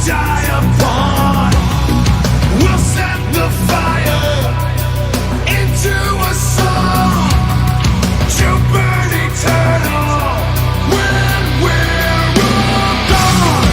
die upon. We'll set the fire into a song to burn eternal when we're all gone.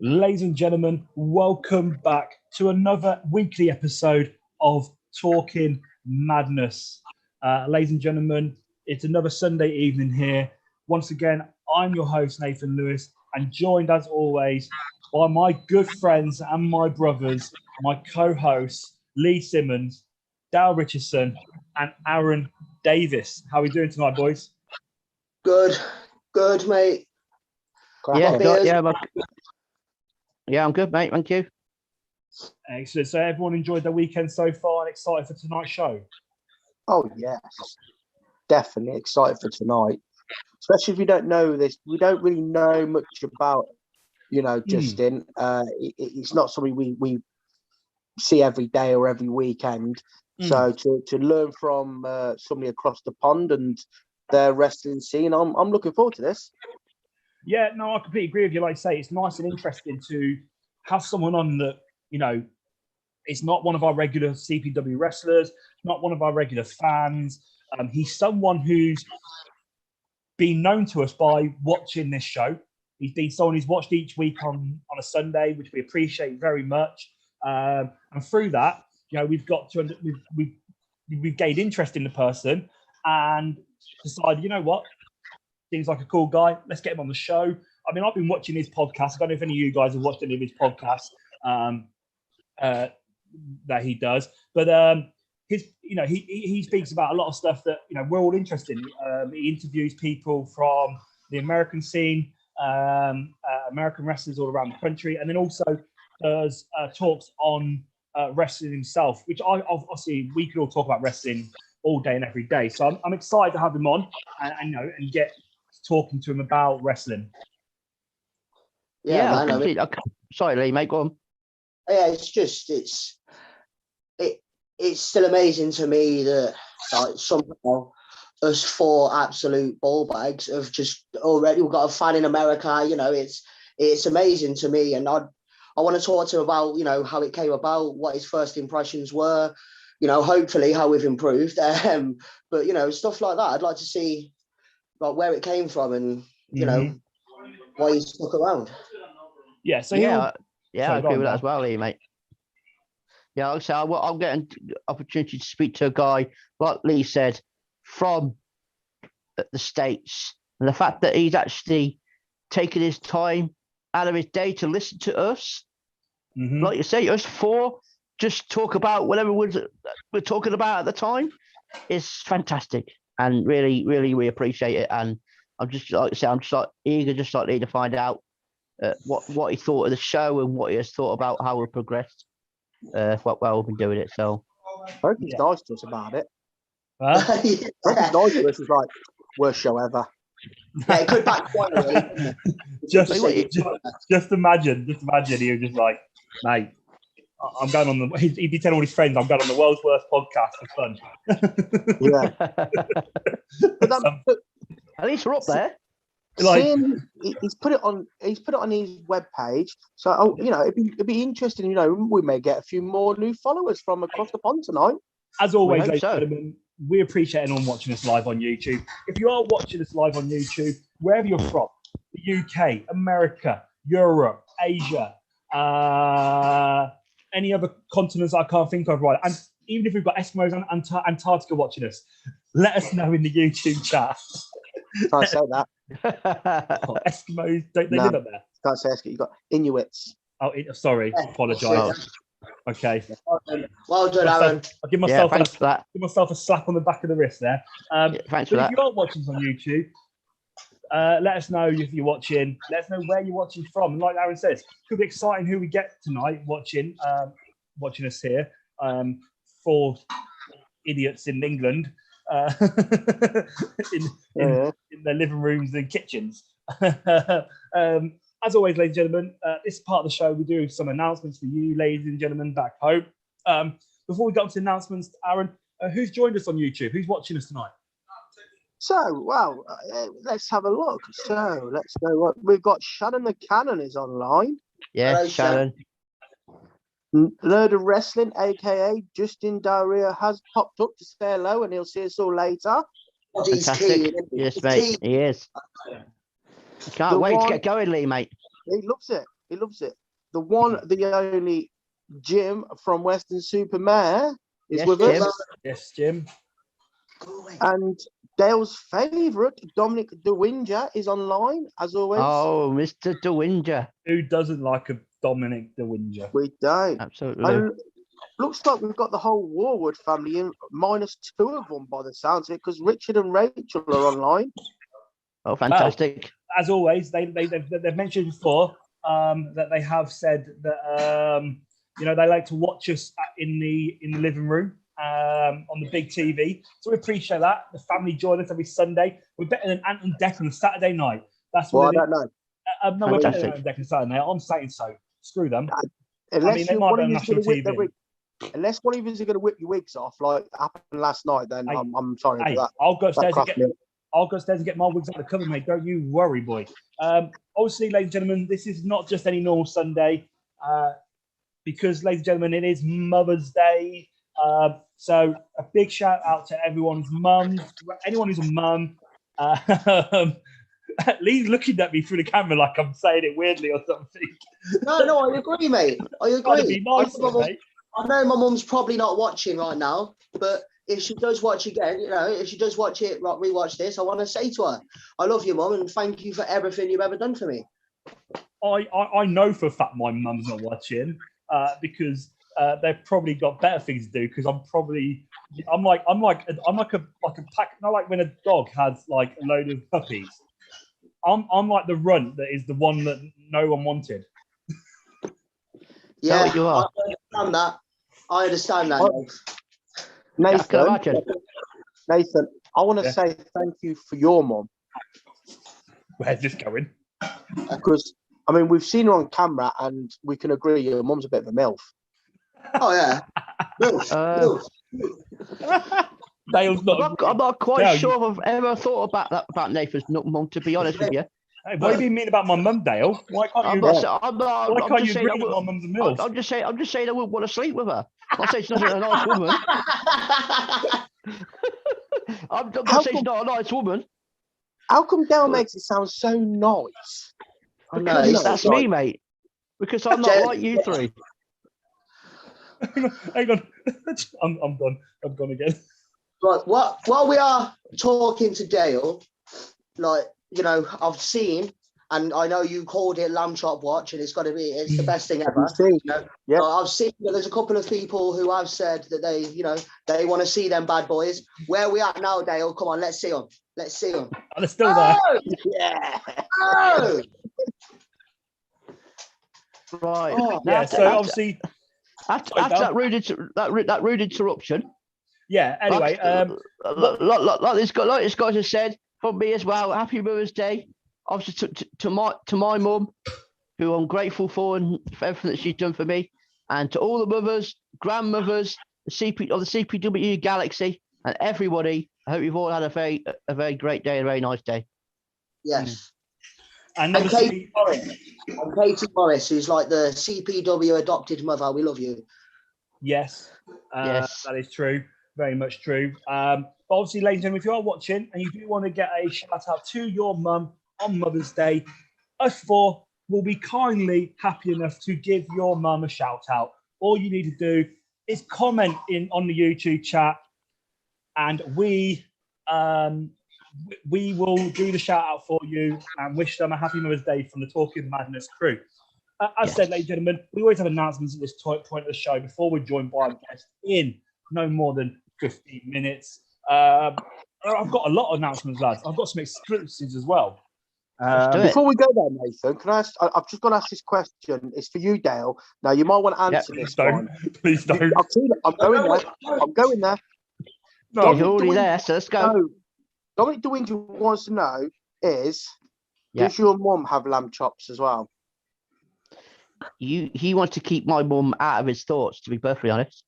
Ladies and gentlemen, welcome back to another weekly episode of Talking Madness. Ladies and gentlemen, it's another Sunday evening here. Once again, I'm your host, Nathan Lewis, and joined as always by my good friends and my brothers, my co-hosts, Lee Simmons, Dale Richardson, and Aaron Davis. How are we doing tonight, boys? Good, mate. Yeah, I'm good, mate. Thank you. Excellent. So everyone enjoyed their weekend so far and excited for tonight's show? Oh yes, definitely excited for tonight. Especially if we don't know this, we don't really know much about, Justin. It's not something we see every day or every weekend. So to learn from somebody across the pond and their wrestling scene, I'm looking forward to this. Yeah, no, I completely agree with you. Like I say, it's nice and interesting to have someone on that, it's not one of our regular CPW wrestlers, not one of our regular fans. He's someone who's been known to us by watching this show. He's been someone who's watched each week on a Sunday, which we appreciate very much. And through that, we've got to we've gained interest in the person and decided, you know what, seems like a cool guy. Let's get him on the show. I mean, I've been watching his podcast. I don't know if any of you guys have watched any of his podcasts that he does, but he speaks about a lot of stuff that we're all interested in. He interviews people from the American scene, American wrestlers all around the country, and then also does talks on wrestling himself, which obviously we could all talk about wrestling all day and every day. So I'm excited to have him on and get talking to him about wrestling. Yeah, man, sorry, Lee, mate, go on. Yeah, it's still amazing to me that somehow us four absolute ball bags have just already we've got a fan in America. It's amazing to me, and I want to talk to him about how it came about, what his first impressions were, hopefully how we've improved. But stuff like that, I'd like to see like where it came from and why he stuck around. Yeah, so I agree with that as well, Lee, mate. Yeah, like I say, I'll get an opportunity to speak to a guy, like Lee said, from the States. And the fact that he's actually taken his time out of his day to listen to us, like you say, us four, just talk about whatever we're talking about at the time, is fantastic. And really, really, we appreciate it. And I'm just, like I say, I'm just like eager, just like Lee, to find out what he thought of the show and what he has thought about how we've progressed. While we've been doing it, so I hope he's nice to us about it. Huh? I hope he's nice to us. It's like worst show ever. Yeah, it could backfire. Really. just imagine he was just like, mate, I'm going on the. He'd be telling all his friends, I'm going on the world's worst podcast for fun. Yeah, but at least we're up there. He's put it on his webpage, so it'd be interesting. We may get a few more new followers from across the pond tonight. As always, ladies and gentlemen, we appreciate anyone watching us live on YouTube. If you are watching us live on YouTube, wherever you're from, the UK, America, Europe, Asia, any other continents I can't think of, right? And even if we've got Eskimos and Antarctica watching us, let us know in the YouTube chat. Can't say that. Eskimos, don't they live up there? Can't say Eskimo. You've got Inuits. Oh, sorry. Apologise. Okay. Well done, Aaron. I'll give myself a slap on the back of the wrist there. Thanks for that. If you are watching us on YouTube, let us know if you're watching. Let us know where you're watching from. And like Aaron says, it could be exciting who we get tonight watching us here. For idiots in England. In their living rooms and kitchens. As always, ladies and gentlemen, this is part of the show. We do some announcements for you, ladies and gentlemen, back home. Before we get on to announcements, Aaron, who's joined us on YouTube? Who's watching us tonight? So, let's have a look. So, let's know what we've got. Shannon the Cannon is online. Yes, Hello, Shannon. Lord of Wrestling, aka Justin Diarrhea, has popped up to say hello, and he'll see us all later. Fantastic. Yes, mate. He is. Can't wait to get going, Lee, mate. He loves it. He loves it. The one, the only Jim from Western Supermare is with Jim. us. Yes, Jim. And Dale's favourite, Dominic DeWinger, is online, as always. Oh, Mr. DeWinger. Who doesn't like a Dominic DeWinger? We don't. Absolutely. And looks like we've got the whole Warwood family in, minus two of them by the sounds of it, because Richard and Rachel are online. Oh, fantastic. Well, as always, they've mentioned before that they have said that they like to watch us in the living room on the big TV. So we appreciate that. The family join us every Sunday. We're better than Ant and Deck on a Saturday night. That's Well, what I don't know. no, we're better than Fantastic. Ant and Deck on Saturday night. I'm saying so. Screw them. Unless they you might one be of on you's gonna national whip their TV. wig, unless one of you's are gonna whip your wigs off like happened last night, then Hey, I'm sorry Hey, for that. I'll go upstairs and crossed get. me up. I'll go upstairs and get my wigs out of the cupboard, mate. Don't you worry, boy. Obviously, ladies and gentlemen, this is not just any normal Sunday, because, ladies and gentlemen, it is Mother's Day. So a big shout out to everyone's mums, anyone who's a mum. Lee's looking at me through the camera like I'm saying it weirdly or something. No, I agree, mate. I Trying to agree. be nice, mate. I know my mum's probably not watching right now, but if she does watch again, if she does watch it, rewatch this, I want to say to her, I love you, Mum, and thank you for everything you've ever done for me. I know for a fact my mum's not watching because they've probably got better things to do. Because I'm like a pack. Not like when a dog has like a load of puppies. I'm like the runt that is the one that no one wanted. Yeah, what you are. I understand that. I can imagine. Nathan, I want to Yeah. say thank you for your mum, Where's this going? because I mean we've seen her on camera and we can agree your mum's a bit of a milf. Oh yeah, milf. Dale's not. I'm not quite No, sure if I've ever thought about that about Nathan's mum, to be honest with you. Hey, what do you mean about my mum, Dale? Why can't I'm you? not, I'm not, Why I'm can't you just saying agree that my mum's a milf? I'm just saying I wouldn't want to sleep with her. I'm not saying she's not a nice woman. I'm not saying she's not a nice woman. How come Dale makes it sound so nice? Because that's me, mate. Because I'm not like you three. Hang on. I'm done. I'm gone again. Right, while we are talking to Dale, I've seen, and I know you called it Lamb Chop Watch, and it's the best thing ever. Yep. I've seen that there's a couple of people who have said that they want to see them bad boys. Where we at now, Dale? Come on, let's see them. Let's see them. And they're still there. Yeah. Oh! Right. Oh, Yeah. So obviously, after Sorry, Dale. that rude interruption. yeah. Anyway, Like this guy has said, from me as well. Happy Mother's Day, obviously to my mum, who I'm grateful for and for everything that she's done for me, and to all the mothers, grandmothers, the CPW Galaxy, and everybody. I hope you've all had a very great day, a very nice day. yes. and And obviously, Katie Morris, who's like the CPW adopted mother. We love you. yes, Yes. that is true. Very much true. But obviously, ladies and gentlemen, if you are watching and you do want to get a shout out to your mum on Mother's Day, us four will be kindly happy enough to give your mum a shout out. All you need to do is comment on the YouTube chat, and we will do the shout out for you and wish them a happy Mother's Day from the Talking Madness crew. As said, ladies and gentlemen, we always have announcements at this point of the show before we're joined by a guest in no more than 15 minutes. I've got a lot of announcements, lads. I've got some exclusives as well. Let's do it. Before we go there, Nathan, can I ask? I've just got to ask this question. It's for you, Dale. Now you might want to answer Please this don't. one. Please don't. I've seen it. I'm going there. I'm going there. No. You're already there, so let's go. No. Dominic DeWinger wants to know is, Yeah. does your mum have lamb chops as well? He wants to keep my mum out of his thoughts, to be perfectly honest.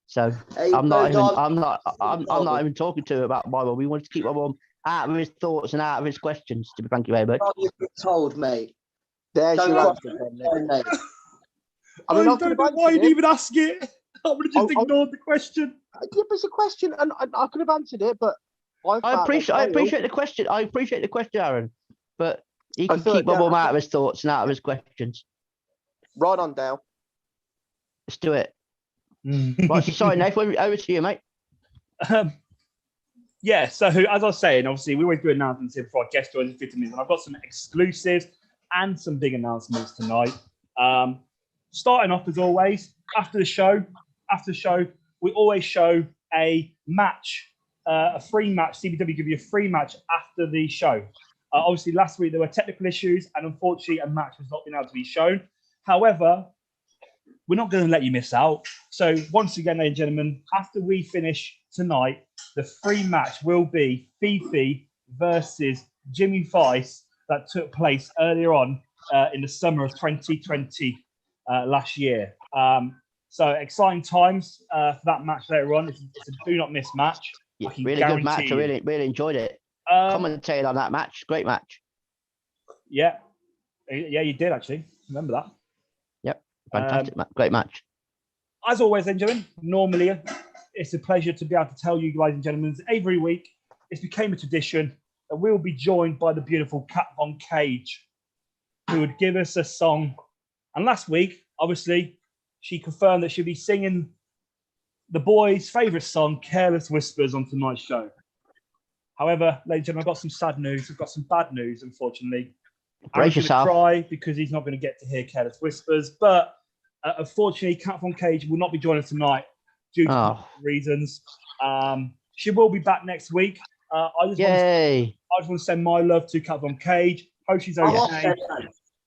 So Hey, I'm not Dom. even talking to him about my mum. We want to keep my mum out of his thoughts and out of his questions, to be thank you very much. You've been told, mate. There's Don't your go- answer, then, Nick. Mate. I mean, I I could don't have know why answered you it. even ask it. I would have just I- ignored the question. Yeah, but it's a question, and I could have answered it, but I appreciate the question. I appreciate the question, Aaron. But he I can thought, keep my yeah, mum out of his thoughts and out of his questions. Right on, Dale. Let's do it. Right, so sorry, Nathan, over to you, mate. Yeah, so as I was saying, obviously, we always do announcements here before our guest joins in 15 minutes, and I've got some exclusives and some big announcements tonight. Starting off, as always, after the show, we always show a match, a free match. CBW give you a free match after the show. Obviously, last week there were technical issues, and unfortunately, a match has not been able to be shown. However, we're not going to let you miss out. So once again, ladies and gentlemen, after we finish tonight, the free match will be Fifi versus Jimmy Vice that took place earlier on in the summer of 2020 last year. So exciting times for that match later on. It's a do not miss match. Yeah, I can really good match. guarantee I you. really enjoyed it. Um, Commentated on that match. Great match. yeah, you did actually. Remember that. Fantastic match. Great match. As always, ladies and gentlemen, normally it's a pleasure to be able to tell you, ladies and gentlemen, every week it's became a tradition that we'll be joined by the beautiful Kat Von Cage, who would give us a song. And last week, obviously, she confirmed that she'll be singing the boys' favourite song, Careless Whispers, on tonight's show. However, ladies and gentlemen, I've got some sad news. I've got some bad news, unfortunately. Brace I'm yourself. going to cry because he's not going to get to hear Careless Whispers. But unfortunately, Kat Von Cage will not be joining us tonight due to reasons. She will be back next week. I just want to send my love to Kat Von Cage. Hope she's okay.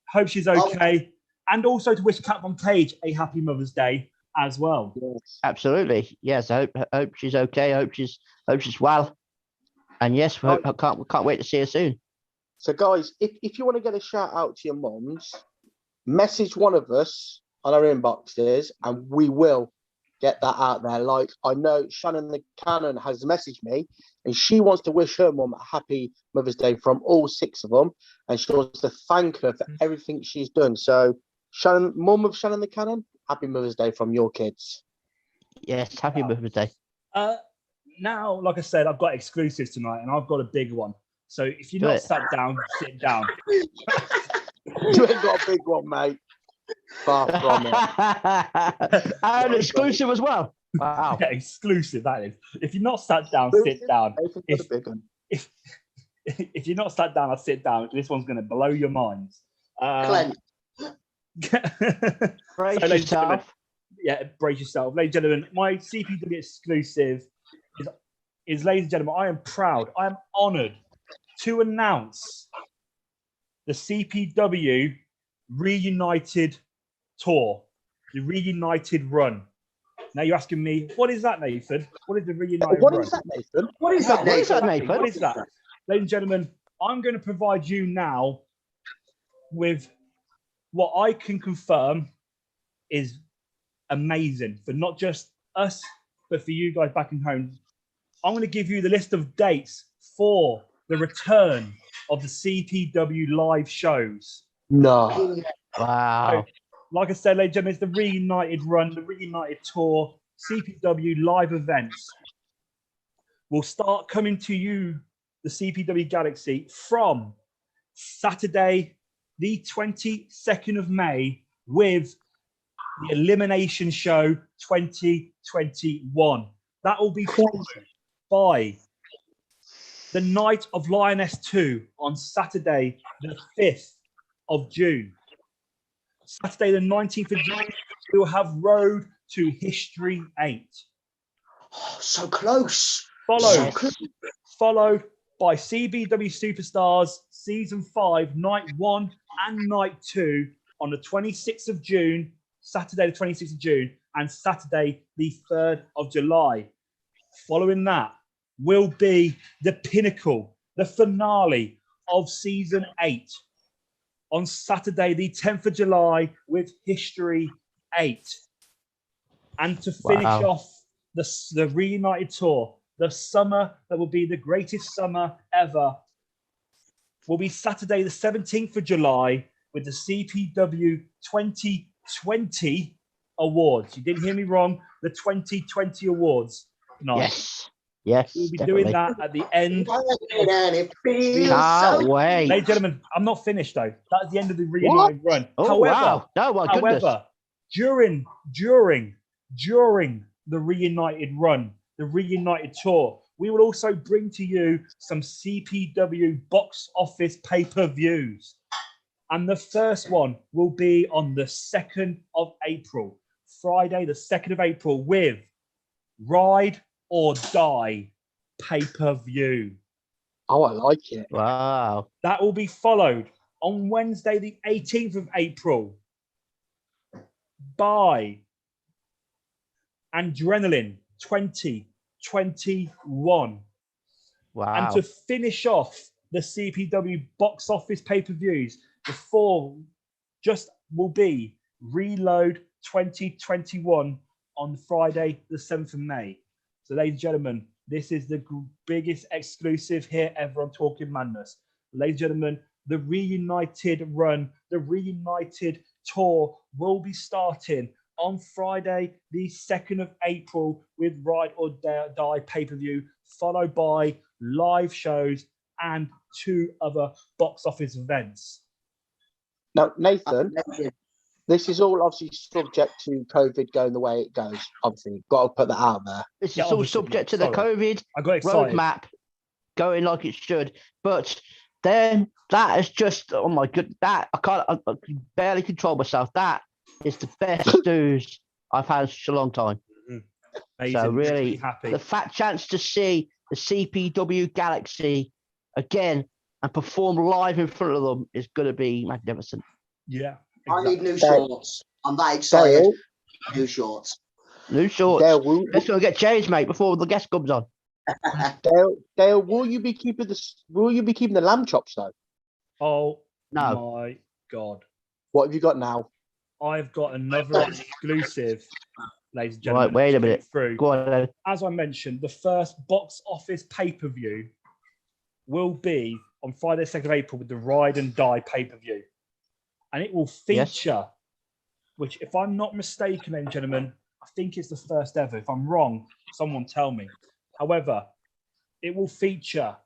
Hope she's okay. And also to wish Kat Von Cage a happy Mother's Day as well. Yes. Absolutely. Yes. I hope she's okay. I hope she's well. And yes, I can't wait to see her soon. So, guys, if you want to get a shout out to your mums, message one of us on our inboxes and we will get that out there. Like, I know Shannon the Cannon has messaged me and she wants to wish her mum a happy Mother's Day from all 6 of them. And she wants to thank her for everything she's done. So, Shannon, mum of Shannon the Cannon, happy Mother's Day from your kids. Yes. Happy Mother's Day. Now, like I said, I've got exclusives tonight and I've got a big one. So if you're not sat down, sit down. You ain't got a big one, mate. Far from it. And exclusive as well. Wow. Yeah, exclusive, that is. If you're not sat down, sit down. If you're not sat down, I'll sit down. This one's going to blow your minds. Clint. Brace yourself. Yeah, brace yourself. Ladies and gentlemen, my CPW exclusive is, ladies and gentlemen, I am proud, I am honoured to announce the CPW Reunited Tour, the Reunited Run. Now you're asking me, what is that, Nathan? What is the Reunited Run? What is that, Nathan? What is that, Nathan? What is that? Ladies and gentlemen, I'm going to provide you now with what I can confirm is amazing for not just us, but for you guys back in home. I'm going to give you the list of dates for the return of the CPW live shows. No. Wow. Like I said, ladies and gentlemen, it's the Reunited Run, the Reunited Tour, CPW live events will start coming to you, the CPW Galaxy, from Saturday, the 22nd of May, with the Elimination Show 2021. That will be followed by the Night of Lioness 2 on Saturday, the 5th of June. Saturday, the 19th of June, we will have Road to History 8. Oh, so close. Followed by CBW Superstars Season 5, Night 1 and Night 2 on the 26th of June, Saturday, the 26th of June, and Saturday, the 3rd of July. Following that will be the pinnacle, the finale of Season 8 on Saturday, the 10th of July, with History 8. And to finish off the Reunited Tour, the summer that will be the greatest summer ever, will be Saturday, the 17th of July, with the CPW 2020 Awards. You didn't hear me wrong, the 2020 Awards tonight. Yes. We'll be definitely. doing that at the end. And it feels Can't so wait. Ladies and gentlemen, I'm not finished though. That's the end of the Reunited Run. Oh, wow. No, my goodness. However, during the Reunited Run, the Reunited Tour, we will also bring to you some CPW box office pay-per-views. And the first one will be on the 2nd of April, Friday, the 2nd of April, with Ride or Die pay-per-view. Oh, I like it. Wow. That will be followed on Wednesday, the 18th of April, by Adrenaline 2021. Wow. And to finish off the CPW box office pay-per-views, the four just will be Reload 2021 on Friday, the 7th of May. So, ladies and gentlemen, this is the biggest exclusive here ever on Talking Madness. Ladies and gentlemen, the Reunited run, the Reunited tour will be starting on Friday, the 2nd of April with Ride or Die pay-per-view, followed by live shows and 2 other box office events. Now, Nathan, this is all obviously subject to COVID going the way it goes. Obviously, got to put that out there. This Yeah, is all obviously, subject to the sorry. COVID I got excited. roadmap going like it should. But then that is just, oh my god, that I can barely control myself. That is the best news I've had in such a long time. Amazing. So really, Really happy. the fat chance to see the CPW Galaxy again and perform live in front of them is going to be magnificent. Yeah. I need new Dale- shorts. I'm that excited. Dale, New shorts. New shorts. Dale, will, Let's go get changed, mate, before the guest comes on. Dale, will you be keeping the lamb chops though? Oh No. my God. What have you got now? I've got another exclusive, ladies and gentlemen. Right, wait a to minute. get Through. Go on then. As I mentioned, the first box office pay-per-view will be on Friday, 2nd of April with the Ride and Die pay-per-view. And it will Yes. feature, which if I'm not mistaken, ladies and gentlemen, I think it's the first ever. If I'm wrong, someone tell me. However, it will feature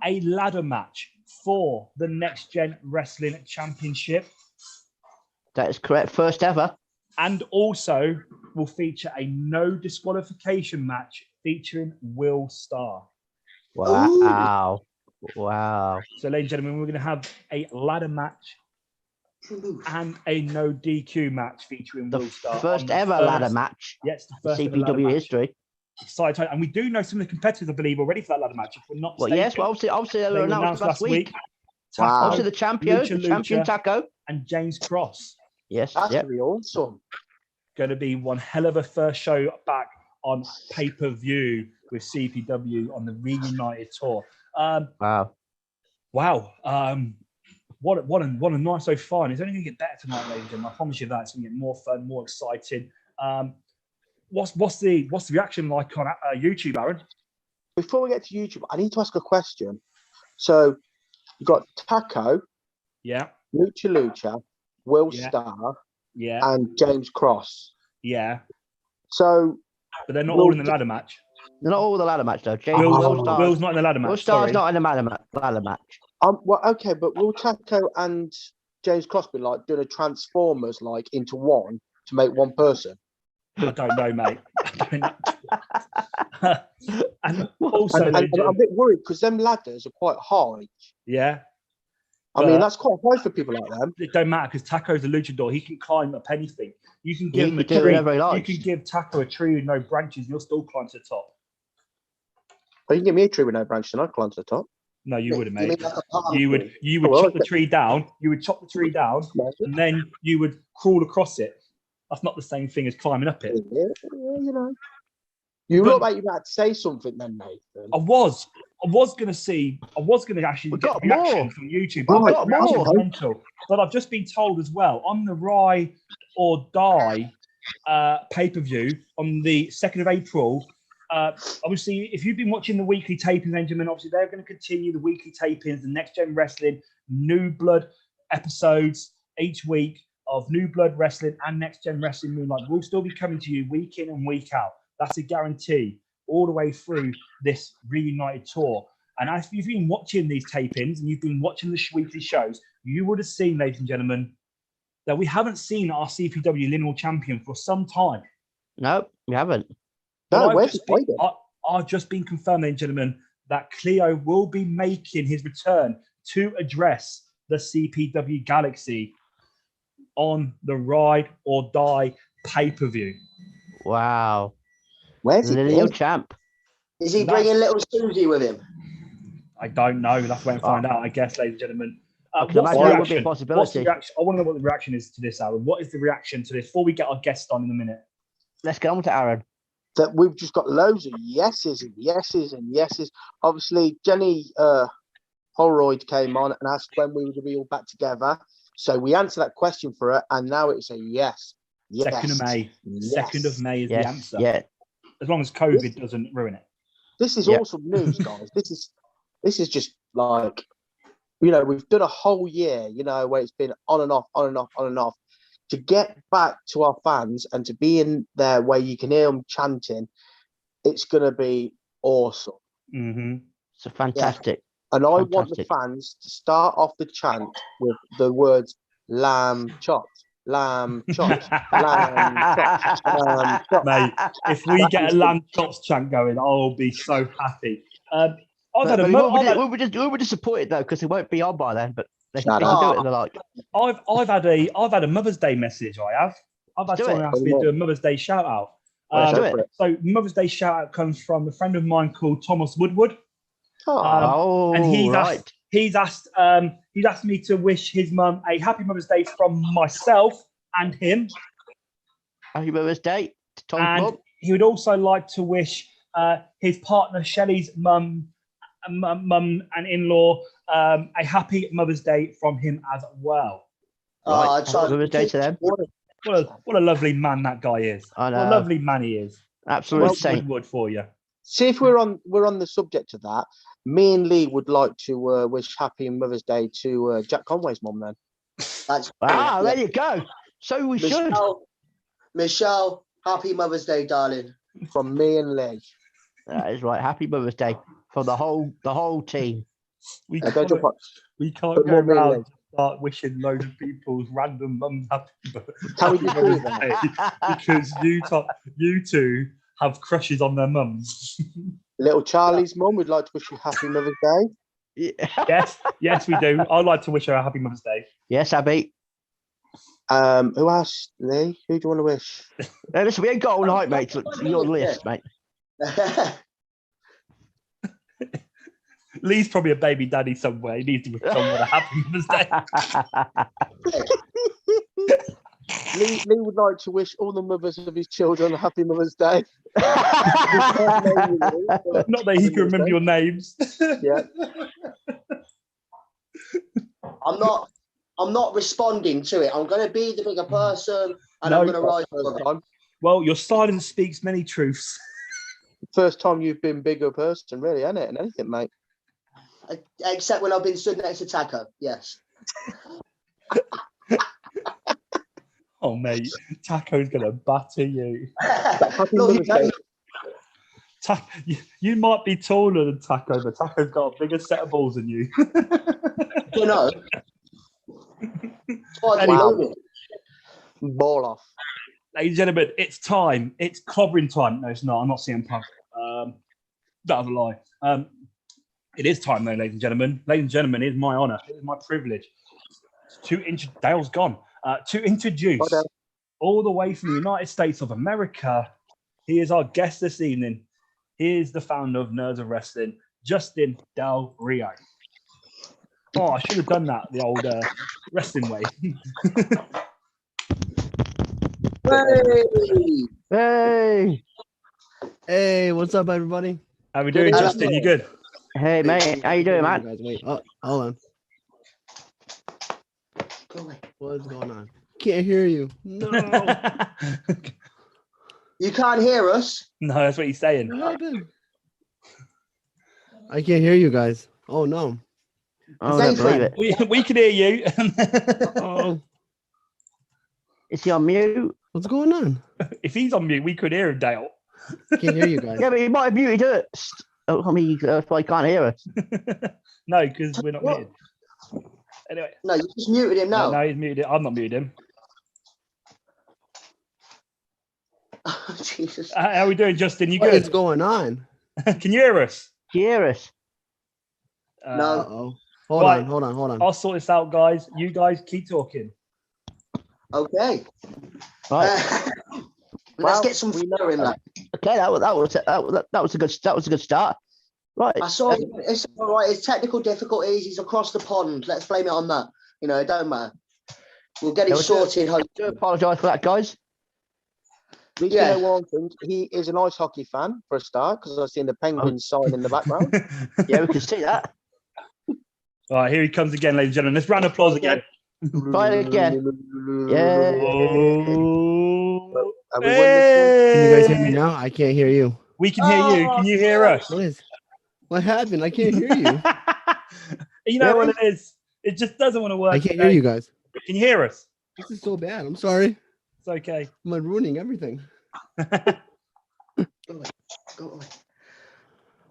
a ladder match for the Next Gen Wrestling Championship. That is correct. First ever. And also will feature a no disqualification match featuring Will Starr. Wow. Wow. So, ladies and gentlemen, we're going to have a ladder match and a no DQ match featuring The Will Starr. first on the ever first- ladder match Yes, the in first ever ladder CPW match. history. Excited. And we do know some of the competitors, I believe, already for that ladder match. If we're not Well, mistaken. yes, well, obviously they They were were announced last week. Taco Wow. Obviously the champion, Lucha the champion Lucha. Taco. and James Cross. Yes, That's yep. gonna be awesome. Going to be one hell of a first show back on pay-per-view with CPW on the Reunited tour. Wow. Wow. What a night so far. And it's only going to get better tonight, ladies and gentlemen. I promise you that. It's going to get more fun, more exciting. What's the reaction like on YouTube, Aaron? Before we get to YouTube, I need to ask a question. So you've got Taco, Yeah, Lucha, Will Yeah. Starr, yeah, and James Cross. yeah. So But they're not Will- all in the ladder match. They're not all the ladder match though. James Will's Will not in the ladder match. Star's sorry. not in the ladder match. well, okay, but will Taco and James Cross be like doing a Transformers like into one to make one person? I don't know, mate. I don't know. And also, And ladies and I'm a bit worried because them ladders are quite high. yeah, I mean, But- that's quite high for people like them. it don't matter because Taco's a luchador. He can climb up anything. You can give He him a can do tree. whatever he You likes. can give Taco a tree with no branches, and you'll still climb to the top. Oh, you can give me a tree with no branches and I'd climb to the top. No, you wouldn't, You mate. mean like a palm You would tree? you would Well, chop the okay. tree down. You would chop the tree down, and then you would crawl across it. That's not the same thing as climbing up it. Yeah, you know. You But- look like you're about to say something then, Nathan. I was going to actually We've get got reaction more. from YouTube. We've but got reaction more. is mental. But I've just been told as well on the Rye or Die pay-per-view on the 2nd of April. Obviously, if you've been watching the weekly tapings, Benjamin, obviously they're going to continue the weekly tapings, the Next Gen Wrestling, New Blood episodes each week of New Blood Wrestling and Next Gen Wrestling Moonlight will still be coming to you week in and week out. That's a guarantee all the way through this Reunited tour. And if you've been watching these tapings and you've been watching the weekly shows, you would have seen, ladies and gentlemen, that we haven't seen our CPW lineal champion for some time. No, you haven't. No, But where's he played it? I've just been confirmed, ladies and gentlemen, that Cleo will be making his return to address the CPW Galaxy on the Ride or Die pay-per-view. Wow. Where's The he lineal been? champ. Is he That's- bringing little Susie with him? I don't know. That's when I find out, I guess, ladies and gentlemen. I can What's the imagine that would be a reaction? What's the possibility. reaction? I want to know what the reaction is to this, Aaron. What is the reaction to this? Before we get our guest on in a minute. Let's get on to Aaron. That we've just got loads of yeses and yeses and yeses. Obviously, Jenny Holroyd came on and asked when we would be all back together. So we answered that question for her, and now it's a yes. Yes. 2nd of May. Yes. 2nd of May is the Yes. answer. Yeah. As long as COVID doesn't ruin it. This is Yeah. awesome news, guys. This is just like, we've done a whole year, where it's been on and off, on and off, on and off. To get back to our fans and to be in there where you can hear them chanting, it's going to be awesome. Mm-hmm. It's a fantastic. And I want the Fantastic. fans to start off the chant with the words lamb chops, lamb chops, lamb chops, lamb chops. Mate, if we get a lamb chops chant going, I'll be so happy. I've had a we were disappointed though because it won't be on by then. But they can Shut do up. it. They're like, I've had a Mother's Day message. I've had Do someone it. ask me to do a Mother's Day shout out. Let's do Go it. for it. So Mother's Day shout out comes from a friend of mine called Thomas Woodward. Oh, And he's right. asked me to wish his mum a happy Mother's Day from myself and him. Happy Mother's Day to Tom's And mum. he would also like to wish his partner Shelley's mum and in-law a happy Mother's Day from him as well. Right. I'd try- Happy Mother's Day to them. What a lovely man that guy is. I What a know. lovely man he is. Absolute Thomas saint. Woodward for you. see if we're on the subject of that. Me and Lee would like to wish happy Mother's Day to Jack Conway's mum. Then That's Ah, yeah. there you go. So we should. Michelle, happy Mother's Day, darling. from me and Lee. That is right. Happy Mother's Day for the whole team. We Don't can't, jump on- we can't But go more me and around Lee. and start wishing loads of people's random mums happy Can we just do Mother's that? Day because you two have crushes on their mums. Little Charlie's mum would like to wish you happy Mother's Day. Yes, we do. I'd like to wish her a happy Mother's Day. Yes, Abby. Who else, Lee? Who do you want to wish? Hey, listen, we ain't got all night, mate. To your list, mate. Lee's probably a baby daddy somewhere. He needs to wish someone a happy Mother's Day. Lee would like to wish all the mothers of his children a happy Mother's Day. Not that he can remember your names. Yeah. I'm not responding to it. I'm going to be the bigger person, and No, I'm going to rise First above it. time. Well, your silence speaks many truths. First time you've been bigger person, really, isn't it? And anything, mate. Except when I've been stood next to Taco. Yes. Oh, mate, Taco's going to batter you. Happy No, Mother's Day. You might be taller than Taco, but Taco's got a bigger set of balls than you. You know. Twice Anyway. below me. Ball off. Ladies and gentlemen, it's time. It's clobbering time. No, it's not. I'm not seeing Punk. That was a lie. It is time, though, ladies and gentlemen. Ladies and gentlemen, it is my honour. It is my privilege Dale's gone. To introduce Bye, Dale. all the way from the United States of America. He is our guest this evening. He is the founder of Nerds of Wrestling, Justin Del Rio. Oh, I should have done that the old wrestling way. Hey! Hey, Hey, what's up, everybody? How we doing, Hello. Justin? You good? hey, mate. How you doing, man? Guys, wait. Oh, hold on. Go away. What's going on? Can't hear you. No. You can't hear us. No, that's what he's saying. What happened? I can't hear you guys. Oh no. Oh, I don't believe it. We can hear you. Oh, Is he on mute? what's going on? If he's on mute, we could hear him, Dale. Can't hear you guys. Yeah, but he might have muted us. Oh, I mean, that's why he can't hear us. No, because we're not What? muted. Anyway, No, you just muted him now. no, he's muted. I'm not muted him. Oh, Jesus. How are we doing, Justin? You What is good? going on? Can you hear us? Can you hear us? No. Uh-oh. Hold Right. on, hold on, hold on. I'll sort this out, guys. You guys keep talking. Okay. Right. Let's Well, get some we know fire in that. Okay, that was a good start. Right. I saw it's all right. It's technical difficulties. He's across the pond. Let's blame it on that. You know, it don't matter. We'll get it Yeah, sorted. I do apologise for that, guys. At least Yeah. you know one thing. He is an ice hockey fan for a start because I've seen the Penguins sign in the background. Yeah, we can see that. All right, here he comes again, ladies and gentlemen. Let's round of applause again. Try it again. Yeah. Oh, Have we won this Can you guys hear me hey! now? I can't hear you. We can hear you. Can you hear us? What happened? I can't hear you. You know what it is? It just doesn't want to work. I can't hear you guys. Can you hear us? This is so bad. I'm sorry. It's okay. I'm like ruining everything. Go away.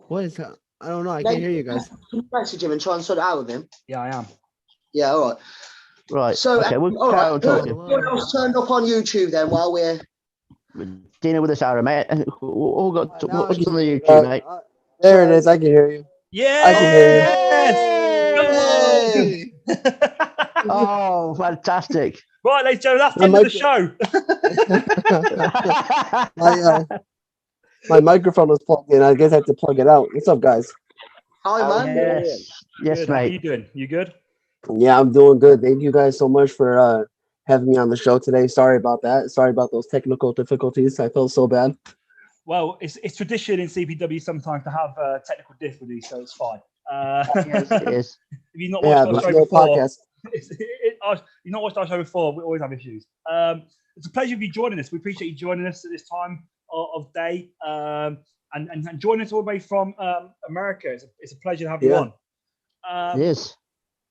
What is that? I don't know. I can't hear you guys. Can you message him and try and sort it out with him? Yeah, I am. Yeah, all right. Right. So, okay, we'll all carry right. on talking. What else turned up on YouTube then while we're Dealing with this arrow, mate. All got Now what's I on the can- YouTube, mate. There it is. I can hear you. Yeah. I can hear Yes. Come on. Oh, fantastic. Right, ladies and gentlemen, that's the The end of the show. My microphone was plugged in. I guess I had to plug it out. What's up, guys? hi, man. Yes. Yes, Good. How are you mate. doing? You good? Yeah, I'm doing good. Thank you guys so much for having me on the show today. Sorry about that. Sorry about those technical difficulties. I felt so bad. Well, it's tradition in CPW sometimes to have technical difficulties, so it's fine. Yes, it is. If you've not Yeah, watched our there's show no before, podcast. you've not watched our show before, we always have issues. It's a pleasure of you joining us. We appreciate you joining us at this time of day and joining us all the way from America. It's a pleasure to have you Yeah. on. It is.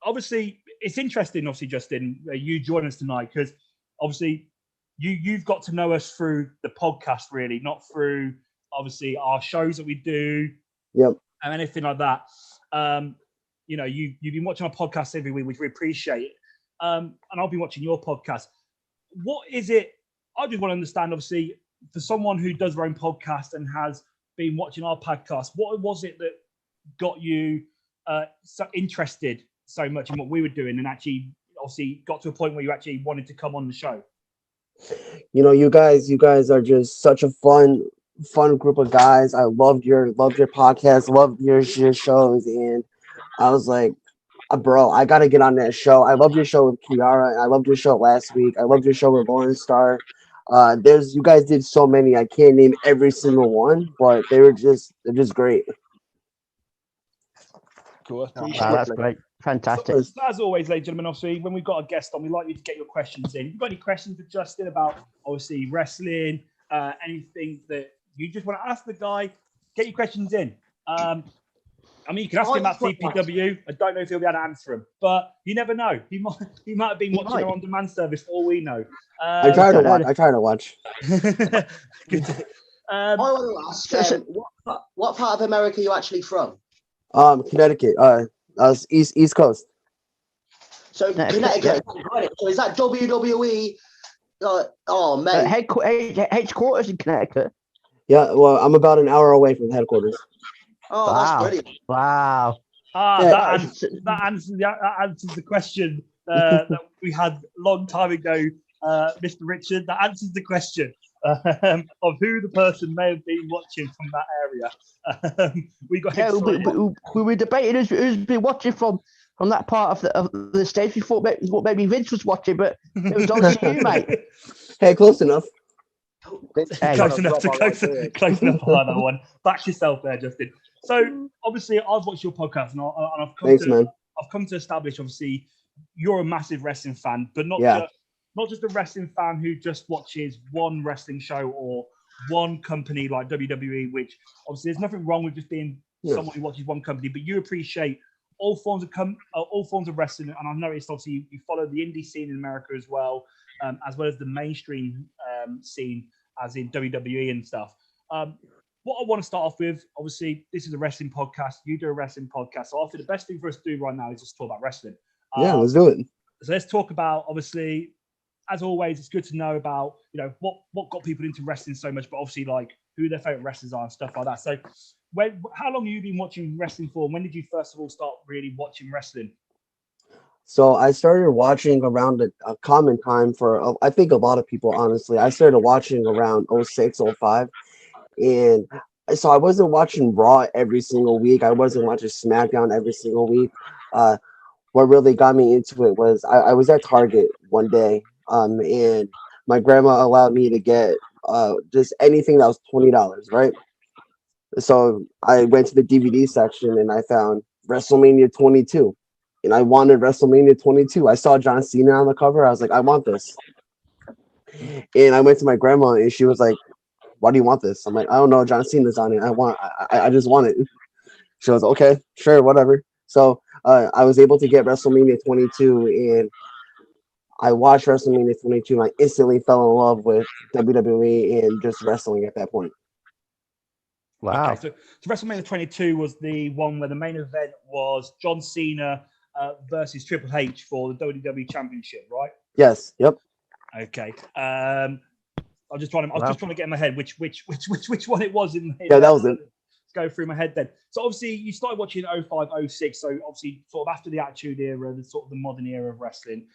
Obviously, it's interesting, obviously, Justin, you join us tonight because obviously you've got to know us through the podcast, really, not through obviously our shows that we do. Yep. And anything like that. You know, you've been watching our podcast every week, which we appreciate. And I'll be watching your podcast. What is it? I just want to understand, obviously, for someone who does their own podcast and has been watching our podcast, what was it that got you so interested so much in what we were doing and actually obviously got to a point where you actually wanted to come on the show? You know, you guys are just such a fun group of guys. I loved your podcast, loved your shows, and I was like, bro, I gotta get on that show. I loved your show with Kiara. I loved your show last week. I loved your show with Lauren Starr. You guys did so many. I can't name every single one, but they're just great. Cool. Wow, that's great. Fantastic. So, as always, ladies and gentlemen, obviously, when we've got a guest on, we like you to get your questions in. If you've got any questions for Justin about, obviously, wrestling, anything that you just want to ask the guy, get your questions in. I mean, you can ask him about CPW. I don't know if he'll be able to answer them, but you never know. He might have been watching our on-demand service for all we know. I try to watch. Good. I want to ask, what part of America are you actually from? Connecticut. East Coast. So Connecticut. So is that WWE? Oh man. Headquarters in Connecticut. Yeah, well, I'm about an hour away from headquarters. Oh, Wow. that's brilliant. Wow. That answers the question that we had a long time ago, Mr. Richard. That answers the question of who the person may have been watching from that area. We got we were debating who's been watching from that part of the stage. We thought maybe Vince was watching, but it was obviously you, mate. Hey, close enough. Hey. close enough on that one. Back yourself there, Justin. So obviously, I've watched your podcast, and I've come Thanks, to man. I've come to establish, obviously, you're a massive wrestling fan, but not just a wrestling fan who just watches one wrestling show or one company like WWE, which obviously there's nothing wrong with just being someone who watches one company, but you appreciate all forms of wrestling. And I've noticed, obviously, you follow the indie scene in America as well as the mainstream scene, as in WWE and stuff. What I want to start off with, obviously, this is a wrestling podcast. You do a wrestling podcast. So I think the best thing for us to do right now is just talk about wrestling. Yeah, let's do it. So let's talk about, obviously, as always, it's good to know about, what got people into wrestling so much, but obviously, like, who their favorite wrestlers are and stuff like that. So how long have you been watching wrestling for? When did you first of all start really watching wrestling? So I started watching around a common time for, I think a lot of people, honestly. I started watching around 06, 05. And so I wasn't watching Raw every single week. I wasn't watching SmackDown every single week. What really got me into it was I was at Target one day, and my grandma allowed me to get just anything that was $20, right? So I went to the DVD section and I found WrestleMania 22, and I wanted WrestleMania 22. I saw John Cena on the cover. I was like, I want this. And I went to my grandma and she was like, why do you want this? I'm like, I don't know. John Cena's on it. I just want it. She was okay, sure, whatever. So I was able to get WrestleMania 22, and I watched WrestleMania 22, and I instantly fell in love with WWE and just wrestling at that point. Wow. Okay, so WrestleMania 22 was the one where the main event was John Cena versus Triple H for the WWE Championship, right? Yes. Yep. Okay. I was just trying to get in my head which one it was in. Yeah, that was it. Go through my head then. So obviously you started watching 05, 06. So obviously sort of after the Attitude Era, the sort of the modern era of wrestling.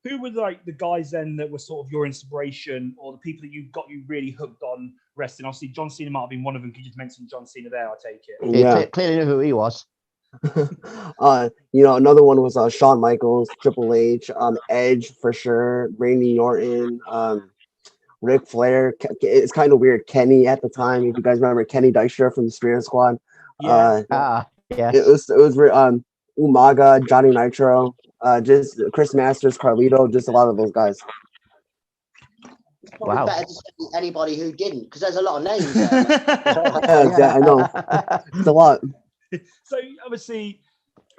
Who were like the guys then that were sort of your inspiration, or the people that you really hooked on wrestling? Obviously John Cena might have been one of them. You just mentioned John Cena there, I take it. Yeah. Clearly knew who he was. Another one was Shawn Michaels, Triple H, Edge for sure, Randy Orton, Ric Flair. It's kind of weird. Kenny at the time, if you guys remember Kenny Dykstra from the Spear Squad. Yeah. Yeah. It was Umaga, Johnny Nitro, just Chris Masters, Carlito, just a lot of those guys. It's probably Wow. better to say anybody who didn't, because there's a lot of names there. Yeah, I know. It's a lot. So obviously,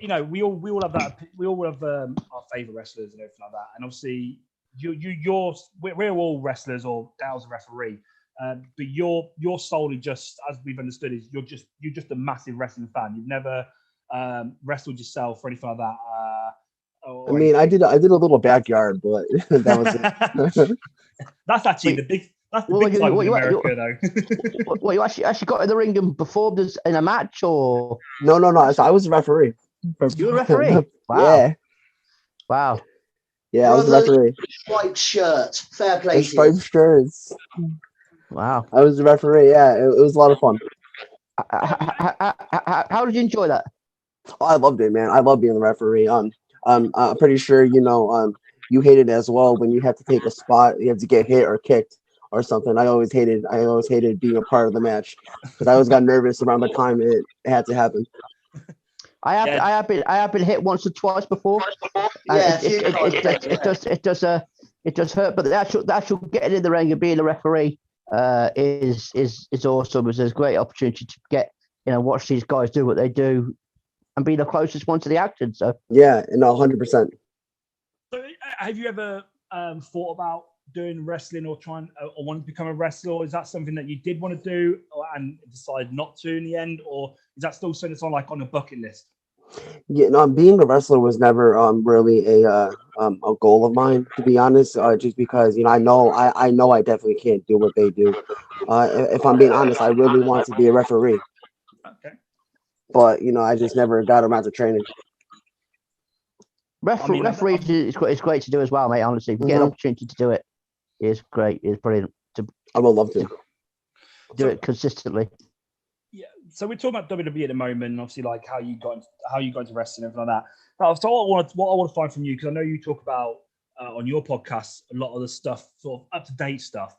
we all have that. We all have our favorite wrestlers and everything like that. And obviously, we're all wrestlers, or Dale's a referee. But you're solely just, as we've understood, is you're just a massive wrestling fan. You've never wrestled yourself or anything like that. I mean, I did a little backyard, but that was it. That's actually the big. That's the big time in America, though. What, you actually got in the ring and performed as in a match, or No. So I was a referee. you were a referee? Wow. Yeah. Wow. Yeah, I was a referee. Striped shirt. Fair play. And striped shirts. Wow. I was a referee. Yeah, it was a lot of fun. How did you enjoy that? Oh, I loved it, man. I love being the referee. I'm pretty sure you hate it as well when you have to take a spot. You have to get hit or kicked or something. I always hated being a part of the match because I always got nervous around the time it had to happen. I have been hit once or twice before. Yeah, It does hurt, but the actual getting in the ring and being a referee is awesome. It's a great opportunity to get watch these guys do what they do and be the closest one to the action. So yeah, and 100%. So, have you ever thought about doing wrestling or trying or want to become a wrestler? Or is that something that you did want to do and decided not to in the end, or is that still something that's on a bucket list? Yeah, no, being a wrestler was never really a goal of mine, to be honest. Just because I know I definitely can't do what they do. If I'm being honest, I really want to be a referee. Okay. But I just never got around to training. Referees is great to do as well, mate. Honestly, if you get an opportunity to do it, it's great. It's brilliant to I would love to do it consistently. Yeah. So we're talking about WWE at the moment, and obviously, like how you got into wrestling and everything like that. Now, so what I want to find from you, because I know you talk about on your podcast a lot of the stuff, sort of up to date stuff.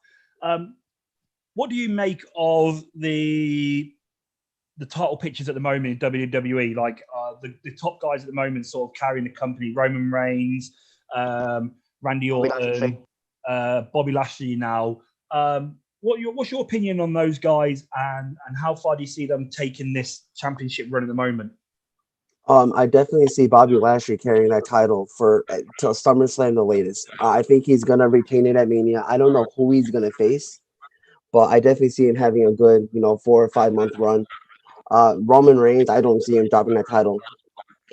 What do you make of the title pictures at the moment in WWE? Like the top guys at the moment, sort of carrying the company: Roman Reigns, Randy Orton, Bobby Lashley now. What's your opinion on those guys, and how far do you see them taking this championship run at the moment? I definitely see Bobby Lashley carrying that title till SummerSlam the latest. I think he's gonna retain it at Mania. I don't know who he's gonna face, but I definitely see him having a good 4 or 5 month run. Roman Reigns, I don't see him dropping that title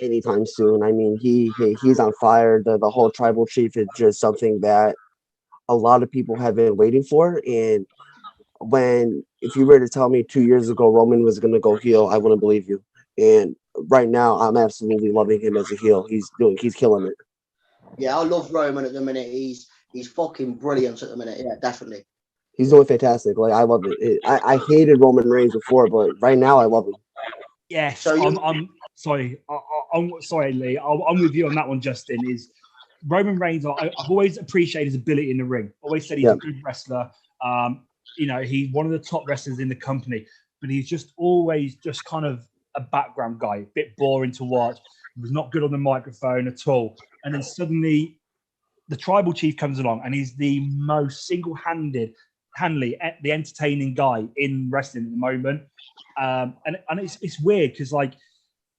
anytime soon. I mean, he's on fire. The whole tribal chief is just something that a lot of people have been waiting for. And if you were to tell me 2 years ago Roman was going to go heel, I wouldn't believe you. And right now, I'm absolutely loving him as a heel. He's killing it. Yeah, I love Roman at the minute. He's fucking brilliant at the minute. Yeah, definitely. He's doing fantastic. Like I love it. I hated Roman Reigns before, but right now I love him. Yes, So I'm sorry. I'm sorry, Lee. I'm with you on that one, Justin. Is Roman Reigns? I've always appreciated his ability in the ring. Always said he's Yeah. a good wrestler. He's one of the top wrestlers in the company, but he's just always just kind of a background guy, a bit boring to watch. He was not good on the microphone at all. And then suddenly, the tribal chief comes along, and he's the most single-handedly the entertaining guy in wrestling at the moment. And it's weird because like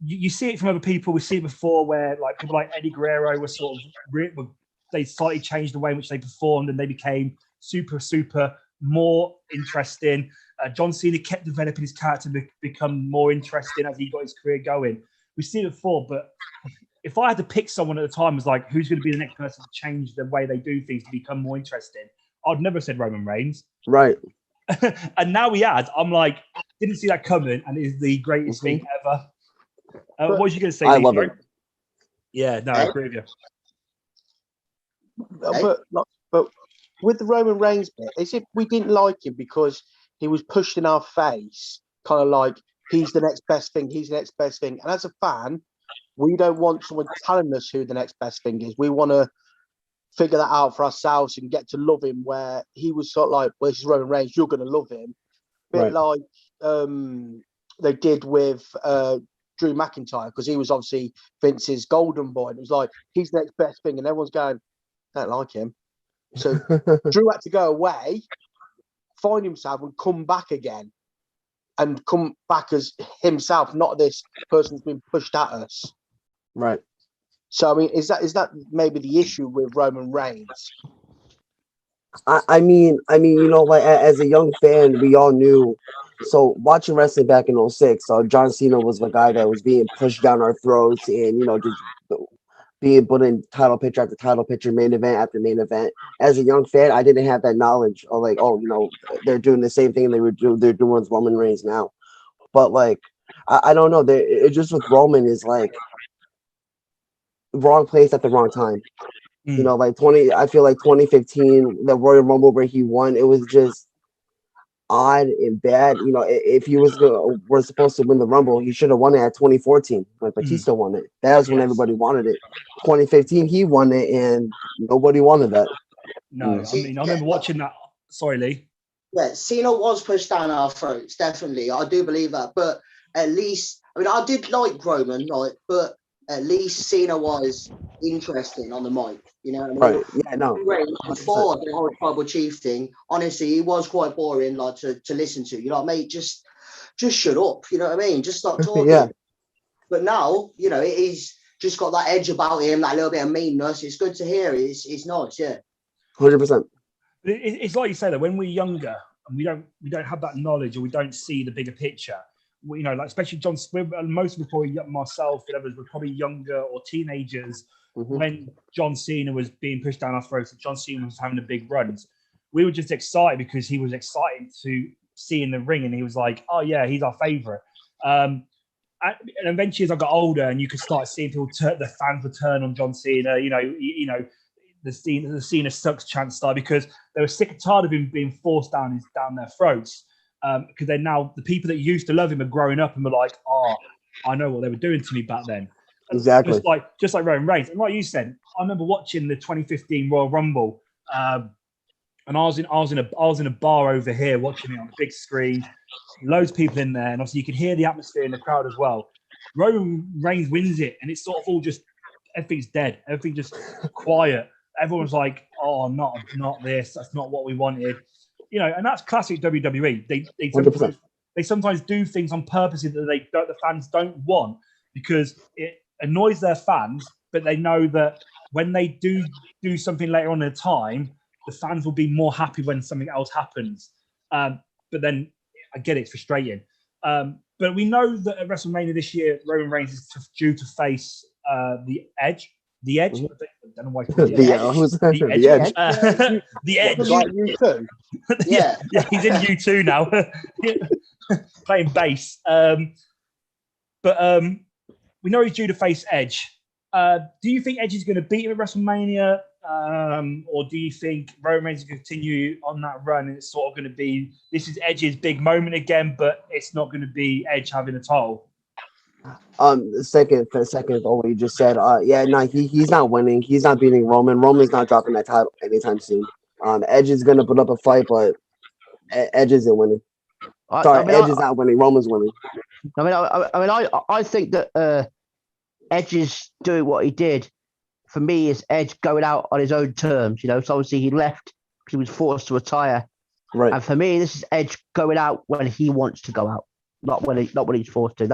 you see it from other people. We see it before where like people like Eddie Guerrero were sort of they slightly changed the way in which they performed and they became super more interesting. John Cena kept developing his character to become more interesting as he got his career going. We see it before, but if I had to pick someone at the time as like who's going to be the next person to change the way they do things to become more interesting, I'd never said Roman Reigns. Right. And now he has. I'm like, didn't see that coming, and it is the greatest thing ever. What was you going to say? I Lee? love Sorry? it. Yeah, no, I agree with you. But with the Roman Reigns bit, as if we didn't like him because he was pushed in our face, kind of like he's the next best thing, he's the next best thing. And as a fan, we don't want someone telling us who the next best thing is. We want to figure that out for ourselves and get to love him. Where he was sort of like, well, this is Roman Reigns, you're going to love him. Bit like they did with Drew McIntyre, because he was obviously Vince's golden boy. And it was like, he's the next best thing. And everyone's going, I don't like him. So Drew had to go away, find himself, and come back again. And come back as himself, not this person who's been pushed at us. Right. So I mean, is that maybe the issue with Roman Reigns? I mean, you know, like as a young fan, we all knew. So watching wrestling back in 06, John Cena was the guy that was being pushed down our throats, and you know, just being put in title picture after title picture, main event after main event. As a young fan, I didn't have that knowledge of like, oh, you know, they're doing the same thing they're doing with Roman Reigns now. But like, I don't know. It just with Roman is like wrong place at the wrong time. You know, like I feel like 2015, the Royal Rumble where he won, it was just odd and bad. You know, if he was supposed to win the Rumble, he should have won it at 2014 when Batista won it. That was when everybody wanted it. 2015, he won it, and nobody wanted that. No, I mean, I remember watching that. Sorry, Lee. Yeah, Cena was pushed down our throats, definitely. I do believe that. But at least, I mean, I did like Roman, like, but at least Cena was interesting on the mic. You know what I mean? Right. Yeah, no. Before the whole tribal chief thing, honestly, he was quite boring, like to listen to. You know, mate, just shut up. You know what I mean? Just stop talking. Yeah. But now, you know, he's just got that edge about him, that little bit of meanness. It's good to hear. It's nice, yeah. 100%. It's like you say that when we're younger and we don't have that knowledge, or we don't see the bigger picture. You know, like especially most of us, probably myself and others, were probably younger or teenagers when John Cena was being pushed down our throats and John Cena was having the big runs. We were just excited because he was exciting to see in the ring, and he was like, "Oh yeah, he's our favorite." And eventually, as I got older, and you could start seeing people, the fans would turn on John Cena. You know, the Cena sucks chant style, because they were sick and tired of him being forced down their throats. Because they're now, the people that used to love him are growing up and were like, "Oh, I know what they were doing to me back then." Exactly. Just like Roman Reigns. And like you said, I remember watching the 2015 Royal Rumble, and I was in a bar over here watching it on the big screen, loads of people in there, and obviously you could hear the atmosphere in the crowd as well. Roman Reigns wins it, and it's sort of all just, everything's dead, everything just quiet. Everyone's like, "Oh, not this. That's not what we wanted." You know, and that's classic WWE. They sometimes do things on purpose that the fans don't want, because it annoys their fans. But they know that when they do something later on in the time, the fans will be more happy when something else happens. But then I get it's frustrating. But we know that at WrestleMania this year, Roman Reigns is due to face the Edge. The Edge. I don't know why I called it the Edge. The Edge. Like you too. Yeah. Yeah, he's in U2 now, playing bass. But we know he's due to face Edge. Do you think Edge is going to beat him at WrestleMania? Or do you think Roman Reigns will continue on that run and it's sort of going to be, this is Edge's big moment again, but it's not going to be Edge having a title? Second of what you just said. He's not winning. He's not beating Roman. Roman's not dropping that title anytime soon. Edge is gonna put up a fight, but Edge isn't winning. Edge is not winning. Roman's winning. I think that Edge is doing what he did. For me, is Edge going out on his own terms. So obviously he left because he was forced to retire. Right. And for me, this is Edge going out when he wants to go out. Not when he's forced to.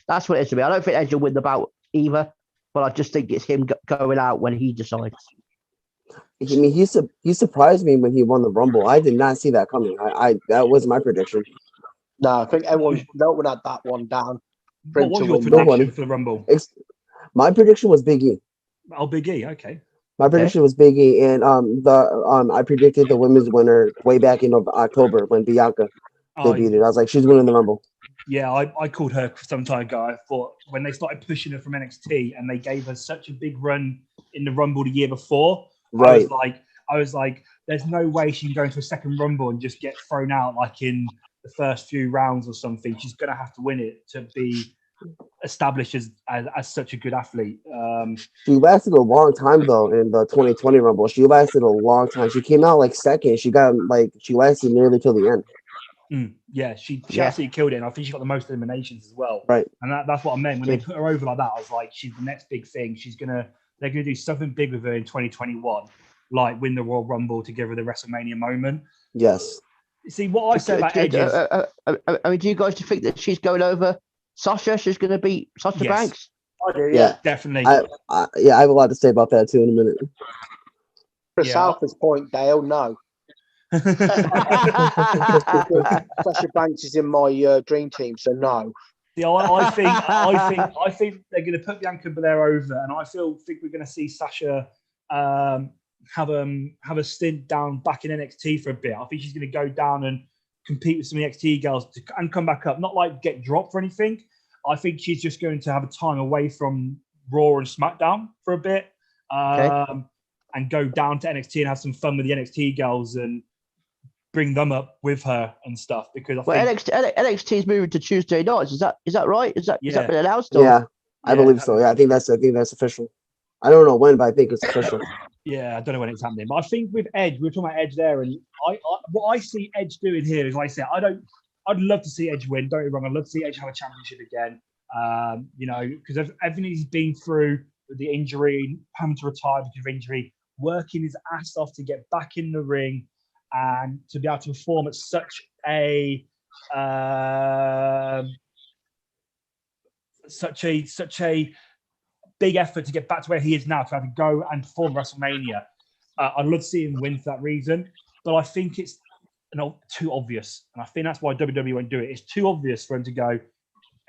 That's what it is to me. I don't think Edge will win the bout either, but I just think it's him going out when he decides. I mean, he surprised me when he won the Rumble. I did not see that coming. That was my prediction. No, I think no one had that one down. What was your prediction for the Rumble? My prediction was Big E. Oh, Big E. Okay. My prediction was Big E, and I predicted the women's winner way back in October when Bianca debuted. I was like, she's winning the Rumble. Yeah, I called her some time ago. I thought when they started pushing her from NXT and they gave her such a big run in the Rumble the year before, right? I was like, there's no way she can go into a second Rumble and just get thrown out like in the first few rounds or something. She's going to have to win it to be established as such a good athlete. She lasted a long time though in the 2020 Rumble. She lasted a long time. She came out like second. She lasted nearly till the end. Yeah, she absolutely killed it. And I think she got the most eliminations as well. Right. And that's what I meant when they put her over like that. I was like, she's the next big thing. They're gonna do something big with her in 2021, like win the Royal Rumble to give her the WrestleMania moment. Yes. See what I said about Edge is, I mean, do you guys think that she's going over Sasha? She's going to beat Sasha Banks? I do, Yeah. definitely. I have a lot to say about that too in a minute. Chris Alpha's point, Dale, no. Sasha Banks is in my dream team, so no. Yeah, I think they're going to put Bianca Belair over, and I think we're going to see Sasha have a stint down back in NXT for a bit. I think she's going to go down and compete with some NXT girls and come back up, not like get dropped or anything. I think she's just going to have a time away from Raw and SmackDown for a bit, and go down to NXT and have some fun with the NXT girls and bring them up with her and stuff. Because NXT is moving to Tuesday nights. Is that right? Is that been announced? Yeah, I believe so. Yeah, I think that's official. I don't know when, but I think it's official. Yeah, I don't know when it's happening, but I think with Edge, we were talking about Edge there, and what I see Edge doing here is, like I said, I'd love to see Edge win. Don't get me wrong, I'd love to see Edge have a championship again. Because everything he's been through with the injury, having to retire because of injury, working his ass off to get back in the ring and to be able to perform at such a big effort to get back to where he is now, to have to go and perform WrestleMania. I'd love to see him win for that reason, but I think it's too obvious, and I think that's why WWE won't do it. It's too obvious for him to go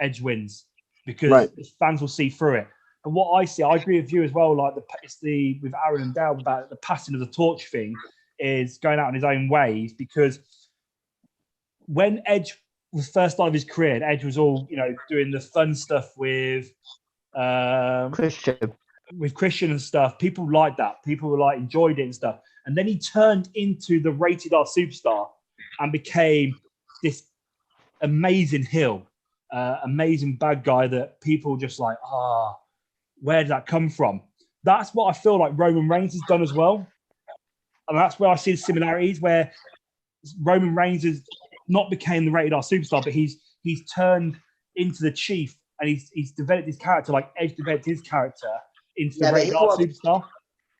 Edge wins, because fans will see through it. And what I see, I agree with you as well. Like with Aaron and Dale about the passing of the torch thing is going out in his own ways, because when Edge was first started his career, Edge was all doing the fun stuff with Christian and stuff. People liked that. People were enjoyed it and stuff. And then he turned into the rated R superstar and became this amazing heel, amazing bad guy that people just where did that come from? That's what I feel like Roman Reigns has done as well. And that's where I see the similarities, where Roman Reigns has not became the rated R superstar, but he's turned into the chief, and he's developed his character like Edge developed his character into the rated R superstar.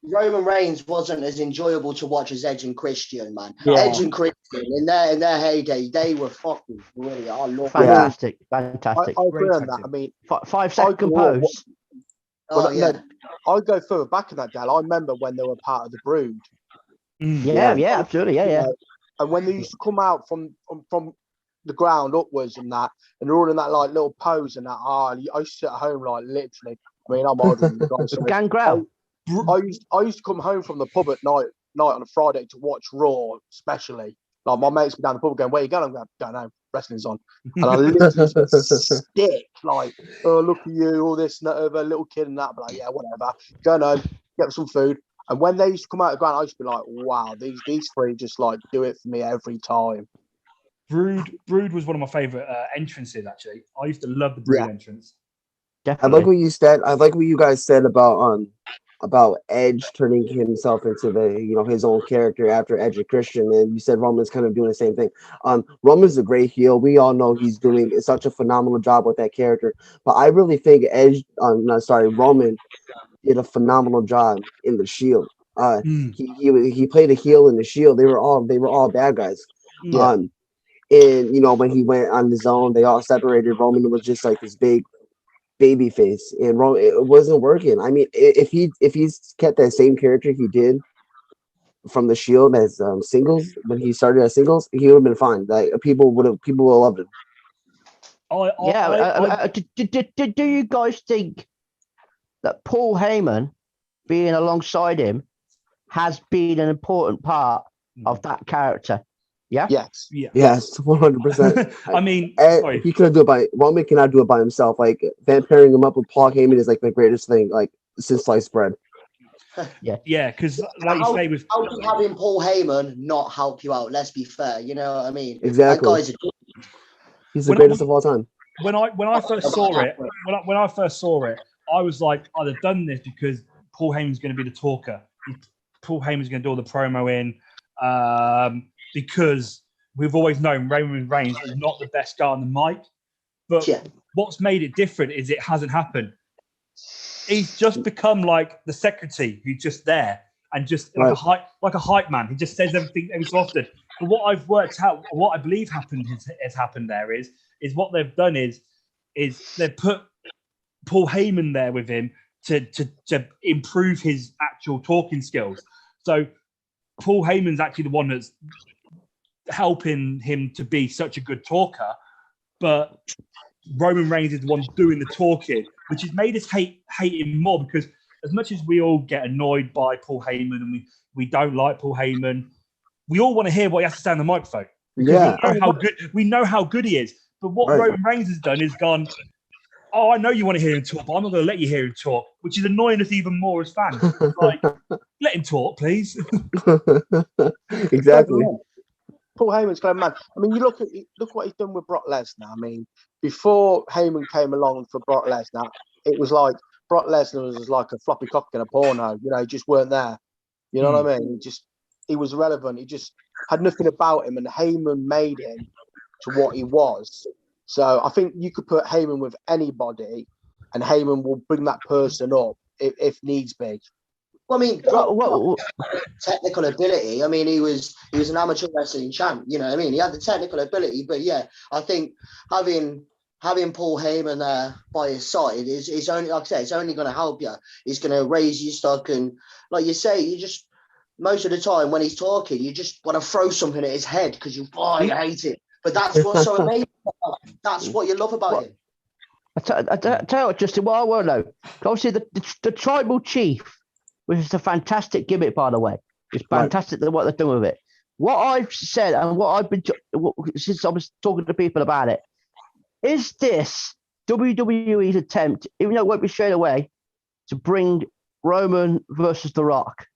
Roman Reigns wasn't as enjoyable to watch as Edge and Christian, man. Yeah. Edge and Christian in their heyday, they were fucking brilliant. I love fantastic. I agree on that. I mean, 5 second pose. I go further back in that, Dale. I remember when they were part of the Brood. Yeah, absolutely, yeah. And when they used to come out from the ground upwards and that, and they're all in that little pose and that. I used to sit at home literally. I mean, I'm older than you guys. So Gangrel. I used to come home from the pub at night on a Friday to watch Raw, especially. Like my mates were down the pub going, "Where you going?" I'm going home. wrestling's on. And I literally stick, like, oh, look at you, all this, and that, over a little kid and that. But like, yeah, whatever. Going home, get some food. And when they used to come out of the ground, I used to be like, wow, these three just like do it for me every time. Brood was one of my favorite entrances. Actually, I used to love the Brood entrance. I Definitely. like what you said. I like what you guys said about Edge turning himself into his own character after Edge and Christian, and you said Roman's kind of doing the same thing. Roman's a great heel. We all know he's doing such a phenomenal job with that character. But I really think Roman did a phenomenal job in the Shield. He played a heel in the Shield. They were all bad guys. Yeah. And when he went on his own, they all separated. Roman was just like this big baby face, and Roman, it wasn't working. I mean, if he's kept that same character he did from the Shield as singles, when he started as singles, he would have been fine. Like people would have loved him. Do you guys think that Paul Heyman being alongside him has been an important part of that character? Yeah. Yes. Yeah. Yes, 100%. I mean, he couldn't do it Roman cannot do it by himself. Like then pairing him up with Paul Heyman is like the greatest thing like since sliced bread. Yeah, because like you say, with how can having Paul Heyman not help you out? Let's be fair. You know what I mean? Exactly. That guy's He's the greatest of all time. When I first saw it, I was like, I'd have done this because Paul Heyman's going to be the talker. Paul Heyman's going to do all the promo in. Because we've always known Roman Reigns is not the best guy on the mic. But what's made it different is it hasn't happened. He's just become like the secretary who's just there and just like a hype man. He just says everything every so often. But what I've worked out, what I believe has happened there is what they've done is they've put Paul Heyman there with him to improve his actual talking skills. So Paul Heyman's actually the one that's helping him to be such a good talker, but Roman Reigns is the one doing the talking, which has made us hate him more, because as much as we all get annoyed by Paul Heyman and we don't like Paul Heyman, we all want to hear what he has to say on the microphone. Yeah. We know how good he is. But what Roman Reigns has done is gone, oh, I know you want to hear him talk, but I'm not going to let you hear him talk, which is annoying us even more as fans. Like, let him talk, please. Exactly. Paul Heyman's kind of man. I mean, you look what he's done with Brock Lesnar. I mean, before Heyman came along for Brock Lesnar, it was like Brock Lesnar was like a floppy cock in a porno. You know, he just weren't there. You know what I mean? He was relevant. He just had nothing about him, and Heyman made him to what he was. So I think you could put Heyman with anybody, and Heyman will bring that person up if needs be. Well, I mean, technical ability. I mean, he was an amateur wrestling champ. You know what I mean? He had the technical ability, but yeah, I think having Paul Heyman there by his side is only, like I say, it's only going to help you. It's going to raise your stock, and like you say, you just most of the time when he's talking, you just want to throw something at his head because you hate it. But that's what's so amazing. That's what you love about him. I tell you what, Justin, what I want to know, obviously the tribal chief, which is a fantastic gimmick, by the way. It's fantastic what they're doing with it. What I've said and what I've been, since I was talking to people about it, is this WWE's attempt, even though it won't be straight away, to bring Roman versus The Rock?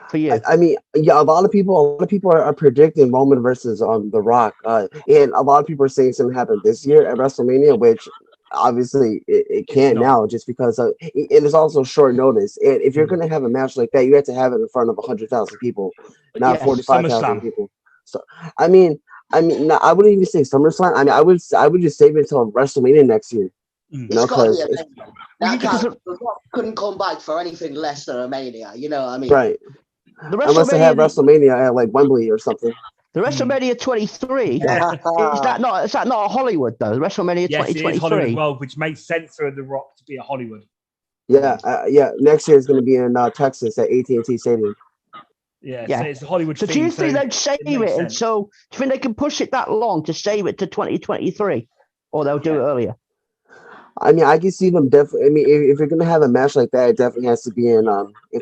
For you. I mean, yeah, a lot of people are predicting Roman versus The Rock, and a lot of people are saying something happened this year at WrestleMania, which obviously it can't now, just because it is also short notice. And if you're going to have a match like that, you have to have it in front of 100,000 people, not 45,000 people. So I mean, no, I wouldn't even say SummerSlam. I mean, I would just save it until WrestleMania next year. You know, because that couldn't come back for anything less than a Mania. You know what I mean? Right. Unless they have WrestleMania at like Wembley or something. The WrestleMania 23, is that not a Hollywood though? The WrestleMania 2023. It is Hollywood World, which makes sense for The Rock to be a Hollywood. Yeah, next year is going to be in Texas at AT&T Stadium. Yeah. So it's the Hollywood. So do you think they'd save it? And so do you think they can push it that long to save it to 2023, or they'll do it earlier? I mean, I can see them definitely. I mean, if you're gonna have a match like that, it definitely has to be in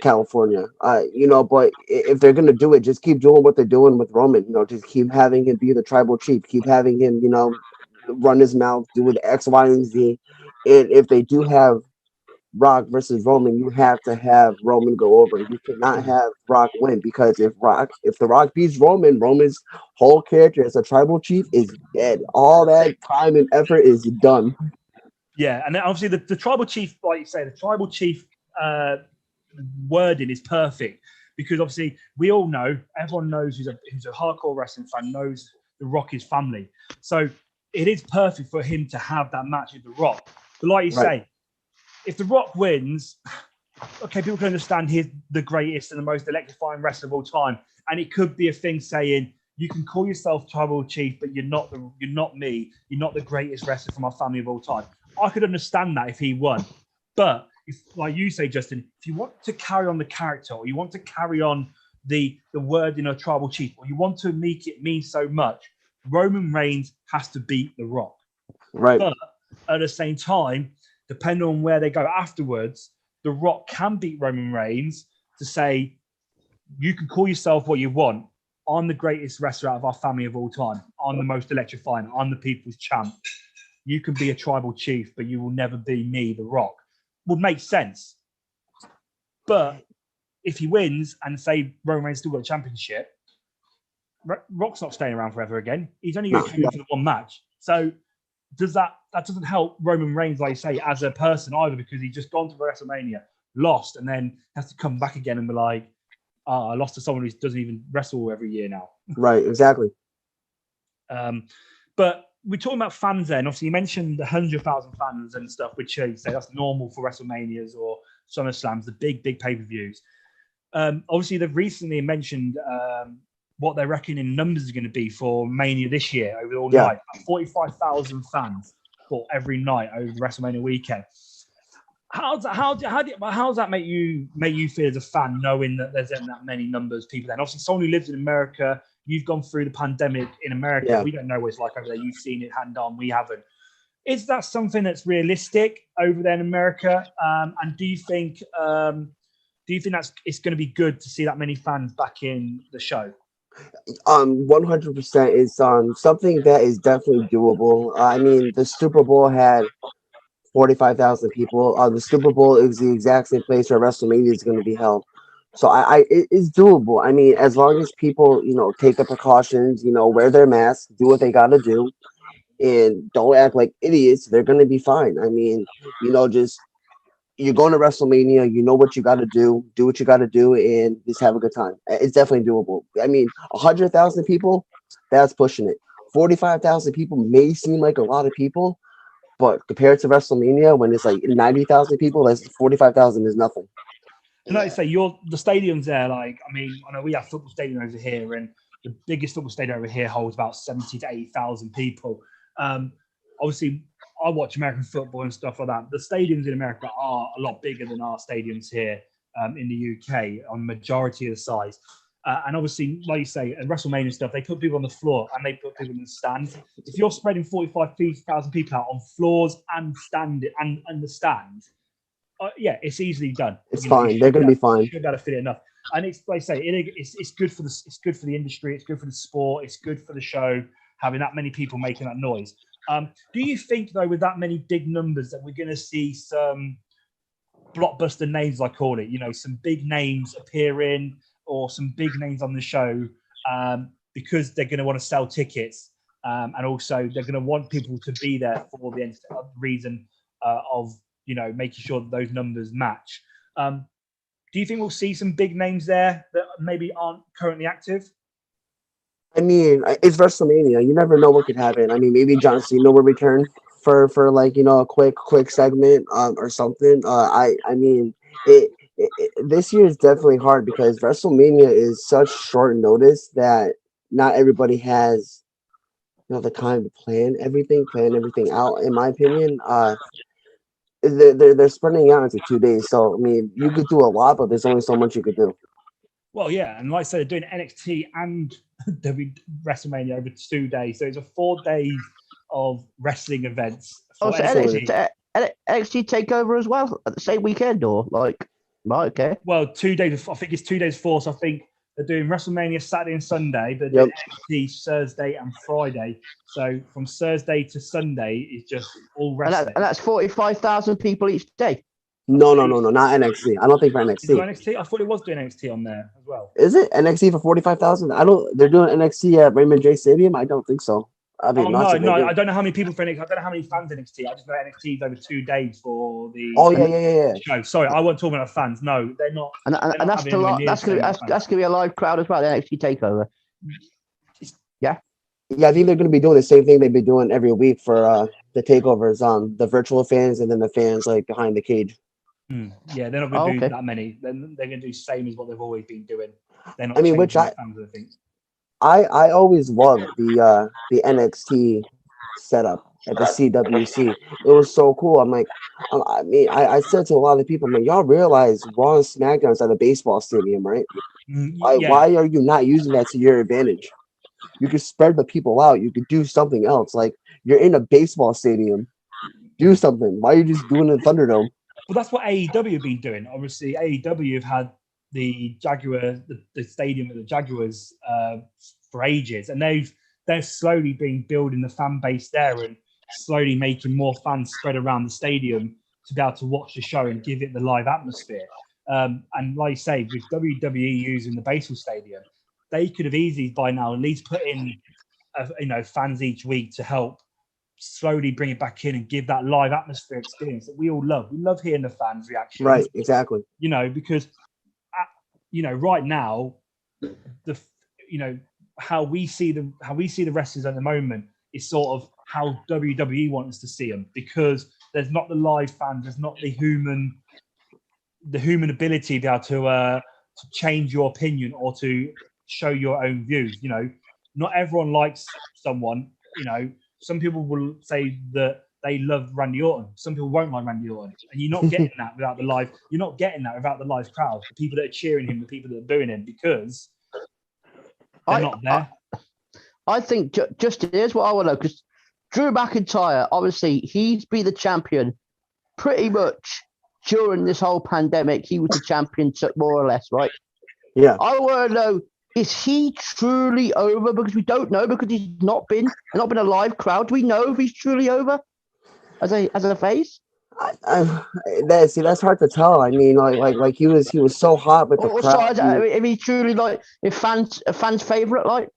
California. But if they're gonna do it, just keep doing what they're doing with Roman. Just keep having him be the tribal chief. Keep having him, run his mouth, do with X, Y, and Z. And if they do have Rock versus Roman, you have to have Roman go over. You cannot have Rock win because if the Rock beats Roman, Roman's whole character as a tribal chief is dead. All that time and effort is done. Yeah, and then obviously the tribal chief, like you say, the tribal chief wording is perfect because obviously we all know, everyone knows who's a hardcore wrestling fan knows The Rock is family. So it is perfect for him to have that match with The Rock. But like you say, if The Rock wins, okay, people can understand he's the greatest and the most electrifying wrestler of all time, and it could be a thing saying you can call yourself tribal chief, but you're not me. You're not the greatest wrestler from our family of all time. I could understand that if he won. But if, like you say, Justin, if you want to carry on the character or you want to carry on the word in a tribal chief or you want to make it mean so much, Roman Reigns has to beat The Rock. Right. But at the same time, depending on where they go afterwards, The Rock can beat Roman Reigns to say, you can call yourself what you want. I'm the greatest wrestler out of our family of all time. I'm the most electrifying. I'm the people's champ. You can be a tribal chief, but you will never be me, The Rock. Would make sense. But if he wins and say Roman Reigns still got a championship, Rock's not staying around forever again. He's only going to come for the one match. So that doesn't help Roman Reigns, like you say, as a person either, because he's just gone to WrestleMania, lost, and then has to come back again and be like, I lost to someone who doesn't even wrestle every year now. Right, exactly. But we're talking about fans then. Obviously, you mentioned the 100,000 fans and stuff, which you say that's normal for WrestleManias or SummerSlams, the big pay-per-views. Obviously, they've recently mentioned what they're reckoning numbers are going to be for Mania this year over all night. 45,000 fans for every night over the WrestleMania weekend. How does that make you feel as a fan, knowing that there's that many numbers of people there? And obviously, someone who lives in America, you've gone through the pandemic in America. Yeah. We don't know what it's like over there. You've seen it hand on. We haven't. Is that something that's realistic over there in America? And do you think that's it's going to be good to see that many fans back in the show? 100% is something that is definitely doable. I mean, the Super Bowl had 45,000 people. The Super Bowl is the exact same place where WrestleMania is going to be held. So it is doable. I mean, as long as people, take the precautions, wear their masks, do what they got to do, and don't act like idiots, they're going to be fine. I mean, just you're going to WrestleMania, you know what you got to do what you got to do, and just have a good time. It's definitely doable. I mean, 100,000 people, that's pushing it. 45,000 people may seem like a lot of people, but compared to WrestleMania, when it's like 90,000 people, that's 45,000 is nothing. And like I say, the stadiums there, I know we have football stadium over here, and the biggest football stadium over here holds about 70 to 80,000 people. Obviously, I watch American football and stuff like that. The stadiums in America are a lot bigger than our stadiums here in the UK on majority of the size. And obviously, like you say, at WrestleMania stuff, they put people on the floor and they put people in the stands. If you're spreading 45,000 people out on floors and the stands, it's easily done. It's fine. They're going to be fine. Should be able to fit it enough. And it's like I say, it's good for the industry. It's good for the sport. It's good for the show. Having that many people making that noise. Do you think though, with that many big numbers, that we're going to see some blockbuster names, I call it? Some big names appearing or some big names on the show because they're going to want to sell tickets, and also they're going to want people to be there for the reason of making sure that those numbers match. Do you think we'll see some big names there that maybe aren't currently active? I mean, it's WrestleMania. You never know what could happen. I mean, maybe John Cena will return for a quick segment or something. I mean, this year is definitely hard because WrestleMania is such short notice that not everybody has the time to plan everything out. In my opinion, they're spreading out into 2 days. So I mean, you could do a lot, but there's only so much you could do. Well, yeah, and like I said, they're doing NXT and WrestleMania over 2 days, so it's 4 days of wrestling events. Oh, so NXT Takeover as well at the same weekend, or like, right? Okay. Well, 2 days. I think it's 2 days before. So I think they're doing WrestleMania Saturday and Sunday. They're doing NXT Thursday and Friday. So from Thursday to Sunday is just all wrestling. And that's 45,000 people each day. No, not NXT. I don't think for Is it NXT. NXT? I thought it was doing NXT on there as well. Is it NXT for 45,000? I don't. They're doing NXT at Raymond J Stadium. I don't think so. I mean, No, I don't know how many people for NXT. I don't know how many fans NXT. I just know NXT is over 2 days for the. Oh yeah. Show. Sorry, I wasn't talking about fans. No, they're not. And that's having anywhere near that's the gonna same that's gonna be a live crowd as well. The NXT Takeover. Yeah, I think they're going to be doing the same thing they've been doing every week for the takeovers. The virtual fans and then the fans like behind the cage. Yeah, they're not going to do okay. that many. They're going to do the same as what they've always been doing. They're not. I mean, which changing fans, I think. I always loved the NXT setup at the CWC. It was so cool. I'm like, I said to a lot of people, I'm like, y'all realize Raw and SmackDown's at a baseball stadium, right? Why are you not using that to your advantage? You could spread the people out. You could do something else. Like, you're in a baseball stadium. Do something. Why are you just doing it in Thunderdome? Well, that's what AEW have been doing. Obviously, AEW have had the Jaguar, the stadium at the Jaguars for ages, and they're slowly been building the fan base there and slowly making more fans spread around the stadium to be able to watch the show and give it the live atmosphere. And like you say, with WWE using the baseball stadium, they could have easily by now at least put in, fans each week to help slowly bring it back in and give that live atmosphere experience that we all love. We love hearing the fans' reactions. Right, exactly. Because, right now, how we see the wrestlers at the moment is sort of how WWE wants us to see them, because there's not the live fans, there's not the human ability to be able to change your opinion or to show your own views. Not everyone likes someone. Some people will say that they love Randy Orton. Some people won't like Randy Orton, and you're not getting that without the live. You're not getting that without the live crowd, the people that are cheering him, the people that are booing him, because they're not there. I think just here's what I want to know, because Drew McIntyre, obviously, he's been the champion pretty much during this whole pandemic. He was the champion, more or less, right? Yeah. I want to know, is he truly over? Because we don't know, because he's not been a live crowd. Do we know if he's truly over as a face? That's hard to tell. I mean, like he was so hot with the crowd. If he's truly a fan's favorite, like.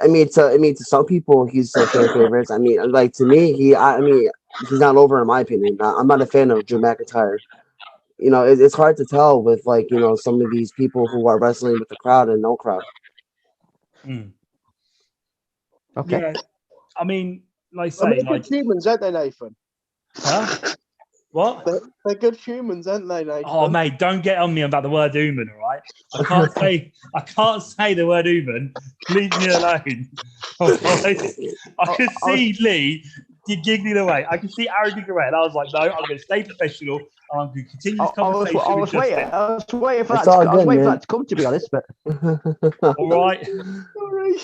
I mean, to some people, he's a fan favorites. I mean, like to me, he's not over in my opinion. I'm not a fan of Drew McIntyre. It's hard to tell with some of these people who are wrestling with the crowd and no crowd. Okay. Yeah, I mean, like I say, they're good humans, aren't they, Nathan? Huh? What? They're good humans, aren't they, Nathan? Oh, mate, don't get on me about the word human, all right? I can't say the word human. Leave me alone. I can see Lee giggling away. I can see Aaron giggling away, and I was like, no, I'm going to stay professional. And I'm going to continue this conversation. I was waiting for that to come, to be honest. But all right. Sorry.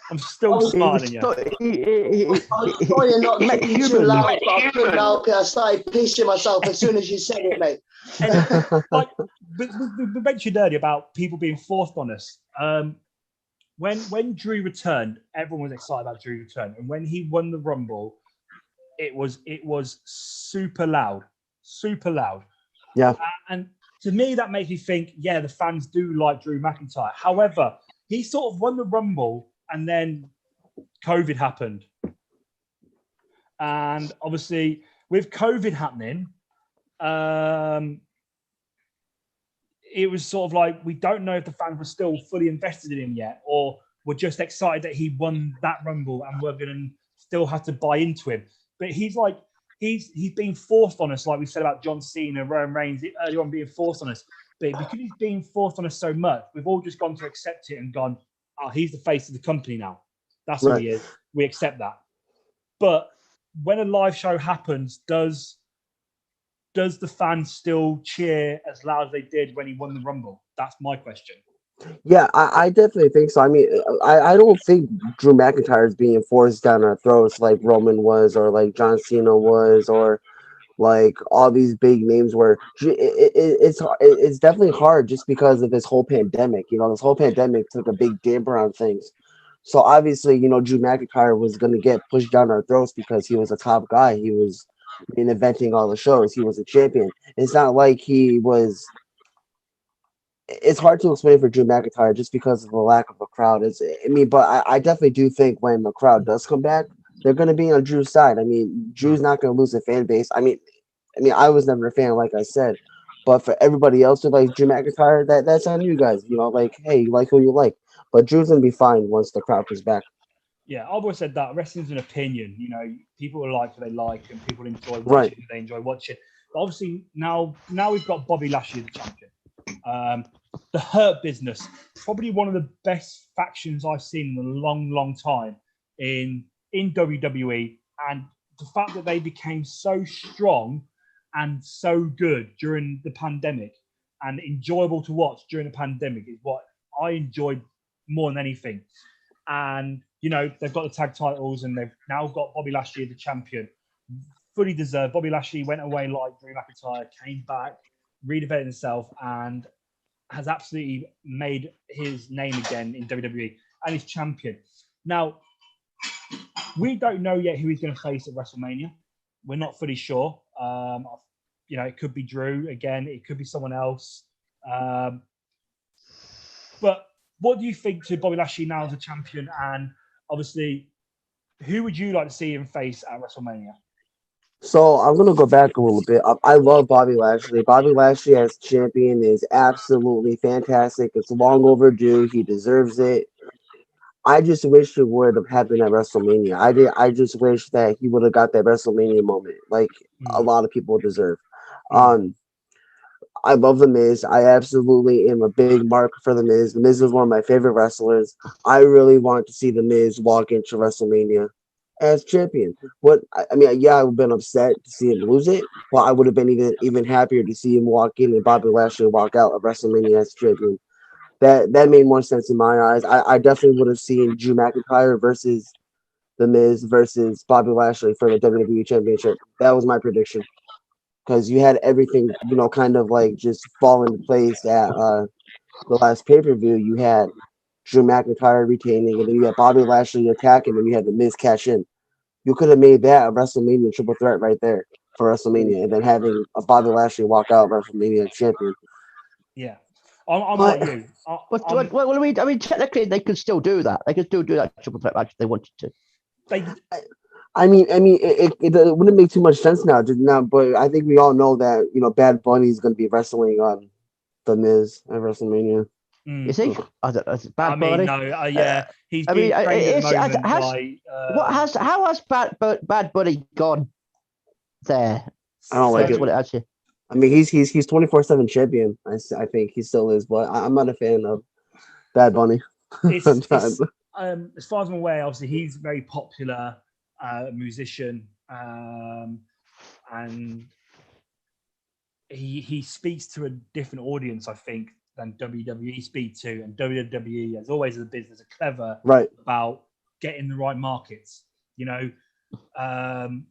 I'm still smarter than you. I'm trying not to be too loud, but I couldn't help it. I started pissing myself as soon as you said it, mate. We mentioned earlier about people being forced on us. When Drew returned, everyone was excited about Drew's return, and when he won the Rumble, it was super loud. Yeah. And to me, that makes me think, yeah, the fans do like Drew McIntyre. However, he sort of won the Rumble, and then COVID happened. And obviously, with COVID happening, it was sort of like, we don't know if the fans were still fully invested in him yet, or were just excited that he won that Rumble and we're going to still have to buy into him. But he's being forced on us, like we said about John Cena, Roman Reigns earlier on being forced on us. But because he's being forced on us so much, we've all just gone to accept it and gone, oh, he's the face of the company now. That's what he is. We accept that. But when a live show happens, does the fans still cheer as loud as they did when he won the Rumble? That's my question. Yeah, I definitely think so. I mean, I don't think Drew McIntyre is being forced down our throats like Roman was, or like John Cena was, or like all these big names. Where it's definitely hard just because of this whole pandemic. You know, this whole pandemic took a big damper on things. So obviously, Drew McIntyre was going to get pushed down our throats because he was a top guy. He was inventing all the shows. He was a champion. It's not like he was. It's hard to explain for Drew McIntyre just because of the lack of a crowd. But I definitely do think when the crowd does come back, they're going to be on Drew's side. I mean, Drew's not going to lose a fan base. I mean, I was never a fan, like I said, but for everybody else who likes Drew McIntyre, that's on you guys. Like, hey, you like who you like, but Drew's going to be fine once the crowd comes back. Yeah, I've always said that wrestling's an opinion. People like what they like, and people enjoy watching Right. who they enjoy watching. But obviously, now we've got Bobby Lashley as the champion. The Hurt Business, probably one of the best factions I've seen in a long, long time in WWE, and the fact that they became so strong and so good during the pandemic and enjoyable to watch during the pandemic is what I enjoyed more than anything. And they've got the tag titles, and they've now got Bobby Lashley as the champion. Fully deserved. Bobby Lashley went away like Drew McIntyre, came back, reinvented himself, and has absolutely made his name again in WWE, and he's champion. Now, we don't know yet who he's going to face at WrestleMania. We're not fully sure. It could be Drew again. It could be someone else. But what do you think to Bobby Lashley now as a champion? And obviously, who would you like to see him face at WrestleMania? So I'm gonna go back a little bit. I love Bobby Lashley. Bobby Lashley as champion is absolutely fantastic. It's long overdue. He deserves it. I just wish it would have happened at WrestleMania. I just wish that he would have got that WrestleMania moment, like a lot of people deserve. I love The Miz. I absolutely am a big mark for The Miz. The Miz is one of my favorite wrestlers. I really want to see The Miz walk into WrestleMania as champion. I would have been upset to see him lose it, but I would have been even happier to see him walk in and Bobby Lashley walk out of WrestleMania as champion. That made more sense in my eyes. I definitely would have seen Drew McIntyre versus The Miz versus Bobby Lashley for the WWE Championship. That was my prediction. Because you had everything, kind of like just fall into place at the last pay-per-view. You had Drew McIntyre retaining, and then you had Bobby Lashley attacking, and you had The Miz cash in. You could have made that a WrestleMania triple threat right there for WrestleMania, and then having a Bobby Lashley walk out WrestleMania champion. Yeah, I'm like you. I mean, technically, they could still do that. They could still do that triple threat match if they wanted to. It wouldn't make too much sense now, but I think we all know that Bad Bunny is going to be wrestling on The Miz at WrestleMania. Is he? I don't know. Bad Bunny. No, yeah, he's being trained at the moment how has Bad Bunny gone there? I don't like it. What it actually. I mean, he's 24/7 champion. I think he still is, but I'm not a fan of Bad Bunny. As far as I'm aware, obviously he's very popular. Musician, and he speaks to a different audience, I think, than WWE speak to, and WWE, as always, as a business, are clever about getting the right markets, and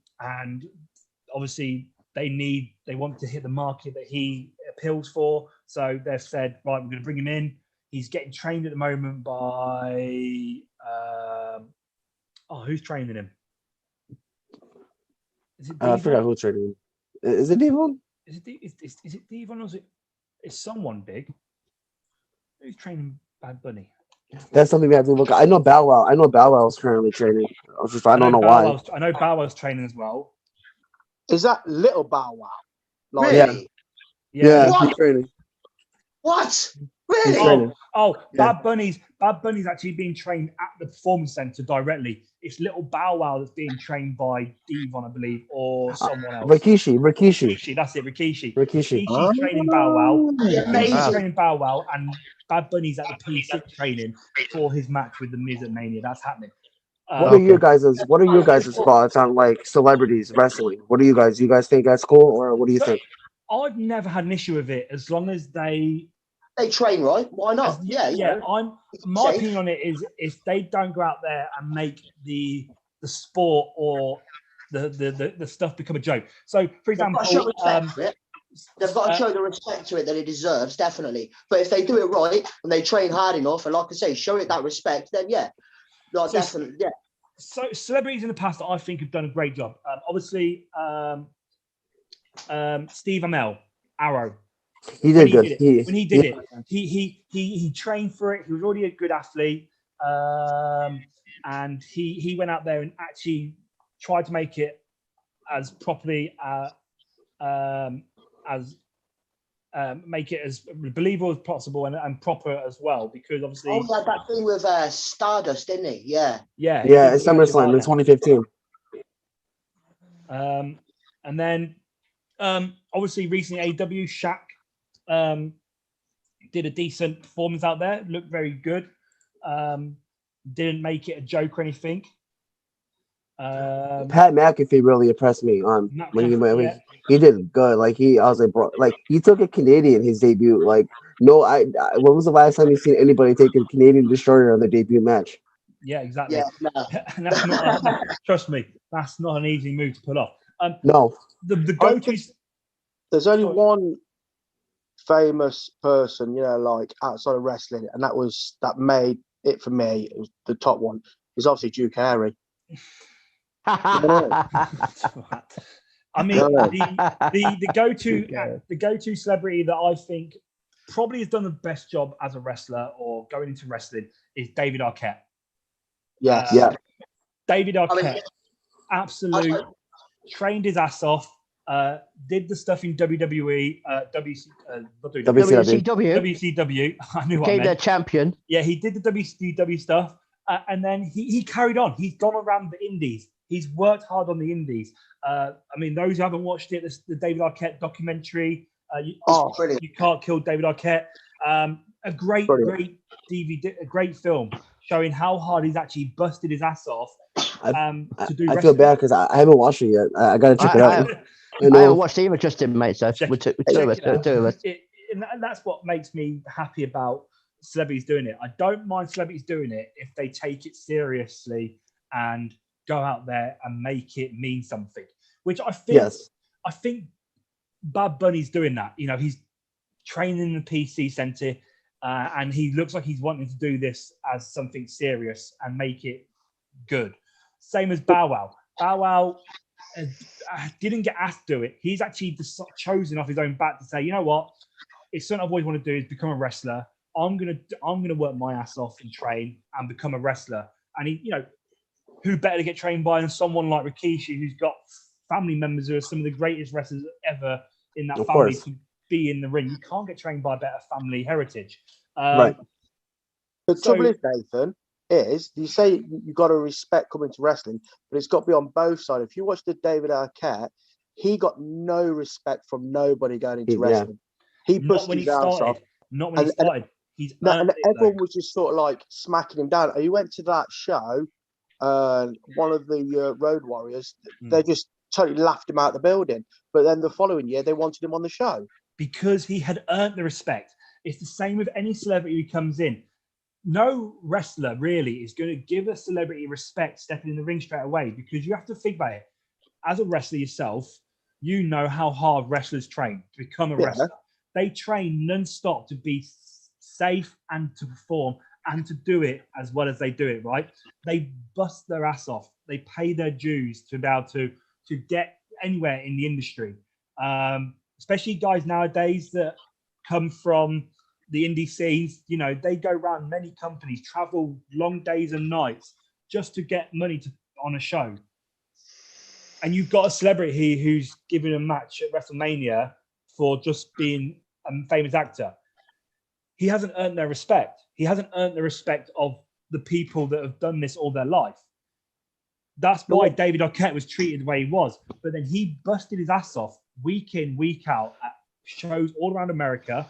obviously they want to hit the market that he appeals for, so they've said, right, we're going to bring him in. He's getting trained at the moment by who's training him? I forgot who's training. Is it Devon? Is it Devon, or is it's someone big? Who's training Bad Bunny? That's something we have to look at. I know Bow Wow. I know Bow Wow is currently training. I don't know why. I know Bow Wow's training as well. Is that Little Bow Wow? Like, Really? Yeah, What? he's training. What? He's Really? training. Bad Bunny's actually being trained at the Performance Center directly. It's Little Bow Wow that's being trained by Devon, I believe, or someone else. Rikishi. That's it, Rikishi. Rikishi's training Bow Wow. Amazing. He's training Bow Wow, and Bad Bunny's at the P6 training for his match with the Miz at Mania. That's happening. What are your guys' thoughts on like celebrities wrestling? What do you guys think that's cool, or what do you think? I've never had an issue with it as long as they they train right. Why not? Yeah, you know, I'm my safe. opinion on it is if they don't go out there and make the sport or the stuff become a joke. So, for They've got example, to show respect for it. They've got to show the respect to it that it deserves, definitely. But if they do it right and they train hard enough, and like I say, show it that respect, then yeah, like, So- definitely, yeah. so celebrities in the past that I think have done a great job. Obviously, Steve Amell, Arrow. He When did good. when he did it, he trained for it. He was already a good athlete, and he went out there and actually tried to make it as properly as make it as believable as possible and proper as well. Because obviously, Oh, he had that thing with Stardust, didn't he? Yeah. yeah, Yeah, it's SummerSlam in 2015. And then obviously recently AEW Shaq did a decent performance out there, looked very good. Didn't make it a joke or anything. Pat McAfee really impressed me on Matt when McAfee, yeah. he did good. Like I was like, bro, like he took a Canadian his debut. Like, no, when was the last time you seen anybody take a Canadian destroyer on their debut match? Yeah, exactly. Yeah, no. And that's not trust me, that's not an easy move to pull off. No, The go-to. There's only Sorry. one famous person, you know, like outside of wrestling, and that made it for me. It was the top one. Is obviously Duke Harry. I mean, the go-to celebrity that I think probably has done the best job as a wrestler or going into wrestling is David Arquette. Yes. yeah, David Arquette, I mean, absolute, trained his ass off. Did the stuff in WWE, not WWE, WCW. WCW. I knew what I Became their meant. champion. Yeah, he did the WCW stuff, and then he carried on. He's gone around the indies. He's worked hard on the indies. I mean, those who haven't watched it, the David Arquette documentary, brilliant. You Can't Kill David Arquette. A great DVD, a great film showing how hard he's actually busted his ass off to do. I feel bad because I haven't watched it yet. I gotta check it out. I haven't watched either, Justin, mate. So Check- we're two check of us. it out. Two of us. And that's what makes me happy about celebrities doing it. I don't mind celebrities doing it if they take it seriously and go out there and make it mean something. Which I think, I think Bad Bunny's doing that. You know, he's training in the PC Centre, and he looks like he's wanting to do this as something serious and make it good. Same as Bow Wow. Bow Wow didn't get asked to do it. He's actually chosen off his own bat to say, you know what, it's something I've always wanted to do is become a wrestler. I'm gonna work my ass off and train and become a wrestler. And he, you know, who better to get trained by than someone like Rikishi, who's got family members who are some of the greatest wrestlers ever in that family to be in the ring. You can't get trained by a better family heritage. Right. The trouble is, Nathan, is you say you got to respect coming to wrestling, but it's got to be on both sides. If you watch the David Arquette, he got no respect from nobody going into wrestling. He busted his ass off. Not when he started. And everyone was just sort of like smacking him down. He went to that show, one of the Road Warriors, they just totally laughed him out the building. But then the following year, they wanted him on the show. Because he had earned the respect. It's the same with any celebrity who comes in. No wrestler really is going to give a celebrity respect stepping in the ring straight away, because you have to think about it. As a wrestler yourself, you know how hard wrestlers train to become a wrestler. They train non-stop to be safe and to perform and to do it as well as they do it, right? They bust their ass off. They pay their dues to be able to get anywhere in the industry. Especially guys nowadays that come from the indie scenes, you know, they go around many companies, travel long days and nights just to get money on a show. And you've got a celebrity who's given a match at WrestleMania for just being a famous actor. He hasn't earned their respect. He hasn't earned the respect of the people that have done this all their life. That's why David Arquette was treated the way he was. But then he busted his ass off week in, week out at shows all around America,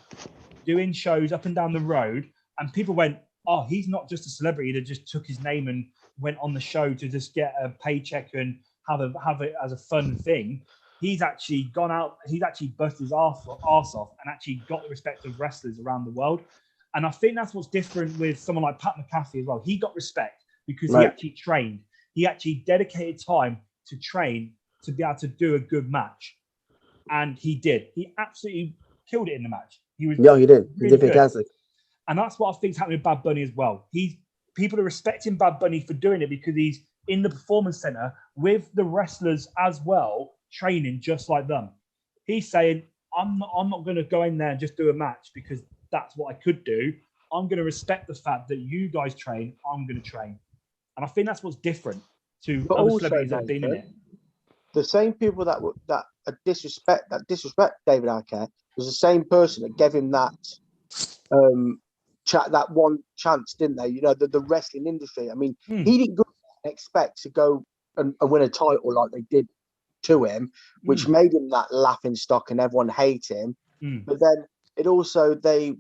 doing shows up and down the road. And people went, oh, he's not just a celebrity that just took his name and went on the show to just get a paycheck and have it as a fun thing. he's actually gone out, he's actually busted his arse off and actually got the respect of wrestlers around the world. And I think that's what's different with someone like Pat McAfee as well. He got respect because he actually trained. He actually dedicated time to train to be able to do a good match. And he did. He absolutely killed it in the match. He was he did. He really did fantastic. good. And that's what I think is happening with Bad Bunny as well. People are respecting Bad Bunny for doing it because he's in the performance center with the wrestlers as well, training just like them. He's saying, I'm not going to go in there and just do a match because that's what I could do. I'm going to respect the fact that you guys train. I'm going to train. And I think that's what's different to But other also, celebrities that have been in it. the same people that disrespect David Arquette was the same person that gave him that that one chance, didn't they? You know, the wrestling industry. I mean, he didn't expect to go and win a title like they did to him, which made him that laughing stock and everyone hate him. But then it also, they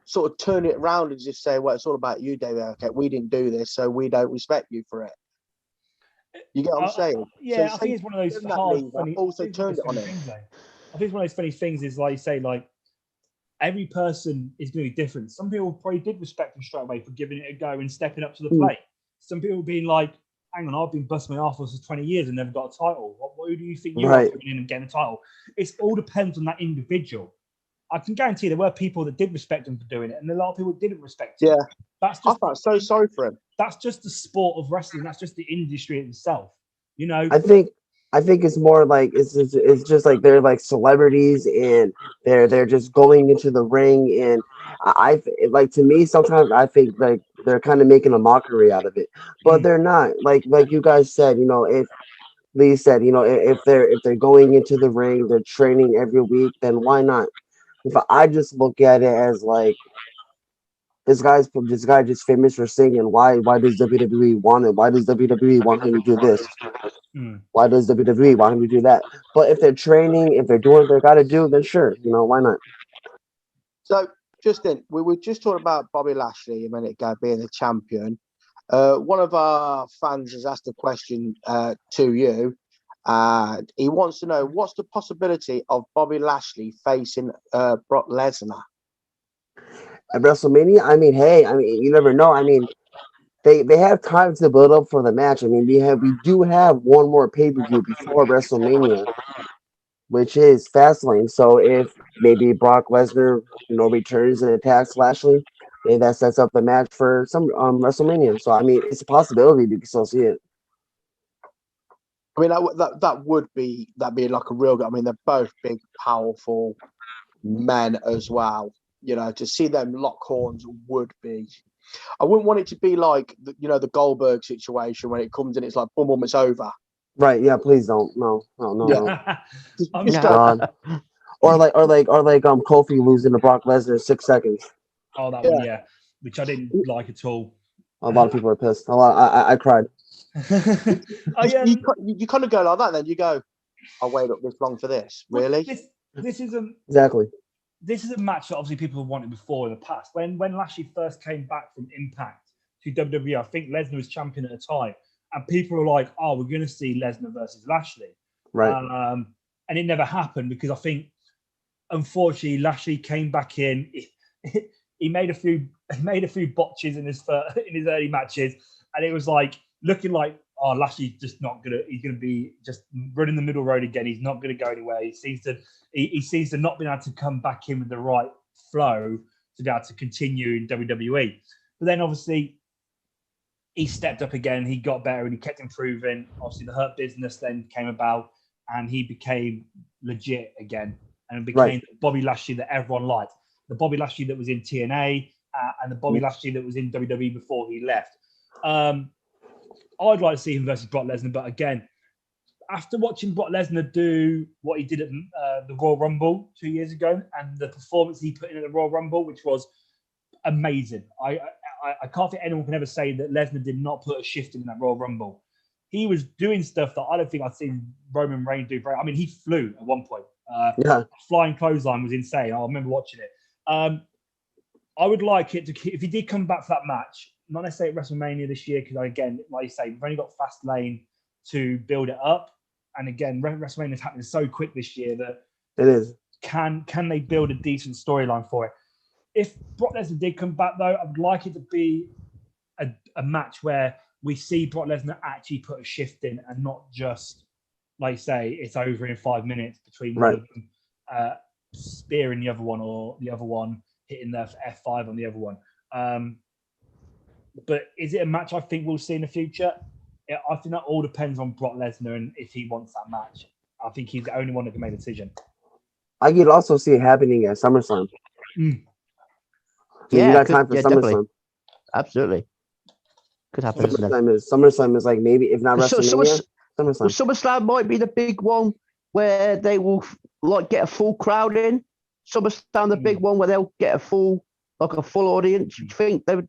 sort of turn it around and just say, well, it's all about you, David Arquette. We didn't do this, so we don't respect you for it. You get what I'm saying? Yeah, So I think it's one of those hard, funny. Also turned it on him. I think it's one of those funny things is like you say, like every person is going to be different. Some people probably did respect him straight away for giving it a go and stepping up to the plate. Some people being like, hang on, I've been busting my arse for 20 years and never got a title. Who do you think you are coming in and getting a title? It all depends on that individual. I can guarantee there were people that did respect him for doing it, and a lot of people didn't respect him. Yeah, I felt so sorry for him. That's just the sport of wrestling. That's just the industry itself. You know, I think it's more like it's just like they're like celebrities and they're just going into the ring, and I like, to me sometimes I think like they're kind of making a mockery out of it, but they're not. Like you guys said, you know, if Lee said, you know, if they're going into the ring, they're training every week, then why not? If I just look at it as like, this guy just famous for singing. Why does WWE want it? Why does WWE want him to do this? Why does WWE want him to do that? But if they're training, if they're doing what they got to do, then sure, you know, why not? So, Justin, we were just talking about Bobby Lashley a minute ago being the champion. One of our fans has asked a question to you. He wants to know, what's the possibility of Bobby Lashley facing Brock Lesnar at WrestleMania? I mean, hey, I mean, you never know. I mean, they have time to build up for the match. I mean, we do have one more pay-per-view before WrestleMania, which is Fastlane. So if maybe Brock Lesnar, you know, returns and attacks Lashley, maybe that sets up the match for some WrestleMania. So I mean, it's a possibility to still see it. I mean, that'd be like a real. I mean, they're both big, powerful men as well. You know, to see them lock horns would be. I wouldn't want it to be like the Goldberg situation when it comes in, it's like boom, boom, it's over. Right? Yeah. Please don't. No. Yeah. Or like Kofi losing to Brock Lesnar in 6 seconds. Oh, that one, yeah, which I didn't like at all. A lot of people are pissed. I cried. You kind of go like that, then you go, I waited up this long for this, really? This is exactly. This is a match that obviously people have wanted before in the past. When Lashley first came back from Impact to WWE, I think Lesnar was champion at the time, and people were like, "Oh, we're going to see Lesnar versus Lashley," right? And it never happened because I think, unfortunately, Lashley came back in. He made a few botches in his early matches, and it was like looking like, oh, Lashley's just not gonna. He's gonna be just running the middle road again. He's not gonna go anywhere. He seems to not be able to come back in with the right flow to be able to continue in WWE. But then obviously he stepped up again. He got better and he kept improving. Obviously the Hurt Business then came about and he became legit again and became Bobby Lashley that everyone liked. The Bobby Lashley that was in TNA and the Bobby Lashley that was in WWE before he left. I'd like to see him versus Brock Lesnar, but again, after watching Brock Lesnar do what he did at the Royal Rumble 2 years ago and the performance he put in at the Royal Rumble, which was amazing. I can't think anyone can ever say that Lesnar did not put a shift in that Royal Rumble. He was doing stuff that I don't think I've seen Roman Reigns do. I mean, he flew at one point. Flying clothesline was insane. I remember watching it. I would like it to, if he did come back for that match, not necessarily at WrestleMania this year, because again, like you say, we've only got Fastlane to build it up, and again, WrestleMania is happening so quick this year that It is. can they build a decent storyline for it? If Brock Lesnar did come back, though, I would like it to be a match where we see Brock Lesnar actually put a shift in and not just, like you say, it's over in 5 minutes between one of them spearing the other one or the other one hitting the F5 on the other one. But is it a match I think we'll see in the future? I think that all depends on Brock Lesnar and if he wants that match. I think he's the only one that can make a decision. I could also see it happening at SummerSlam. So you got time for SummerSlam. Definitely. Absolutely. Could happen. SummerSlam is like maybe, if not WrestleMania, SummerSlam. SummerSlam might be the big one where they will like get a full crowd in. SummerSlam, the big one where they'll get a full audience. You think they would?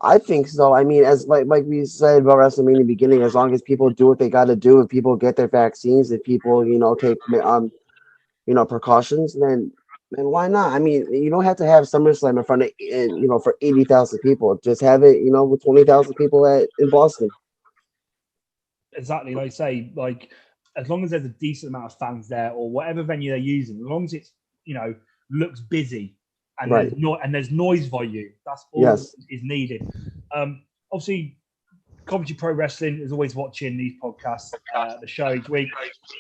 I think so. I mean, as like we said about WrestleMania in the beginning, as long as people do what they got to do, and people get their vaccines, and people take precautions, then why not? I mean, you don't have to have SummerSlam in front of for 80,000 people. Just have it with 20,000 people in Boston. Exactly, like I say, like as long as there's a decent amount of fans there or whatever venue they're using, as long as it's looks busy and there's noise volume, that's all is needed. Obviously, Commentary Pro Wrestling is always watching these podcasts, the show each week.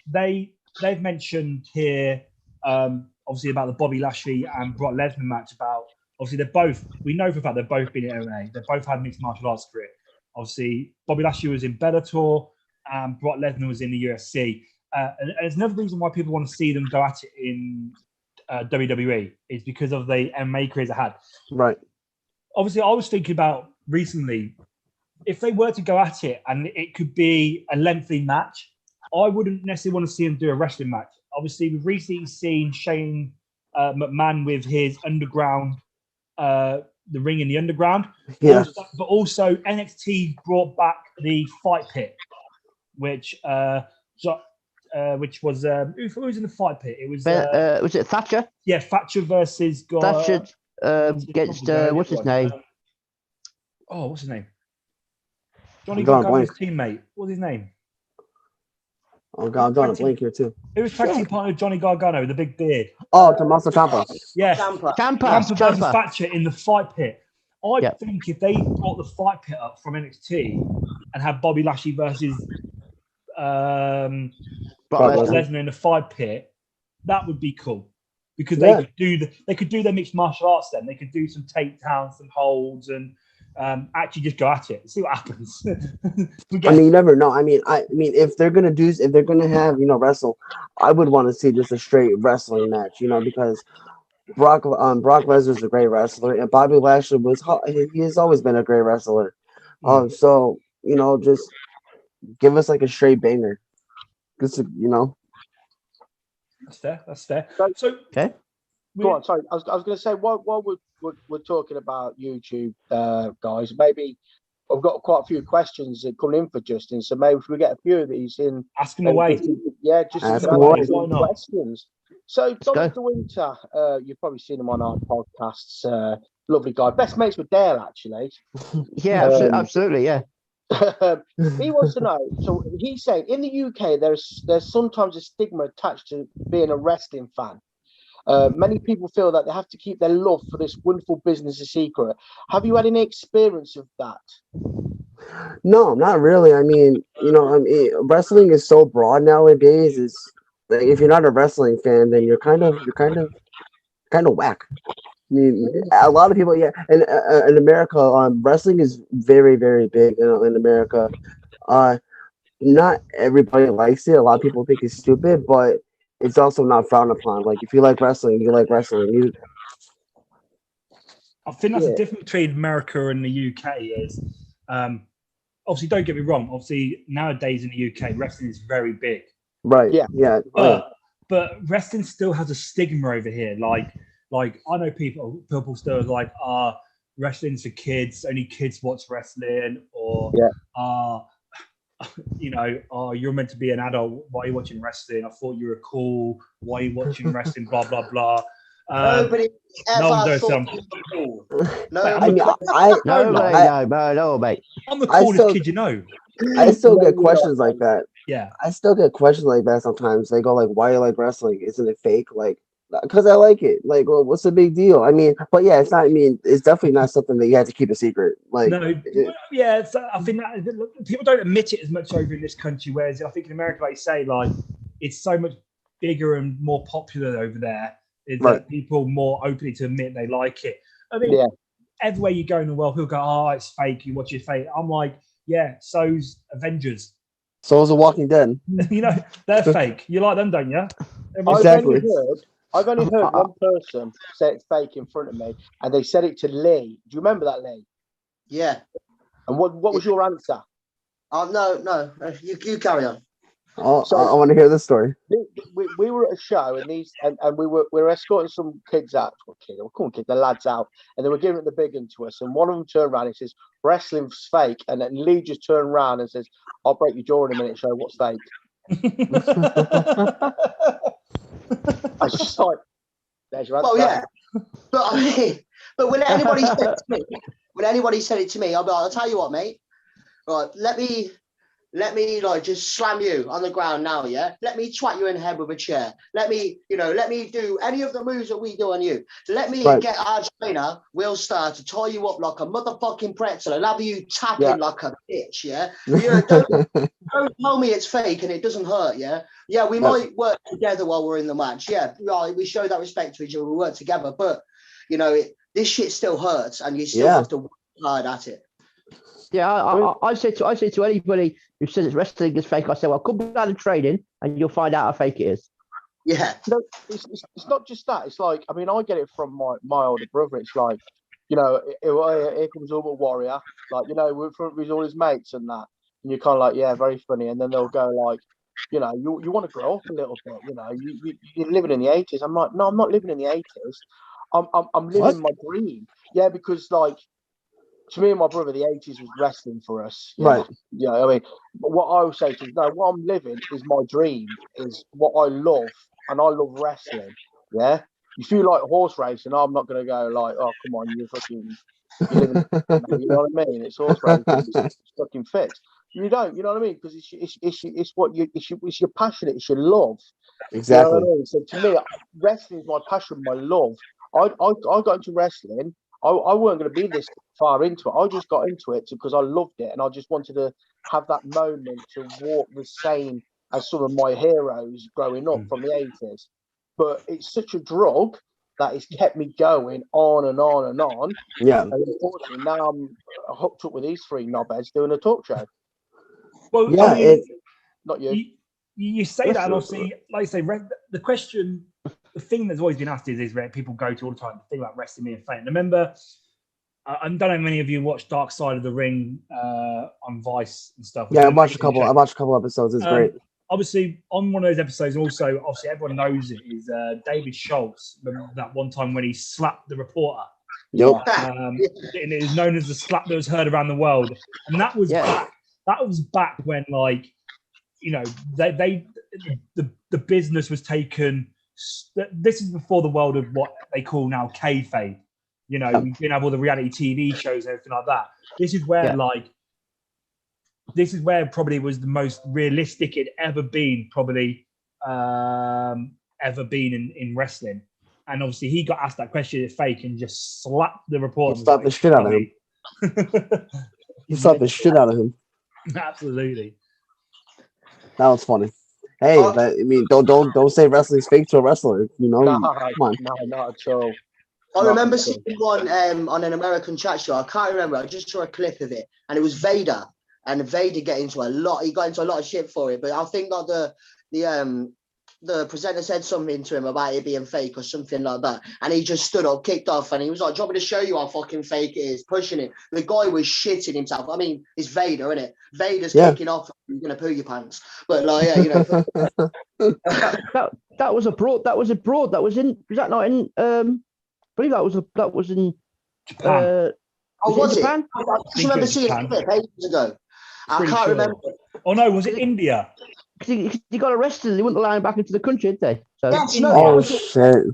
They've mentioned here, obviously about the Bobby Lashley and Brock Lesnar match. About obviously we know for a fact they've both been in MMA. They've both had mixed martial arts career. Obviously, Bobby Lashley was in Bellator and Brock Lesnar was in the UFC. And there's another reason why people want to see them go at it in WWE is because of the MMA careers they had. Right. Obviously, I was thinking about recently, if they were to go at it and it could be a lengthy match, I wouldn't necessarily want to see them do a wrestling match. Obviously, we've recently seen Shane McMahon with his underground, the ring in the underground. Yeah. But also NXT brought back the fight pit, which was who was in the fight pit? It was it Thatcher? Yeah, Thatcher versus Thatcher against what's his name? What's his name? Johnny Gargano's teammate. What's his name? Oh God, I'm drawing a blank here too. It was tag team partner of Johnny Gargano with the big beard. Oh, Tommaso Ciampa. Yeah, Ciampa versus Thatcher in the fight pit. I think if they brought the fight pit up from NXT and had Bobby Lashley versus Brock Lesnar in the fight pit, that would be cool because they could do their mixed martial arts. Then they could do some takedowns, some holds, and actually just go at it, see what happens. I mean, you never know. I mean, if they're gonna have wrestle, I would want to see just a straight wrestling match, because Brock Lesnar's a great wrestler, and Bobby Lashley he has always been a great wrestler. So just give us like a straight banger, because That's fair. So okay. Go on, sorry. I was going to say, while we're talking about YouTube, guys, maybe I've got quite a few questions coming in for Justin, so maybe if we get a few of these in. Ask them away. Just ask them away. Questions. So, Donald Winter, you've probably seen him on our podcasts. Lovely guy. Best mates with Dale, actually. Yeah, absolutely, yeah. He wants to know, so he's saying in the UK, there's sometimes a stigma attached to being a wrestling fan. Many people feel that they have to keep their love for this wonderful business a secret. Have you had any experience of that? No, not really. I mean, wrestling is so broad nowadays. It's like if you're not a wrestling fan, then you're kind of whack. I mean, a lot of people, in America, wrestling is very, very big in America. Not everybody likes it. A lot of people think it's stupid, but it's also not frowned upon. Like if you like wrestling, you like wrestling. I think that's the difference between America and the UK is, obviously, don't get me wrong. Obviously, nowadays in the UK, wrestling is very big. Right. Yeah. But wrestling still has a stigma over here. Like I know people still like, wrestling's for kids. Only kids watch wrestling, or you're meant to be an adult. Why are you watching wrestling? I thought you were cool. Why are you watching wrestling? Blah blah blah. Nobody ever thought something. cool. No, No, mate. I'm the coolest kid you know. I still get questions like that. Yeah. I still get questions like that sometimes. They go like, "Why you like wrestling? Isn't it fake?" Like, because I like it. Like, well, what's the big deal? I mean, but yeah, it's not. I mean, it's definitely not something that you have to keep a secret. Like, No, yeah, it's, I think that people don't admit it as much over in this country, whereas I think in America, like you say, like it's so much bigger and more popular over there. Is Right. that people more openly to admit they like it? I mean, Yeah. everywhere you go in the world, people go, "Oh, it's fake." You watch it fake. I'm like, yeah, so's Avengers. so is The Walking Dead. You know, they're fake. You like them, don't you? Exactly. I've only heard one person say it's fake in front of me, and they said it to Lee. Do you remember that, Lee? Yeah. And what was your answer? Oh no. You carry on. Oh, So- I want to hear this story. We were at a show, and we were escorting some kids out. Well, we're calling kids, the lads out, and they were giving it the big one to us. And one of them turned around and says, "Wrestling's fake." And then Lee just turned around and says, "I'll break your jaw in a minute. Show what's fake." I was just like, "There's your answer." Well, yeah. But I mean, but when anybody said it to me, I'll be like, "I'll tell you what, mate. Right, let me like just slam you on the ground now, yeah? Let me twat you in the head with a chair. Let me do any of the moves that we do on you. Let me get our trainer, Will Starr, to tie you up like a motherfucking pretzel and have you tapping like a bitch, yeah? Don't tell me it's fake and it doesn't hurt, yeah? Yeah, we might work together while we're in the match. Yeah, right, we show that respect to each other, we work together, but, this shit still hurts and you still have to work hard at it. Yeah, I say to anybody who says it's wrestling is fake, I say, well, come down and training, and you'll find out how fake it is. Yeah. No, it's not just that. It's like, I mean, I get it from my older brother. It's like, here comes Ultimate Warrior, like, with all his mates and that, and you're kind of like, yeah, very funny. And then they'll go like, you want to grow up a little bit. You're living in the 80s. I'm like, no, I'm not living in the 80s. I'm living my dream. Yeah, because like, to me and my brother, the 80s was wrestling for us. Yeah. Right. Yeah, I mean, what I would say to no, what I'm living is my dream, is what I love, and I love wrestling. Yeah. If you like horse racing, I'm not going to go like, oh, come on, you live in, you know what I mean? It's horse racing, it's fucking fixed. You don't, you know what I mean? Because it's your passion, it's your love. Exactly. You know what I mean? So to me, wrestling is my passion, my love. I got into wrestling. I weren't going to be this far into it. I just got into it because I loved it, and I just wanted to have that moment to walk the same as some of my heroes growing up from the 80s. But it's such a drug that it's kept me going on and on and on. Yeah. And unfortunately, now I'm hooked up with these three knobheads doing a talk show. Well, Yeah, I mean, Not you. You say that, and obviously, like I say, the question, the thing that's always been asked is where people go to all the time, the thing about wrestling being fake. And I remember, I don't know how many of you watched Dark Side of the Ring on Vice and stuff. Yeah, I watched a couple episodes. It's great. Obviously, on one of those episodes, also, obviously, everyone knows it is David Schultz. That one time when he slapped the reporter. Yep. And it is known as the slap that was heard around the world. And that was back. That was back when, like, the business was taken. This is before the world of what they call now kayfabe. We didn't have all the reality TV shows and everything like that. This is where probably was the most realistic it ever been, in wrestling. And obviously he got asked that question, it's fake, and just slapped the reporter. Slapped the shit out of him. He slapped the shit out of him. Absolutely. That was funny. Hey, don't say wrestling's fake to a wrestler. No, come on. No, not at all. I remember seeing one on an American chat show. I can't remember. I just saw a clip of it, and it was Vader. And Vader got into a lot of shit for it. But I think that the presenter said something to him about it being fake or something like that. And he just stood up, kicked off, and he was like, "Do you want me to show you how fucking fake it is?" Pushing it. The guy was shitting himself. I mean, it's Vader, isn't it? Vader's kicking off. You're gonna poo your pants. But like, that was abroad. That was abroad. That was in. Was that not in? I believe that was in Japan. Was it? Japan? I just remember seeing it a clip ages ago. I can't remember. Oh no, was it India? He got arrested and they wouldn't allow him back into the country, did they? So, Yes, Oh shit!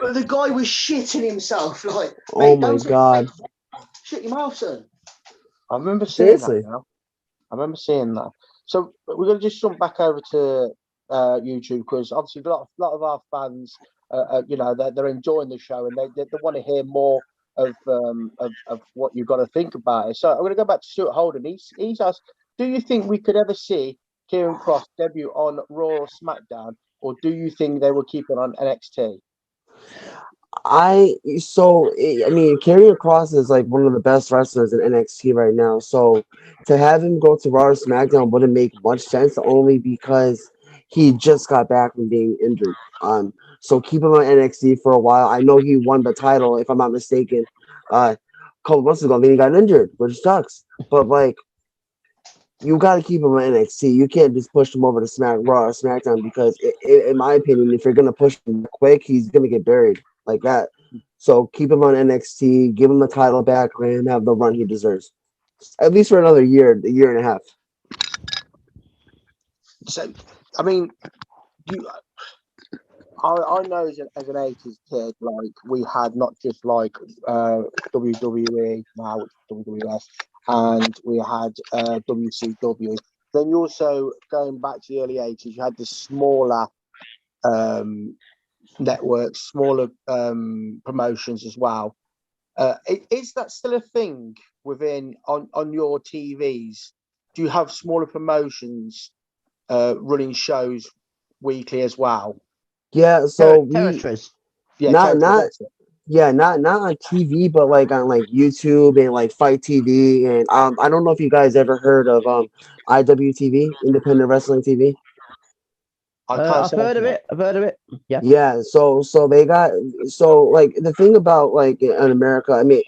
But the guy was shitting himself. Like, Oh my god! Shut your mouth, son. I remember seeing Seriously? that now. I remember seeing that. So we're going to just jump back over to YouTube because obviously a lot of our fans, they're enjoying the show and they want to hear more of what you've got to think about it. So I'm going to go back to Stuart Holden. He's asked, do you think we could ever see Kieran Cross debut on Raw or SmackDown, or do you think they will keep it on NXT? I mean, Karrion Kross is like one of the best wrestlers in NXT right now. So to have him go to Raw or SmackDown wouldn't make much sense, only because he just got back from being injured. So keep him on NXT for a while. I know he won the title, if I'm not mistaken, a couple months ago. Then he got injured, which sucks. But like, you got to keep him on NXT. You can't just push him over to Raw or SmackDown because, in my opinion, if you're gonna push him quick, he's gonna get buried like that. So keep him on NXT, give him the title back, let him have the run he deserves, at least for another year, a year and a half. So, I mean, I know as an 80s kid, like we had not just like WWE, now it's WWF, and we had WCW. Then you also, going back to the early 80s, you had the smaller networks, smaller promotions as well. Is that still a thing within on your TVs? Do you have smaller promotions running shows weekly as well? Yeah, so territories. Yeah, not on TV, but like on like YouTube and like Fight TV, and I don't know if you guys ever heard of IWTV, Independent Wrestling TV. I've heard of it. Yeah. Yeah. So they got like the thing about like in America. I mean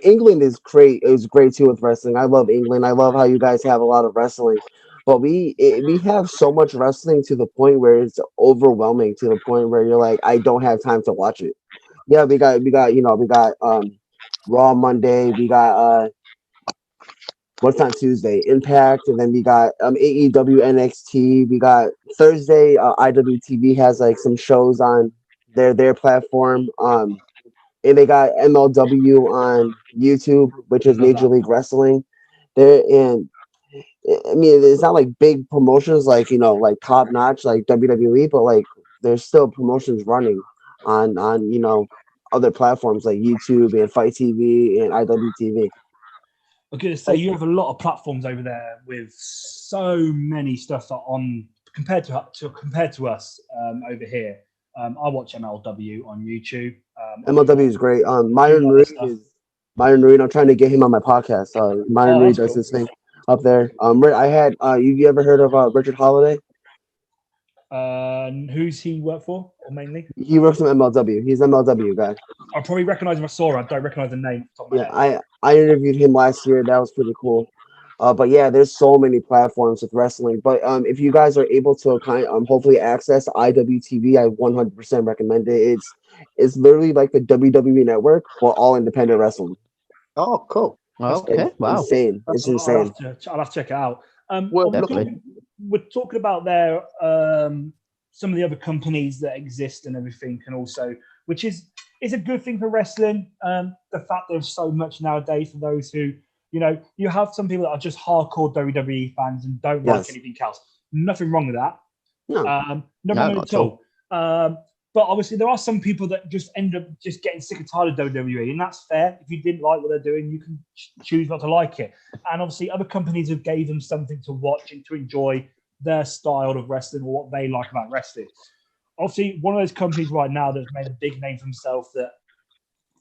England is great. It's great too with wrestling. I love England. I love how you guys have a lot of wrestling, but we have so much wrestling to the point where it's overwhelming to the point where you're like, I don't have time to watch it. Yeah, we got Raw Monday. We got what's on Tuesday? Impact, and then we got AEW NXT. We got Thursday. IWTV has like some shows on their platform. And they got MLW on YouTube, which is Major League Wrestling. And I mean, it's not like big promotions like like top notch like WWE, but like there's still promotions running on other platforms like YouTube and Fight TV and IWTV. I'm going to say you have a lot of platforms over there with so many stuff on compared to us over here. I watch MLW on YouTube. MLW is great. Myron Reed. I'm trying to get him on my podcast. Myron Reed does his thing up there. I had you ever heard of Richard Holiday? Who's he work for, or mainly? He works from MLW. He's an MLW guy. I probably recognize him. I saw him. I don't recognize the name. Yeah, I interviewed him last year. That was pretty cool. But yeah, there's so many platforms with wrestling. But if you guys are able to hopefully access IWTV, I 100% recommend it. It's literally like the WWE network, but all independent wrestling. Oh, cool. Okay, wow. Insane. It's insane. I'll have to check it out. We're talking about their some of the other companies that exist and everything, and also, which is a good thing for wrestling. The fact there's so much nowadays for those who, you have some people that are just hardcore WWE fans and don't like anything else. Nothing wrong with that. Nothing wrong at all. But obviously, there are some people that just end up just getting sick and tired of WWE, and that's fair. If you didn't like what they're doing, you can choose not to like it. And obviously, other companies have gave them something to watch and to enjoy their style of wrestling or what they like about wrestling. Obviously, one of those companies right now that's made a big name for themselves that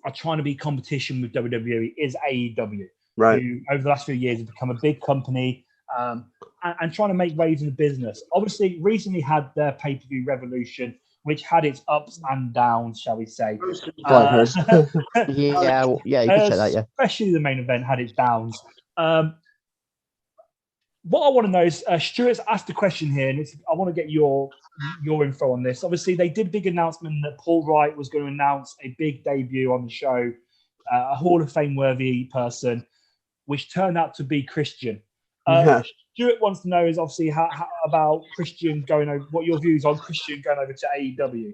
are trying to be competition with WWE is AEW. Right. Who, over the last few years, have become a big company and trying to make waves in the business. Obviously, recently had their pay-per-view Revolution, which had its ups and downs, shall we say. Yeah, you could say that, yeah. Especially the main event had its downs. What I want to know is, Stuart's asked a question here, and I want to get your info on this. Obviously, they did a big announcement that Paul Wright was going to announce a big debut on the show, a Hall of Fame-worthy person, which turned out to be Christian. Stuart wants to know is obviously how about Christian going over. What your views on Christian going over to AEW?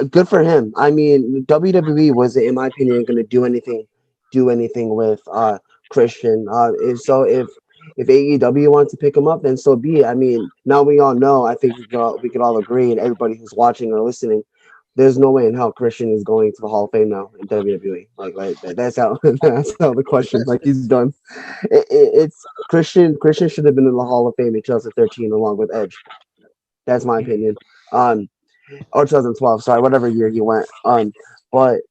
Good for him. I mean, WWE wasn't, in my opinion, going to do anything with Christian. if AEW wants to pick him up, then so be it. I mean, now we all know. I think we could all agree, and everybody who's watching or listening, there's no way in hell Christian is going to the Hall of Fame now in WWE. That's how that's how the question. Like he's done. It's Christian. Christian should have been in the Hall of Fame in 2013 along with Edge. That's my opinion. Or 2012. Sorry, whatever year he went. But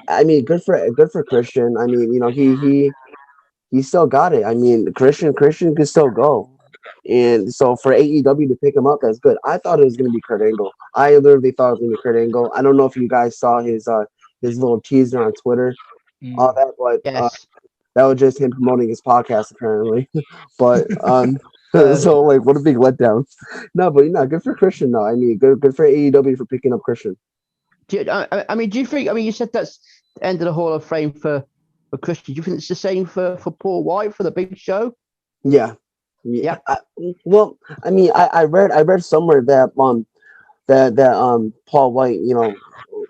I mean, good for Christian. I mean, you know, he still got it. I mean, Christian could still go. And so for AEW to pick him up, that's good. I thought it was going to be Kurt Angle. I literally thought it was going to be Kurt Angle. I don't know if you guys saw his little teaser on Twitter, all that, but Yes. that was just him promoting his podcast apparently. But so like, what a big letdown. No, but good for Christian though. I mean, good for AEW for picking up Christian. I mean, do you think? I mean, you said that's the end of the Hall of Fame for Christian. Do you think it's the same for Paul White for the Big Show? Yeah. Well, I mean, I read somewhere that Paul White,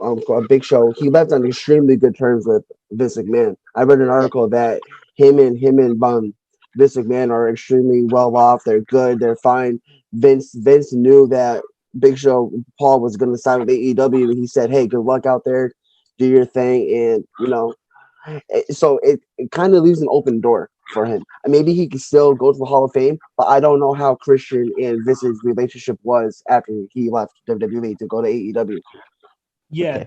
a Big Show, he left on extremely good terms with Vince McMahon. I read an article that him and Vince McMahon are extremely well off. They're good. They're fine. Vince knew that Big Show Paul was going to sign with AEW, and he said, "Hey, good luck out there. Do your thing." And so it kind of leaves an open door for him. And maybe he could still go to the Hall of Fame, but I don't know how Christian and Vince's relationship was after he left WWE to go to AEW. Yeah,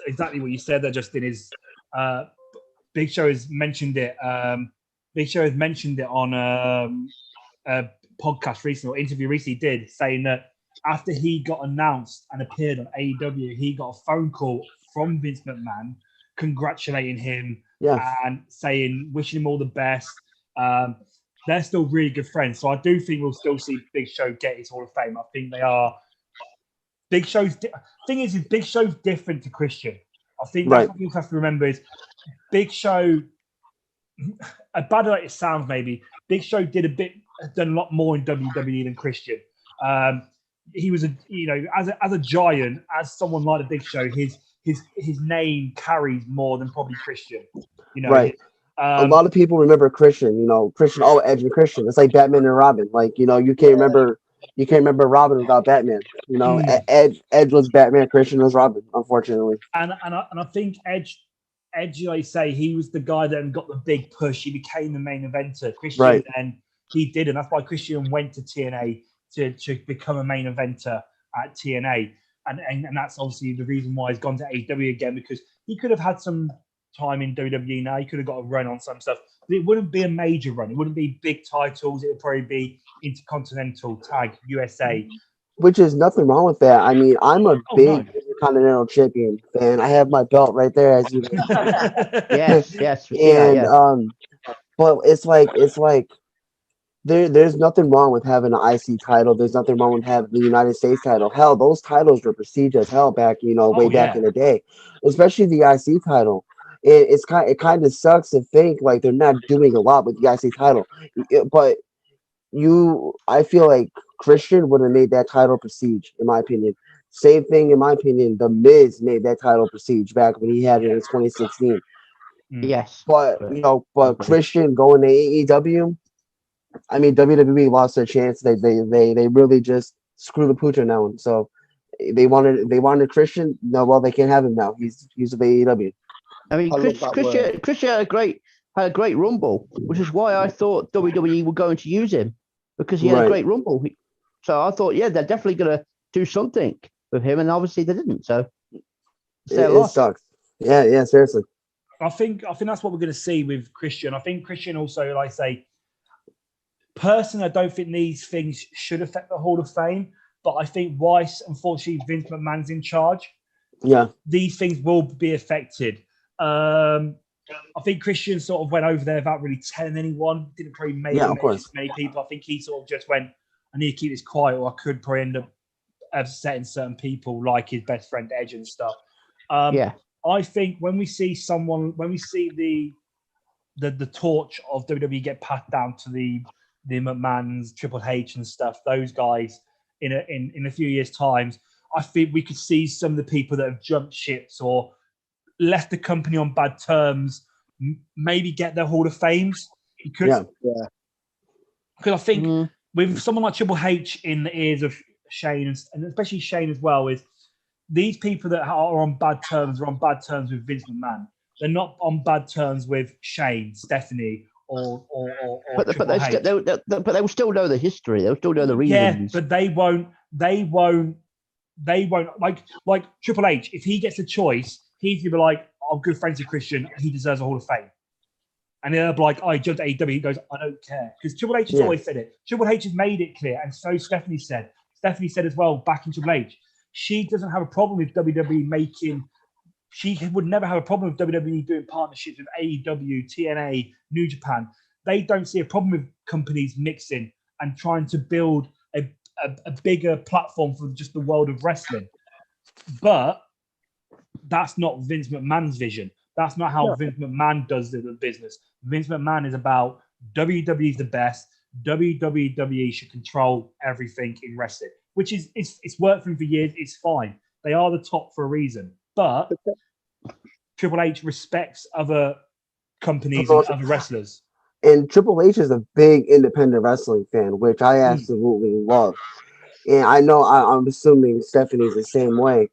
exactly what you said there, Justin. Is Big Show has mentioned it. Big Show has mentioned it on a podcast recently, or interview recently did, saying that after he got announced and appeared on AEW, he got a phone call from Vince McMahon congratulating him and saying, wishing him all the best. They're still really good friends. So I do think we'll still see Big Show get his Hall of Fame. I think they are. Big Show's thing is Big Show's different to Christian. I think that's what you have to remember is Big Show, as bad as it sounds maybe, Big Show done a lot more in WWE than Christian. He was as a giant, as someone like the Big Show, his name carries more than probably Christian. Right. A lot of people remember Christian. Christian. Oh, Edge and Christian. It's like Batman and Robin. Like you can't remember Robin without Batman. Edge was Batman. Christian was Robin. Unfortunately. And I think Edge, like I say, he was the guy that got the big push. He became the main eventer. Christian, and he did, and that's why Christian went to TNA to become a main eventer at TNA. And that's obviously the reason why he's gone to AEW again, because he could have had some time in WWE now. He could have got a run on some stuff. But it wouldn't be a major run. It wouldn't be big titles. It would probably be Intercontinental, Tag, USA. Which is nothing wrong with that. I mean, I'm a big Intercontinental Champion fan. I have my belt right there, as you know. Yes. And but it's like there's nothing wrong with having an IC title. There's nothing wrong with having the United States title. Hell, those titles were prestige as hell back, way back in the day, especially the IC title. It kind of sucks to think like they're not doing a lot with the IC title, but I feel like Christian would have made that title prestige, in my opinion. Same thing, in my opinion. The Miz made that title prestige back when he had it in 2016. Yes, but Christian going to AEW. I mean, WWE lost their chance. They really just screw the pooch on that one. So they wanted Christian. No, well, they can't have him now. He's with AEW. I mean, Christian had a great Rumble, which is why I thought WWE were going to use him, because he had a great Rumble. So I thought, they're definitely going to do something with him, and obviously they didn't. So it sucks. Yeah, seriously. I think that's what we're going to see with Christian. I think Christian also, like I say, personally, I don't think these things should affect the Hall of Fame, but I think unfortunately, Vince McMahon's in charge. Yeah, these things will be affected. I think Christian sort of went over there without really telling anyone. Didn't probably make many people. I think he sort of just went, "I need to keep this quiet, or I could probably end up upsetting certain people, like his best friend Edge and stuff." I think when we see the torch of WWE get passed down to the McMahons, Triple H and stuff, those guys in a few years' times, I think we could see some of the people that have jumped ships or left the company on bad terms maybe get their Hall of Fames. Because I think Mm. with someone like Triple H in the ears of Shane, and especially Shane as well, is these people that are on bad terms are on bad terms with Vince McMahon. They're not on bad terms with Shane, Stephanie, or But Triple H. but they will still know the history. They'll still know the Yeah, reasons. but they won't like Triple H. If he gets a choice, he's gonna be like, "I'm good friends with Christian. He deserves a Hall of Fame." And they'll be like, "I jumped AEW." He goes, "I don't care," because Triple H has Yeah. always said it. Triple H has made it clear, and so Stephanie said. Stephanie said as well back in Triple H, she doesn't have a problem with WWE making. She would never have a problem with WWE doing partnerships with AEW, TNA, New Japan. They don't see a problem with companies mixing and trying to build a bigger platform for just the world of wrestling. But that's not Vince McMahon's vision. That's not how Vince McMahon does the business. Vince McMahon is about WWE's the best. WWE should control everything in wrestling, which is it's worked for him for years. It's fine. They are the top for a reason. But Triple H respects other companies and other wrestlers. And Triple H is a big independent wrestling fan, which I absolutely love. And I know I'm assuming Stephanie's the same way,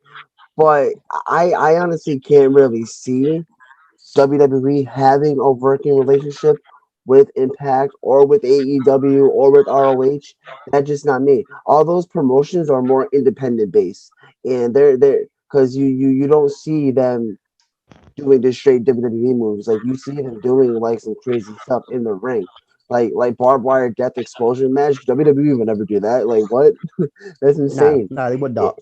but I honestly can't really see WWE having a working relationship with Impact or with AEW or with ROH. That's just not me. All those promotions are more independent based, and they're because you don't see them doing just straight WWE moves. Like you see them doing like some crazy stuff in the ring. Like barbed wire death explosion match. WWE would never do that. Like what? That's insane. No, they would not.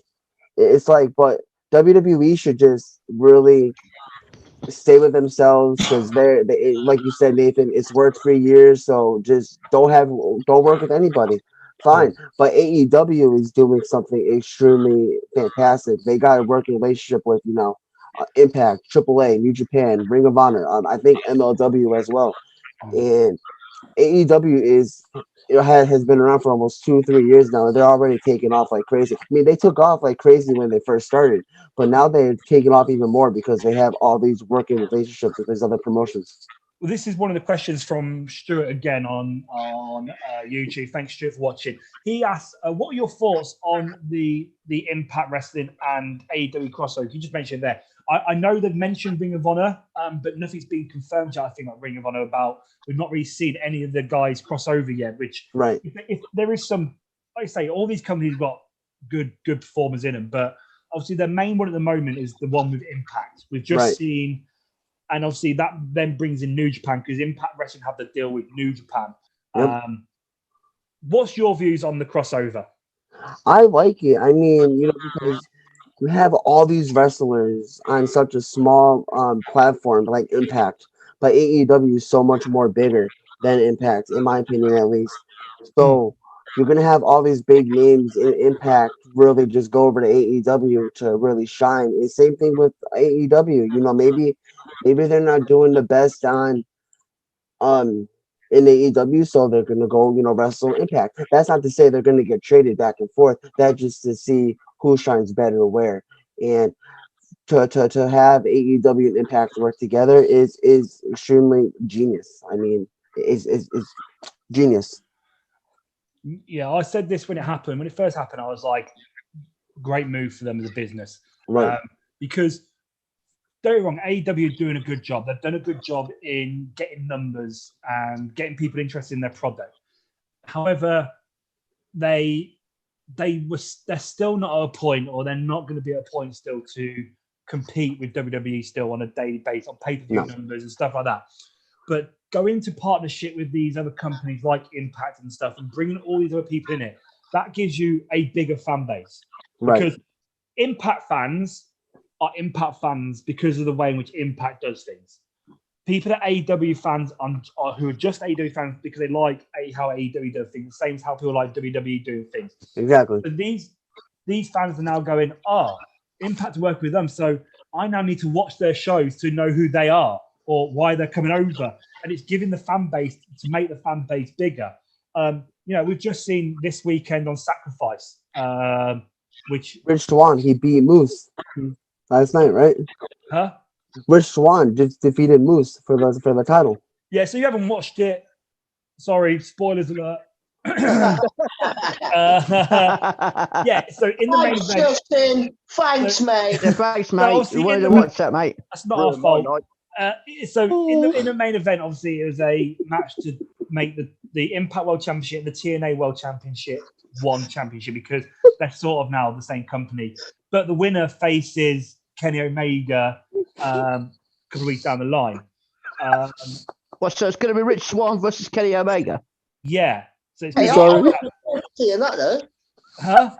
It's like, but WWE should just really stay with themselves because they like you said, Nathan. It's worked for years, so just don't work with anybody. Fine, but AEW is doing something extremely fantastic. They got a working relationship with Impact, AAA, New Japan, Ring of Honor. I think MLW as well, and AEW has been around for almost 2-3 years now, and they're already taking off like crazy. I mean, they took off like crazy when they first started, but now they're taking off even more because they have all these working relationships with these other promotions. Well, this is one of the questions from Stuart again on YouTube. Thanks, Stuart, for watching. He asked, "What are your thoughts on the Impact Wrestling and AEW crossover?" You just mentioned there. I know they've mentioned Ring of Honor, but nothing's been confirmed yet. I think like Ring of Honor about we've not really seen any of the guys cross over yet. Which right, if there is some, like I say, all these companies have got good performers in them, but obviously the main one at the moment is the one with Impact. We've just seen. And obviously that then brings in New Japan because Impact Wrestling have the deal with New Japan. Yep. What's your views on the crossover? I like it. I mean, because you have all these wrestlers on such a small platform like Impact, but AEW is so much more bigger than Impact, in my opinion, at least. So you're gonna have all these big names in Impact really just go over to AEW to really shine. And same thing with AEW. Maybe they're not doing the best on in AEW, so they're gonna go, wrestle Impact. That's not to say they're gonna get traded back and forth. That's just to see who shines better where. And to have AEW and Impact work together is extremely genius. I mean, it's genius. Yeah, I said this when it happened. When it first happened, I was like, great move for them as a business. Right. Because don't get me wrong, AEW are doing a good job. They've done a good job in getting numbers and getting people interested in their product. However, they're still not at a point, or they're not going to be at a point still to compete with WWE still on a daily basis on pay-per-view numbers and stuff like that. But go into partnership with these other companies like Impact and stuff and bringing all these other people in it, that gives you a bigger fan base. Right. Because Impact fans are Impact fans because of the way in which Impact does things. People that are AEW fans who are just AEW fans because they like how AEW does things, the same as how people like WWE doing things. Exactly. So these fans are now going, Impact work with them, so I now need to watch their shows to know who they are or why they're coming over. And it's giving the fan base to make the fan base bigger. We've just seen this weekend on Sacrifice, which Rich Swann, he beat Moose last night, right? Huh? Rich Swann just defeated Moose for the title. Yeah, so you haven't watched it. Sorry, spoilers alert. Yeah, so in the main Thanks, event, Justin. Thanks, mate. Yeah, thanks, mate. obviously We wanted in to the- watch that, mate. that's not our Ruined my fault. night. So in the main event, obviously, it was a match to make the Impact World Championship and the TNA World Championship one championship because they're sort of now the same company. But the winner faces Kenny Omega a couple of weeks down the line. So it's going to be Rich Swann versus Kenny Omega. Yeah. So it's Hey, gonna I'm be- looking forward to seeing that, though. huh?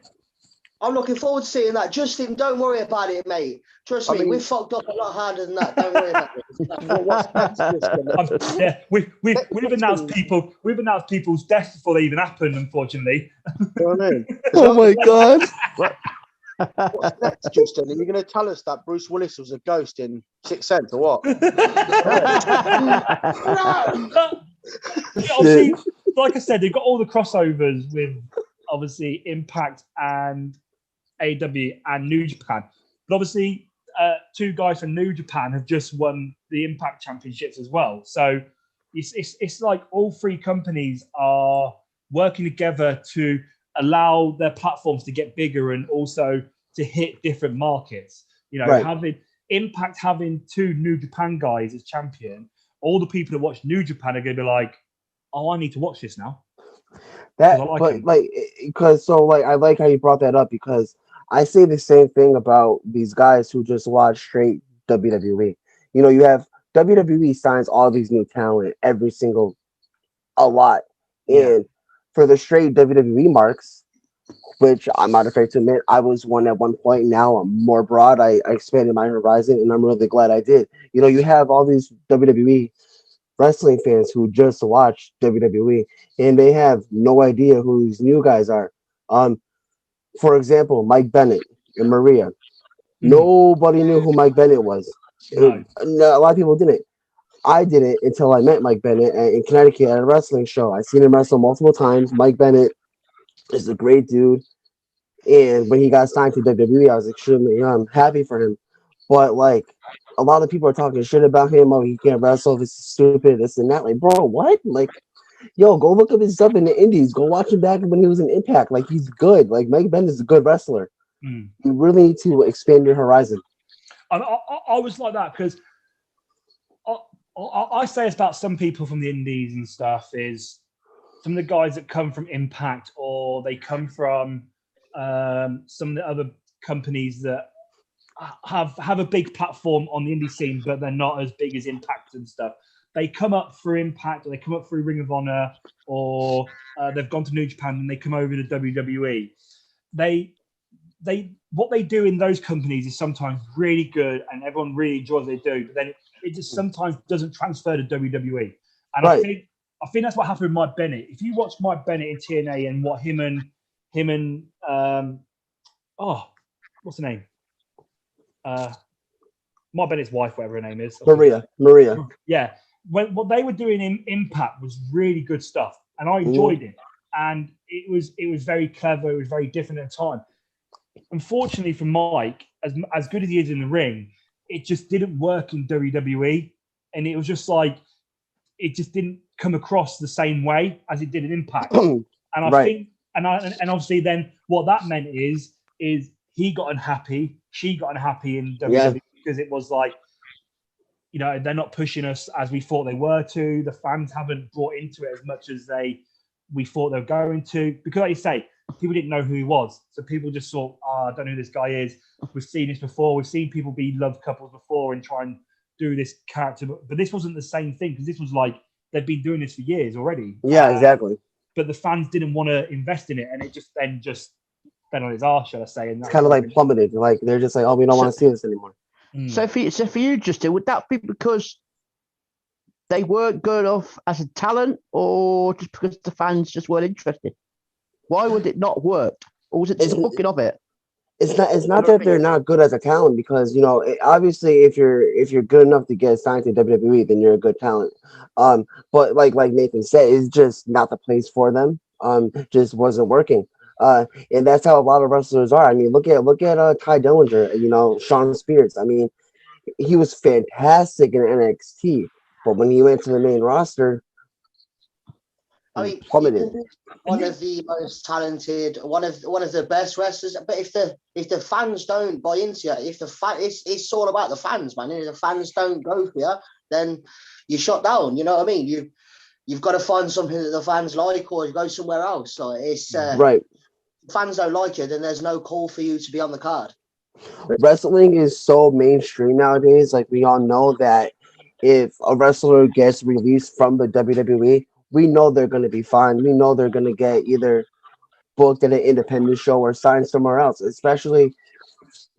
I'm looking forward to seeing that. Justin, don't worry about it, mate. Trust me, mean- we've fucked up a lot harder than that. Don't worry about Well, it. what's next, Justin? Yeah, we've announced people's deaths before they even happened. Unfortunately, You know what I mean? Oh my god. What's next, Justin? Are you going to tell us that Bruce Willis was a ghost in Sixth Sense or what? obviously, like I said, they've got all the crossovers with obviously Impact and AW and New Japan. But obviously, two guys from New Japan have just won the Impact Championships as well. So it's like all three companies are working together to allow their platforms to get bigger and also to hit different markets. You know, Right. having Impact having two New Japan guys as champion, all the people that watch New Japan are going to be like, "Oh, I need to watch this now." That, 'Cause I like but him. like, because so like, I like how you brought that up because I say the same thing about these guys who just watch straight WWE. You know, you have WWE signs all these new talent every single a lot, Yeah. and for the straight WWE marks, which I'm not afraid to admit, I was one at one point. Now I'm more broad. I expanded my horizon, and I'm really glad I did. You know, you have all these WWE wrestling fans who just watch WWE and they have no idea who these new guys are. For example, Mike Bennett and Maria. Nobody knew who Mike Bennett was. No. No, a lot of people didn't. I didn't until I met Mike Bennett in Connecticut at a wrestling show. I've seen him wrestle multiple times. Mike Bennett is a great dude. And when he got signed to WWE, I was extremely happy for him. But like a lot of people are talking shit about him. Oh, he can't wrestle. This is stupid. This and that. Like, bro, what? Like, yo, go look up his stuff in the Indies. Go watch him back when he was in Impact. Like, he's good. Like, Mike Bennett is a good wrestler. Mm. You really need to expand your horizon. I was like that because I say it's about some people from the Indies and stuff is some of the guys that come from Impact or they come from some of the other companies that have a big platform on the indie scene, but they're not as big as Impact and stuff. They come up through Impact, or they come up through Ring of Honor, or they've gone to New Japan and they come over to WWE. What they do in those companies is sometimes really good, and everyone really enjoys what they do. But then it just sometimes doesn't transfer to WWE. And Right. I think that's what happened with Mike Bennett. If you watch Mike Bennett in TNA and what him and what's the name? Mike Bennett's wife, whatever her name is. Maria. Yeah. What they were doing in Impact was really good stuff. And I enjoyed it. And it was very clever, it was very different at the time. Unfortunately for Mike, as good as he is in the ring, it just didn't work in WWE. And it was just like it just didn't come across the same way as it did in Impact. And I Right. think and obviously then what that meant is he got unhappy, she got unhappy in WWE because it was like, you know, they're not pushing us as we thought they were to. The fans haven't brought into it as much as we thought they were going to. Because like you say, people didn't know who he was. So people just thought, I don't know who this guy is. We've seen this before. We've seen people be love couples before and try and do this character. But this wasn't the same thing because this was like, they've been doing this for years already. Yeah, exactly. But the fans didn't want to invest in it. And it just fell on his arse, shall I say. And It's kind of like plummeted. Like, they're just like, oh, we don't want to see this anymore. So for you, Justin, would that be because they weren't good enough as a talent, or just because the fans just weren't interested? Why would it not work, or was it just the booking of it? It's not that they're not good as a talent because, you know, obviously if you're good enough to get signed to WWE, then you're a good talent. But like Nathan said, it's just not the place for them. Just wasn't working. And that's how a lot of wrestlers are. I mean, look at Ty Dillinger, you know, Sean Spears. I mean, he was fantastic in NXT, but when he went to the main roster, I mean, he plummeted. can be one of the most talented, one of the best wrestlers. But if the fans don't buy into it, if it's all about the fans, man. If the fans don't go for you, then you're shut down. You know what I mean? You've got to find something that the fans like, or go somewhere else. Like it's Right. fans don't like you, then there's no call for you to be on the card. Wrestling is so mainstream nowadays. Like we all know that if a wrestler gets released from the WWE, we know they're going to be fine. We know they're going to get either booked at an independent show or signed somewhere else. Especially,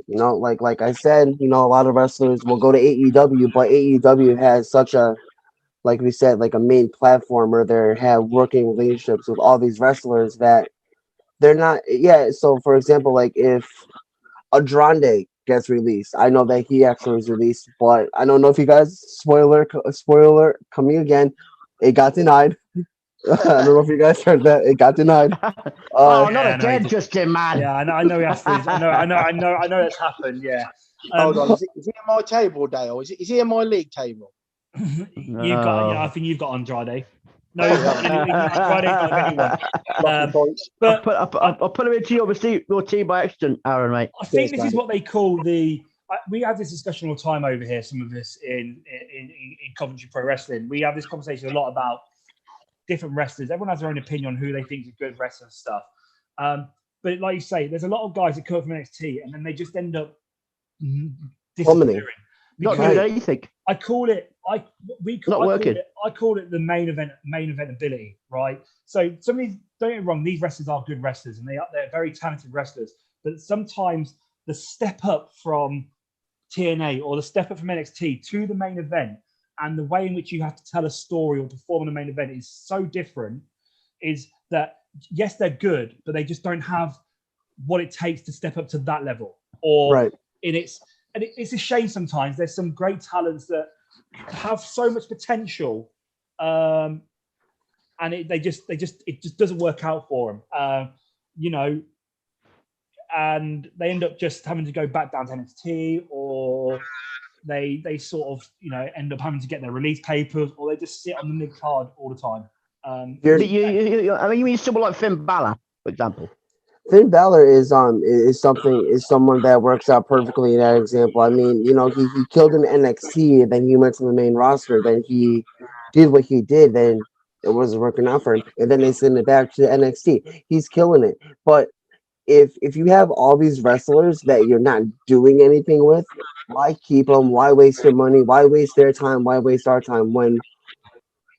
like I said, a lot of wrestlers will go to AEW, but AEW has such a, like we said, like a main platform where they have working relationships with all these wrestlers that they're not. Yeah. So, for example, like if Andrade gets released. I know that he actually was released, but I don't know if you guys spoiler coming again. It got denied. I don't know if you guys heard that. It got denied. Oh, not Yeah, I know again, he did. Justin, man. Yeah, I know. He has to. I know that's happened. Yeah. Hold on, is he on my table, Dale? Is he on my league table? You've got. Yeah, I think you've got Andrade. No, he's not. Andrade's not with anyone. Lucky points. But I'll put him into your team by accident, Aaron, mate. I think Cheers, this is mate. what they call the. We have this discussion all the time over here. Some of us in Coventry Pro Wrestling, we have this conversation a lot about different wrestlers. Everyone has their own opinion on who they think is a good wrestler and stuff. But like you say, there's a lot of guys that come from NXT and then they just end up disappearing. Not doing anything. I call it. I call it the main event ability, right? So some of these, don't get me wrong, these wrestlers are good wrestlers and they're very talented wrestlers. But sometimes the step up from TNA or the step up from NXT to the main event and the way in which you have to tell a story or perform in the main event is so different. Is that yes, they're good, but they just don't have what it takes to step up to that level. Or Right. It's a shame sometimes. There's some great talents that have so much potential, and it just doesn't work out for them. And they end up just having to go back down to NXT, or they sort of end up having to get their release papers, or they just sit on the mid card all the time. I mean, you mean someone like Finn Balor, for example. Finn Balor is someone that works out perfectly in that example. I mean, he killed in NXT, and then he went to the main roster, then he did what he did, then it wasn't working out for him, and then they send it back to NXT. He's killing it. But if you have all these wrestlers that you're not doing anything with, why keep them? Why waste your money? Why waste their time? Why waste our time when?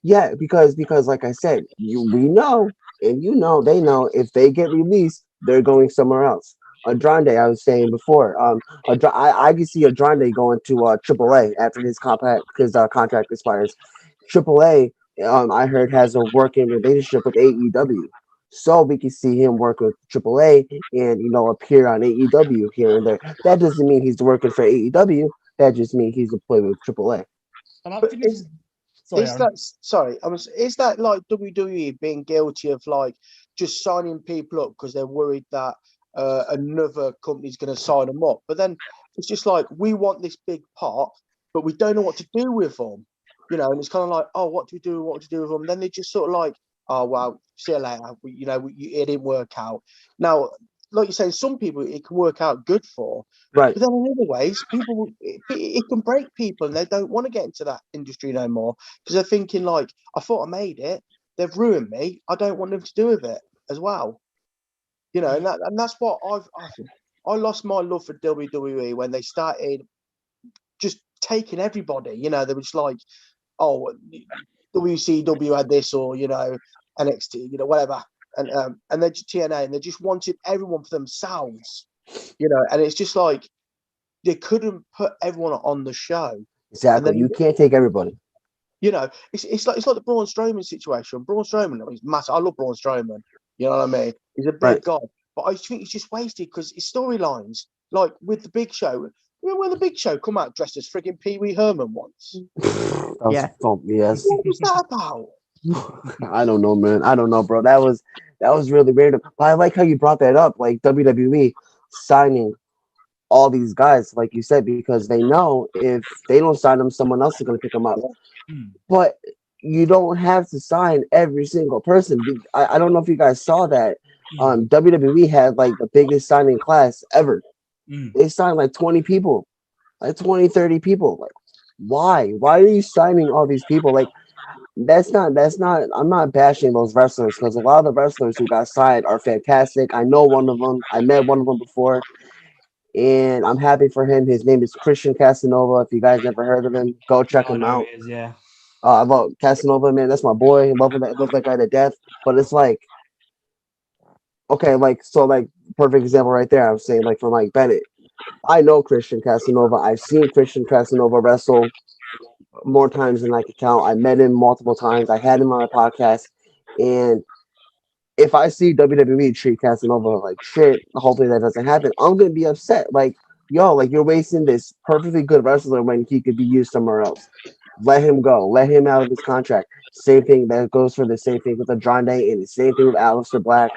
Yeah, because like I said, we know, and they know if they get released, they're going somewhere else. Andrade, I was saying before, I can see Andrade going to AAA after his contract expires. AAA, I heard, has a working relationship with AEW, so we can see him work with AAA and appear on AEW here and there. That doesn't mean he's working for AEW. That just means he's employed with AAA. And I think this is. Is that like WWE being guilty of like just signing people up because they're worried that another company's going to sign them up? But then it's just like, we want this big pot, but we don't know what to do with them, and it's kind of like, oh, what do we do? What to do with them? And then they just sort of like, oh, well, see you later. It didn't work out. Now, like you're saying, some people it can work out good for, right? But then in other ways, people it can break people, and they don't want to get into that industry no more because they're thinking like, I thought I made it, they've ruined me. I don't want them to do with it as well, and that's what I lost my love for WWE when they started just taking everybody. They were just like, oh, WCW had this, or NXT, whatever. And they're just TNA, and they just wanted everyone for themselves, and it's just like they couldn't put everyone on the show. Exactly, you can't take everybody. It's like the Braun Strowman situation. Braun Strowman, he's massive. I love Braun Strowman. You know what I mean? He's a big guy, but I think he's just wasted because his storylines, like with the Big Show. When the Big Show come out dressed as frigging Pee Wee Herman once? Yes. What was that about? I don't know, man. I don't know, bro. That was really random. But I like how you brought that up, like WWE signing all these guys, like you said, because they know if they don't sign them, someone else is going to pick them up. But you don't have to sign every single person. I don't know if you guys saw that. WWE had like the biggest signing class ever. Mm. They signed like 20 people, like 20, 30 people. Like, why? Why are you signing all these people? Like, that's not, I'm not bashing those wrestlers because a lot of the wrestlers who got signed are fantastic. I know one of them. I met one of them before, and I'm happy for him. His name is Christian Casanova. If you guys never heard of him, go check I him know out. it is, yeah. I love Casanova, man. That's my boy. Love that guy to death. But it's like, okay, like so, like perfect example right there. I was saying, like for Mike Bennett, I know Christian Casanova. I've seen Christian Casanova wrestle more times than I could count. I met him multiple times. I had him on my podcast, and if I see WWE treat Casanova like shit, hopefully that doesn't happen. I'm gonna be upset. Like, yo, like you're wasting this perfectly good wrestler when he could be used somewhere else. Let him go. Let him out of his contract. Same thing that goes for the same thing with Andrade, and the same thing with Aleister Black,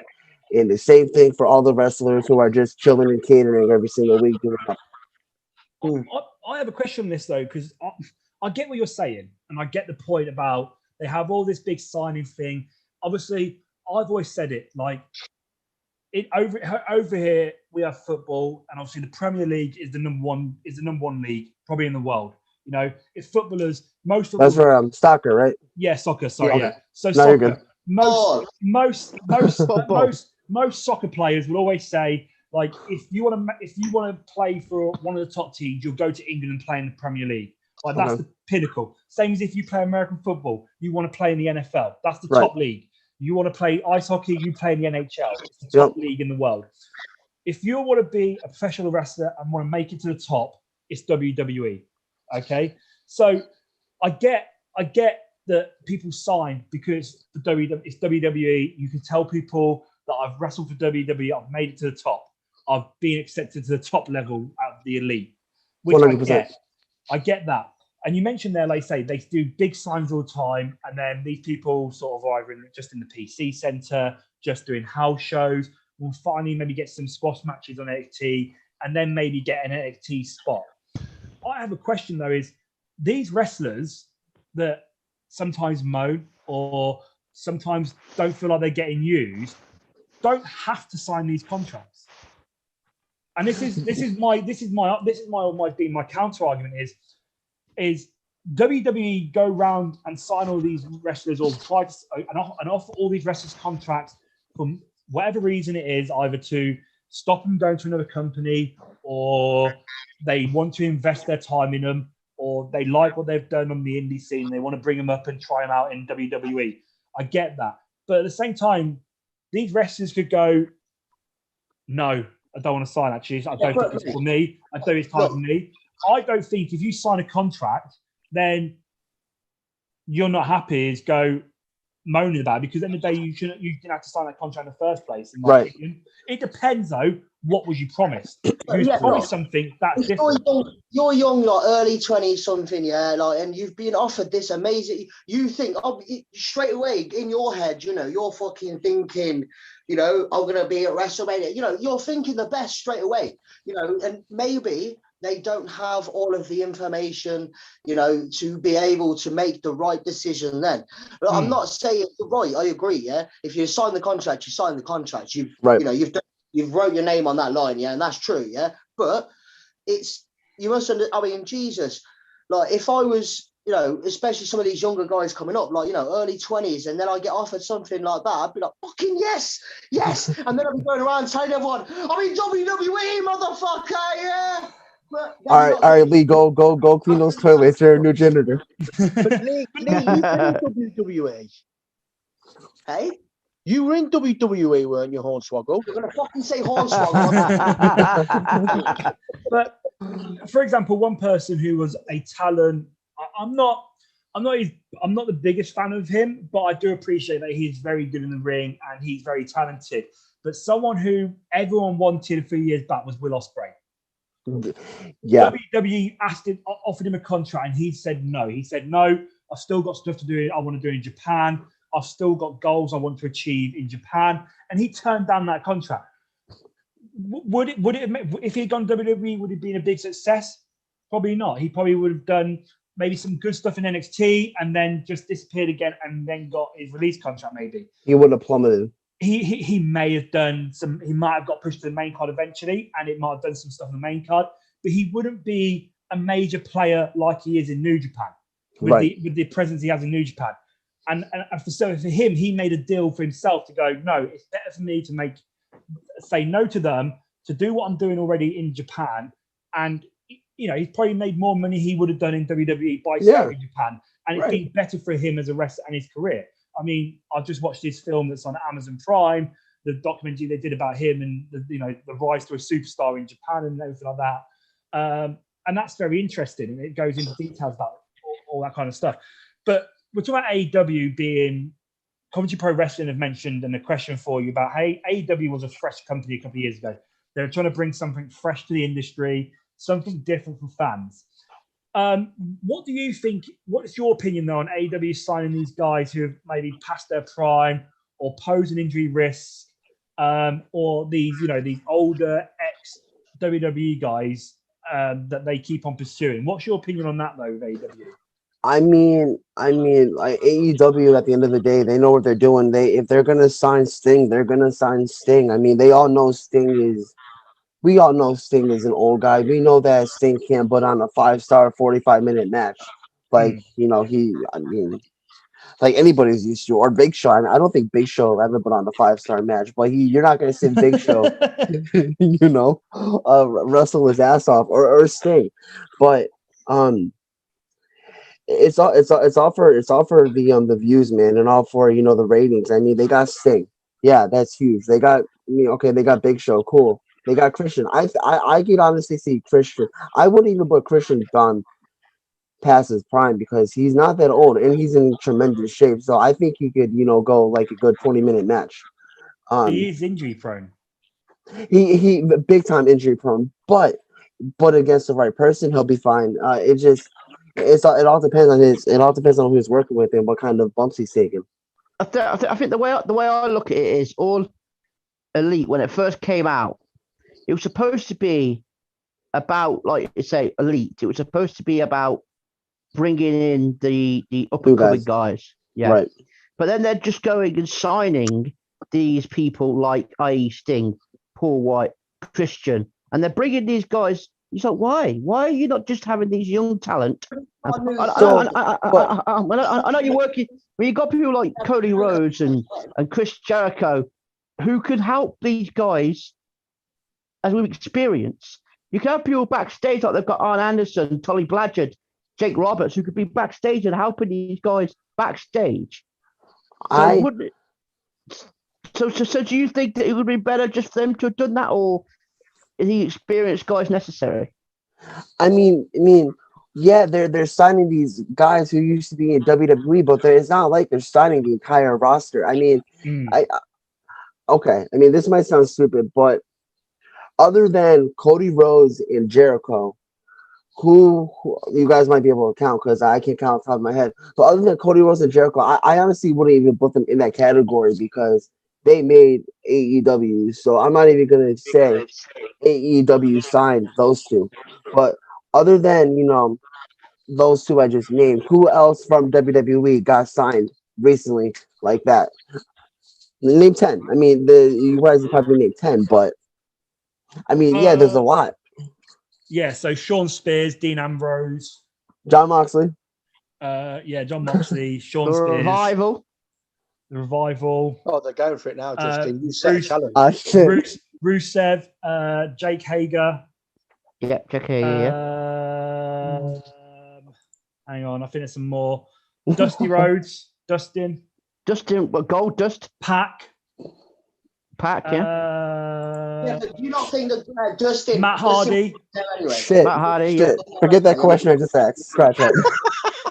and the same thing for all the wrestlers who are just chilling and catering every single week doing nothing. I have a question on this though, because I get what you're saying, and I get the point about they have all this big signing thing. Obviously, I've always said it like over here we have football, and obviously the Premier League is the number one league probably in the world. You know, it's footballers. Most That's footballers. for soccer, right? Yeah, soccer. Sorry, Okay. yeah. So No, you're good. soccer. Most Football. most soccer players will always say, like, if you want to play for one of the top teams, you'll go to England and play in the Premier League. Like that's Okay. the pinnacle. Same as if you play American football, you want to play in the NFL. That's the Right. top league. You want to play ice hockey, you play in the NHL. It's the top league in the world. If you want to be a professional wrestler and want to make it to the top, it's WWE. Okay, so I get that people sign because it's WWE. You can tell people that I've wrestled for WWE, I've made it to the top, I've been accepted to the top level out of the elite, which 100%. I get that. And you mentioned there, like say, they do big signs all the time, and then these people sort of are either just in the PC center, just doing house shows, will finally maybe get some squash matches on NXT, and then maybe get an NXT spot. I have a question though: is these wrestlers that sometimes moan or sometimes don't feel like they're getting used, don't have to sign these contracts. And this is my counter argument is WWE go round and sign all these wrestlers or try to and offer all these wrestlers contracts for whatever reason it is, either to stop them going to another company, or they want to invest their time in them, or they like what they've done on the indie scene. They want to bring them up and try them out in WWE. I get that. But at the same time, these wrestlers could go, no, I don't want to sign, actually. I don't think it's for me. I don't think it's time for me. I don't think if you sign a contract, then you're not happy is go moaning about it, because at the end of the day, you didn't have to sign that contract in the first place. In my opinion. It depends, though, what was you promised? If you was promised something, that's different. You're young, like early 20s something, yeah, like, and you've been offered this amazing. You think straight away in your head, you know, you're fucking thinking, you know, I'm gonna be at WrestleMania. You know, you're thinking the best straight away. You know, and maybe they don't have all of the information, you know, to be able to make the right decision then. But I'm not saying you're right. I agree, yeah. If you sign the contract, you sign the contract. You know, you've wrote your name on that line, yeah, and that's true, yeah. But you must, I mean, Jesus, like if I was, you know, especially some of these younger guys coming up, like, you know, early 20s, and then I get offered something like that, I'd be like, fucking yes. And then I'd be going around telling everyone, I'm in WWE, motherfucker, yeah. All right, Lee, go clean those toilets. You're a new janitor. But Lee, you've been in WWE. Hey? You were in WWE, weren't you, Hornswoggle? You're going to fucking say Hornswoggle. But, for example, one person who was a talent, I'm not the biggest fan of him, but I do appreciate that he's very good in the ring and he's very talented. But someone who everyone wanted a few years back was Will Ospreay. Yeah. WWE offered him a contract, and he said no. He said, no, I've still got stuff to do. I want to do in Japan. I've still got goals I want to achieve in Japan. And he turned down that contract. Would it if he had gone WWE, would it have been a big success? Probably not. He probably would have done maybe some good stuff in NXT, and then just disappeared again, and then got his release contract. Maybe He would have plummeted. he may have done some. He might have got pushed to the main card eventually, and it might have done some stuff on the main card. But he wouldn't be a major player like he is in New Japan with the presence he has in New Japan. And so for him, he made a deal for himself to go, no, it's better for me to say no to them, to do what I'm doing already in Japan. And, he's probably made more money he would have done in WWE by staying in Japan. And it's been better for him as a wrestler and his career. I mean, I've just watched this film that's on Amazon Prime, the documentary they did about him and, the rise to a superstar in Japan and everything like that. And that's very interesting. And it goes into details about all that kind of stuff. But we're talking about AEW being Coventry Pro Wrestling have mentioned, and a question for you about, hey, AEW was a fresh company a couple of years ago. They were trying to bring something fresh to the industry, something different for fans. What do you think? What's your opinion though on AEW signing these guys who have maybe passed their prime or pose an injury risk, or these older ex WWE guys that they keep on pursuing? What's your opinion on that though, with AEW? I mean, like AEW at the end of the day, they know what they're doing. If they're gonna sign Sting, they're gonna sign Sting. I mean, we all know Sting is an old guy. We know that Sting can't put on a 5-star 45-minute match. Like, like anybody's used to, or Big Show. I don't think Big Show ever put on a 5-star match, but you're not gonna see Big Show, wrestle his ass off or Sting. But it's all for the views, man, and all for the ratings. I mean, they got Sting, yeah, that's huge. They got they got Big Show, cool. They got Christian. I could honestly see Christian. I wouldn't even put Christian gone past his prime because he's not that old and he's in tremendous shape. So I think he could go like a good 20-minute match. He is injury prone. He big time injury prone, but against the right person, he'll be fine. It all depends on who he's working with and what kind of bumps he's taking. I think the way I look at it is All Elite when it first came out, it was supposed to be about, like you say, Elite. It was supposed to be about bringing in the up and coming guys. Yeah. Right. But then they're just going and signing these people like i.e. Sting, Paul White, Christian, and they're bringing these guys. He's like, why? Why are you not just having these young talent? I know you're working. When you got people like Cody Rhodes and Chris Jericho, who can help these guys as with experience. You can have people backstage like they've got Arn Anderson, Tully Blanchard, Jake Roberts, who could be backstage and helping these guys backstage. So do you think that it would be better just for them to have done that, or is the experienced guys necessary? I mean, yeah, they're signing these guys who used to be in WWE, but it's not like they're signing the entire roster. I mean, this might sound stupid, but other than Cody Rhodes and Jericho, who you guys might be able to count because I can't count off the top of my head, but other than Cody Rhodes and Jericho, I honestly wouldn't even put them in that category because they made AEW. So I'm not even going to say AEW signed those two. But other than, those two I just named, who else from WWE got signed recently like that? Name 10. I mean, you guys probably name 10, but I mean, yeah, there's a lot. Yeah, so Sean Spears, Dean Ambrose, John Moxley. John Moxley, Sean Spears. The Revival. Oh, they're going for it now, Justin. You set a challenge. Rusev, Jake Hager. Yeah, Jake Hager, hang on, I think there's some more. Dusty Rhodes, Dustin, Gold Dust. Pac, yeah, but do you not think that Justin... Matt Hardy. Anyway. Shit. Matt Hardy. Shit. Forget that question I just asked. Scratch that.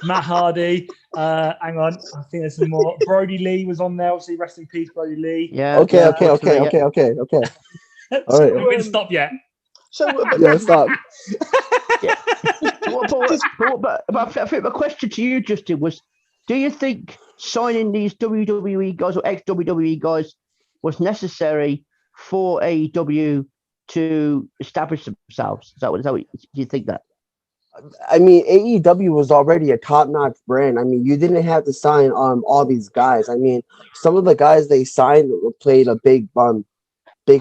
Matt Hardy. Hang on, I think there's some more. Brody Lee was on there. Obviously, rest in peace, Brody Lee. Yeah. Okay. All right. We didn't stop yet. So, Yeah, stop. But I think my question to you, Justin, was: do you think signing these WWE guys or ex-WWE guys was necessary for AEW to establish themselves? Is that what do you think that? I mean, AEW was already a top-notch brand. I mean, you didn't have to sign all these guys. I mean, some of the guys they signed played a big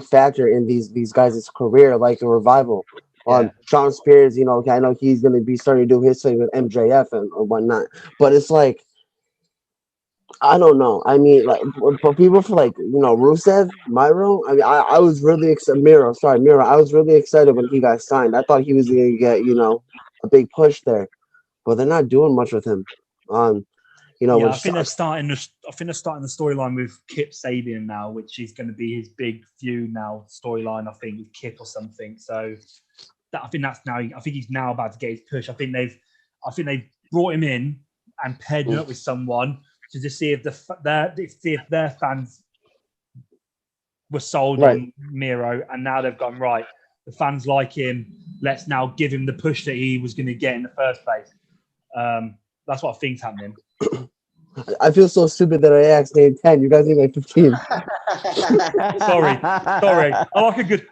factor in these guys' career, like the Revival. Yeah. Sean Spears, you know, I know he's gonna be starting to do his thing with MJF and or whatnot. But it's like, I don't know. I mean, like for people for like, you know, Rusev, Miro. I mean, I was really excited. Miro. I was really excited when he got signed. I thought he was gonna get, you know, a big push there, but they're not doing much with him. You know, Yeah, which I think they're sucks. starting. I think they're starting the storyline with Kip Sabian now, which is going to be his big feud now storyline. I think with Kip or something. So I think that's now. I think he's now about to get his push. I think they've brought him in and paired him up with someone to just see if their fans were sold Right. on Miro, and now they've gone right. The fans like him. Let's now give him the push that he was going to get in the first place. That's what I think's happening. I feel so stupid that I asked name 10. You guys need like 15. Sorry. I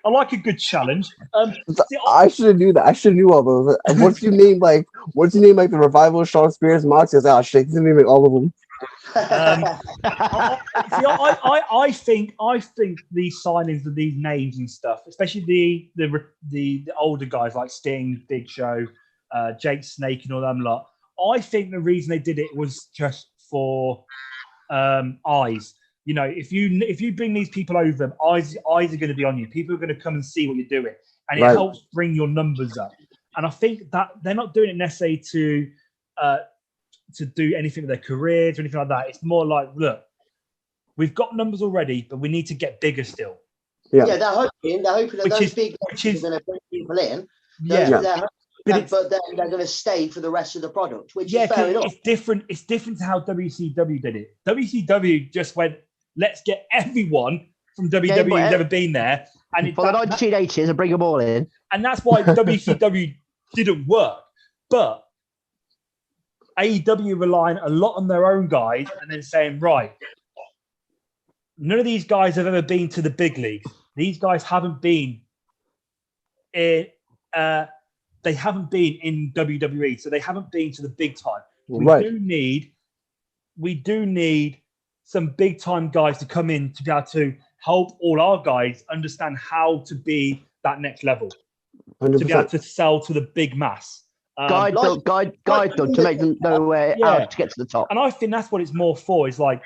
like a good challenge. See, I should have knew that. I should have knew all those. Once you name like the Revival, Sean Spears, Moxie, I was like, oh shit, he's gonna name all of them. I think these signings of these names and stuff, especially the older guys like Sting, Big Show, Jake Snake, and all them lot. I think the reason they did it was just for eyes. You know, if you bring these people over, eyes are going to be on you. People are going to come and see what you're doing, and it Right. helps bring your numbers up. And I think that they're not doing it necessarily to do anything with their careers or anything like that. It's more like, look, we've got numbers already, but we need to get bigger still. Yeah. Yeah, they're hoping that Which those is- big which names is- are going to bring people in. Yeah. They're hoping But that, it's- but then they're going to stay for the rest of the product, which Yeah, is fair 'cause enough. it's different. It's different to how WCW did it. WCW just went, let's get everyone from WWE but- who's ever been there, and For the 1980s and bring them all in. and that's why WCW didn't work. But AEW relying a lot on their own guys, and then saying, right, none of these guys have ever been to the big leagues. These guys haven't been in. They haven't been in WWE, so they haven't been to the big time. We Right. do need some big time guys to come in to be able to help all our guys understand how to be that next level, to be able 100%. to sell to the big mass. Guide them to make them know how to get to the top. And I think that's what it's more for. Is like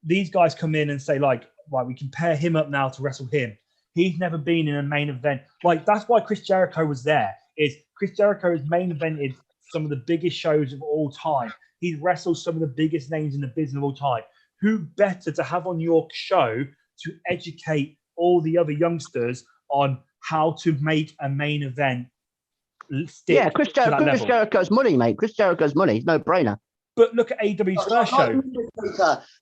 these guys come in and say, like, right, we can pair him up now to wrestle him. He's never been in a main event. Like, that's why Chris Jericho was there. Is Chris Jericho has main evented some of the biggest shows of all time. He's wrestled some of the biggest names in the business of all time. Who better to have on your show to educate all the other youngsters on how to make a main event stick Yeah, Chris to that level? Jericho's money, mate. Chris Jericho's money. No brainer. But look at AEW's first show.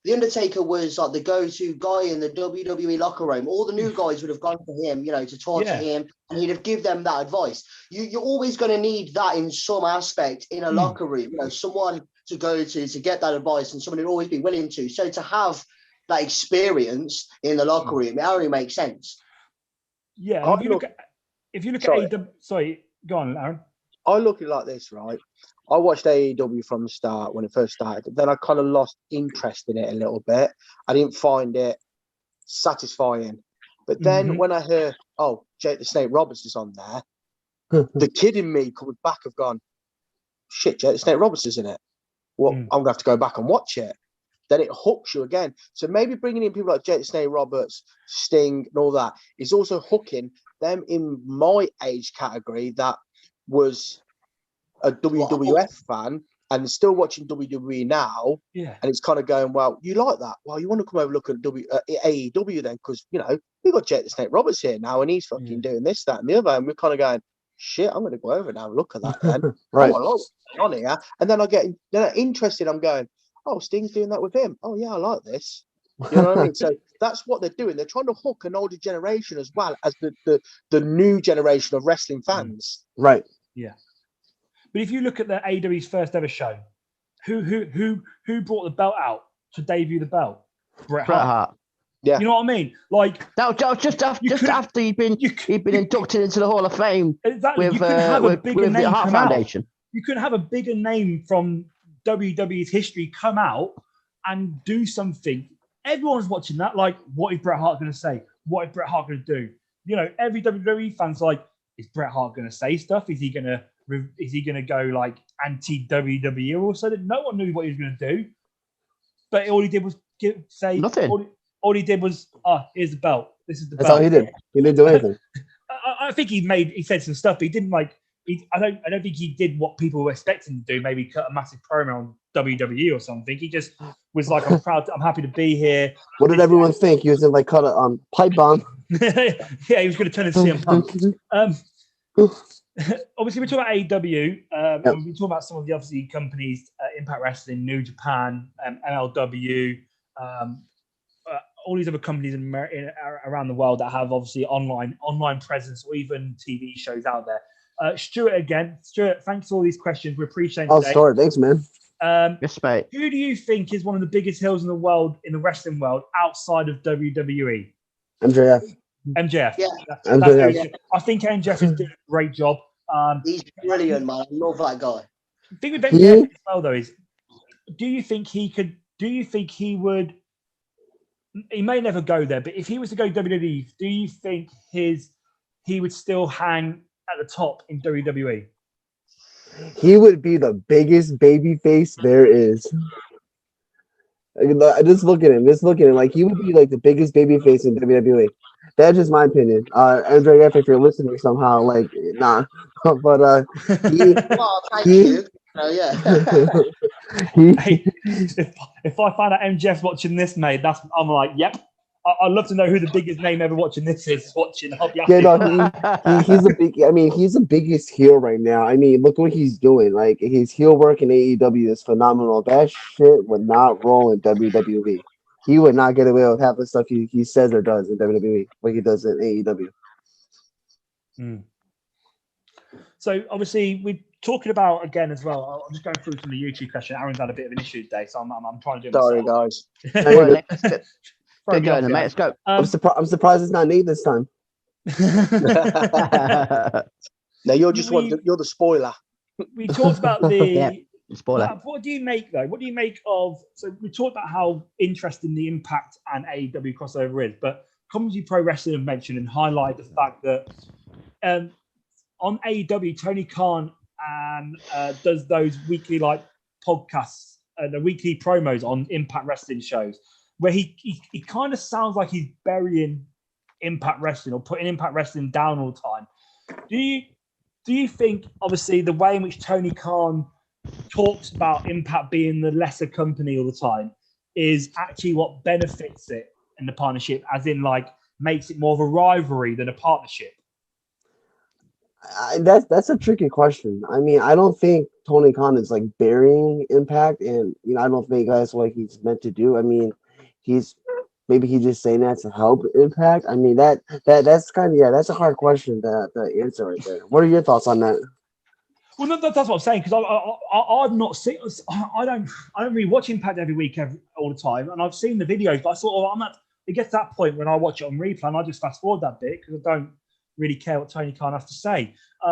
The Undertaker was like the go-to guy in the WWE locker room. All the new guys would have gone to him, you know, to talk to him, and he'd have give them that advice. You're always going to need that in some aspect in a locker room. You know, someone to go to get that advice, and someone who'd always be willing to. So to have that experience in the locker room, it only makes sense. Yeah, I if you look at Sorry. AEW, sorry, go on, Aaron. I look at it like this, right? I watched AEW from the start when it first started. Then I kind of lost interest in it a little bit. I didn't find it satisfying. But then when I heard, oh, Jake the Snake Roberts is on there, the kid in me coming back have gone, shit, Jake the Snake Roberts is in it. Well, I'm going to have to go back and watch it. Then it hooks you again. So maybe bringing in people like Jake the Snake Roberts, Sting, and all that is also hooking them in my age category that was a WWF fan and still watching WWE now. Yeah. And it's kind of going, well, you like that? Well, you want to come over and look at AEW then? Because, you know, we've got Jake the Snake Roberts here now and he's fucking doing this, that, and the other. And we're kind of going, shit, I'm going to go over now and look at that then. Right. Oh, I like what's on here. And then then I'm interested. I'm going, oh, Sting's doing that with him. Oh, yeah, I like this. You know what I mean? So that's what they're doing. They're trying to hook an older generation as well as the new generation of wrestling fans. Right. Yeah. But if you look at the AEW's first ever show, who brought the belt out to debut the belt? Bret Hart. Yeah. You know what I mean? Like That was just after he'd been inducted into the Hall of Fame exactly. with You could have a bigger with the name Hart come out. Foundation. you couldn't have a bigger name from WWE's history come out and do something. Everyone's watching that. Like, what is Bret Hart going to say? What is Bret Hart going to do? You know, every WWE fan's like, is Bret Hart going to say stuff? Is he going to go like anti WWE or something? No one knew what he was going to do. But all he did was say Nothing. All he did was, here's the belt. This is the That's belt. all he did. He didn't do anything. I think he said some stuff, but he didn't like. I don't think he did what people were expecting to do. Maybe cut a massive promo on WWE or something. He just was like, I'm happy to be here. What did everyone think? He was in like cut a pipe bomb. Yeah, he was going to turn into CM Punk. Obviously, we're talking about AEW. Yep. We're talking about some of the obviously companies, Impact Wrestling, New Japan, MLW, all these other companies around the world that have obviously online presence or even TV shows out there. Stuart again. Stuart, thanks for all these questions. We appreciate it. Sorry. Thanks, man. Yes, mate. Who do you think is one of the biggest heels in the world, in the wrestling world, outside of WWE? MJF. MJF. Yeah. MJF. I think MJF is doing a great job. He's brilliant, man. I love that guy. The thing with MJF as well, though, is do you think he would? He may never go there, but if he was to go WWE, do you think he would still hang at the top in WWE? He would be the biggest baby face there is. Just look at him. Like, he would be like the biggest baby face in WWE. That's just my opinion. MJF, if you're listening somehow, like, nah. But Well, thank you. Yeah. Hey, if I find out MJF's watching this, mate, I'm like, yep. I'd love to know who the biggest name ever watching this is. I'll be happy. Yeah, no, he's a big. I mean, he's the biggest heel right now. I mean, look what he's doing. Like, his heel work in AEW is phenomenal. That shit would not roll in WWE. He would not get away with half the stuff he says or does in WWE, what he does in AEW. So obviously we're talking about again as well. I'm just going through some of the YouTube questions. Aaron's had a bit of an issue today, so I'm trying to do it Sorry, myself. guys. Well, let's get going, mate. Let's go. I'm surprised it's not Nate this time. No, you're the spoiler. We talked about the Yeah, spoiler. What do you make though? What do you make of? So we talked about how interesting the Impact and AEW crossover is, but Comedy Pro Wrestling have mentioned and highlight the fact that on AEW, Tony Khan does those weekly like podcasts, the weekly promos on Impact Wrestling shows, where he kind of sounds like he's burying Impact Wrestling or putting Impact Wrestling down all the time. Do you think, obviously, the way in which Tony Khan talks about Impact being the lesser company all the time is actually what benefits it in the partnership, as in like makes it more of a rivalry than a partnership? That's a tricky question. I mean, I don't think Tony Khan is like burying Impact, and I don't think that's what he's meant to do. I mean, he's just saying that to help Impact. I mean, that's kind of that's a hard question to answer right there. What are your thoughts on that? Well, no, that's what I'm saying, because I've not seen. I don't really watch Impact every week all the time, and I've seen the videos, but I thought, it gets to that point when I watch it on replay, and I just fast forward that bit because I don't really care what Tony Khan has to say. So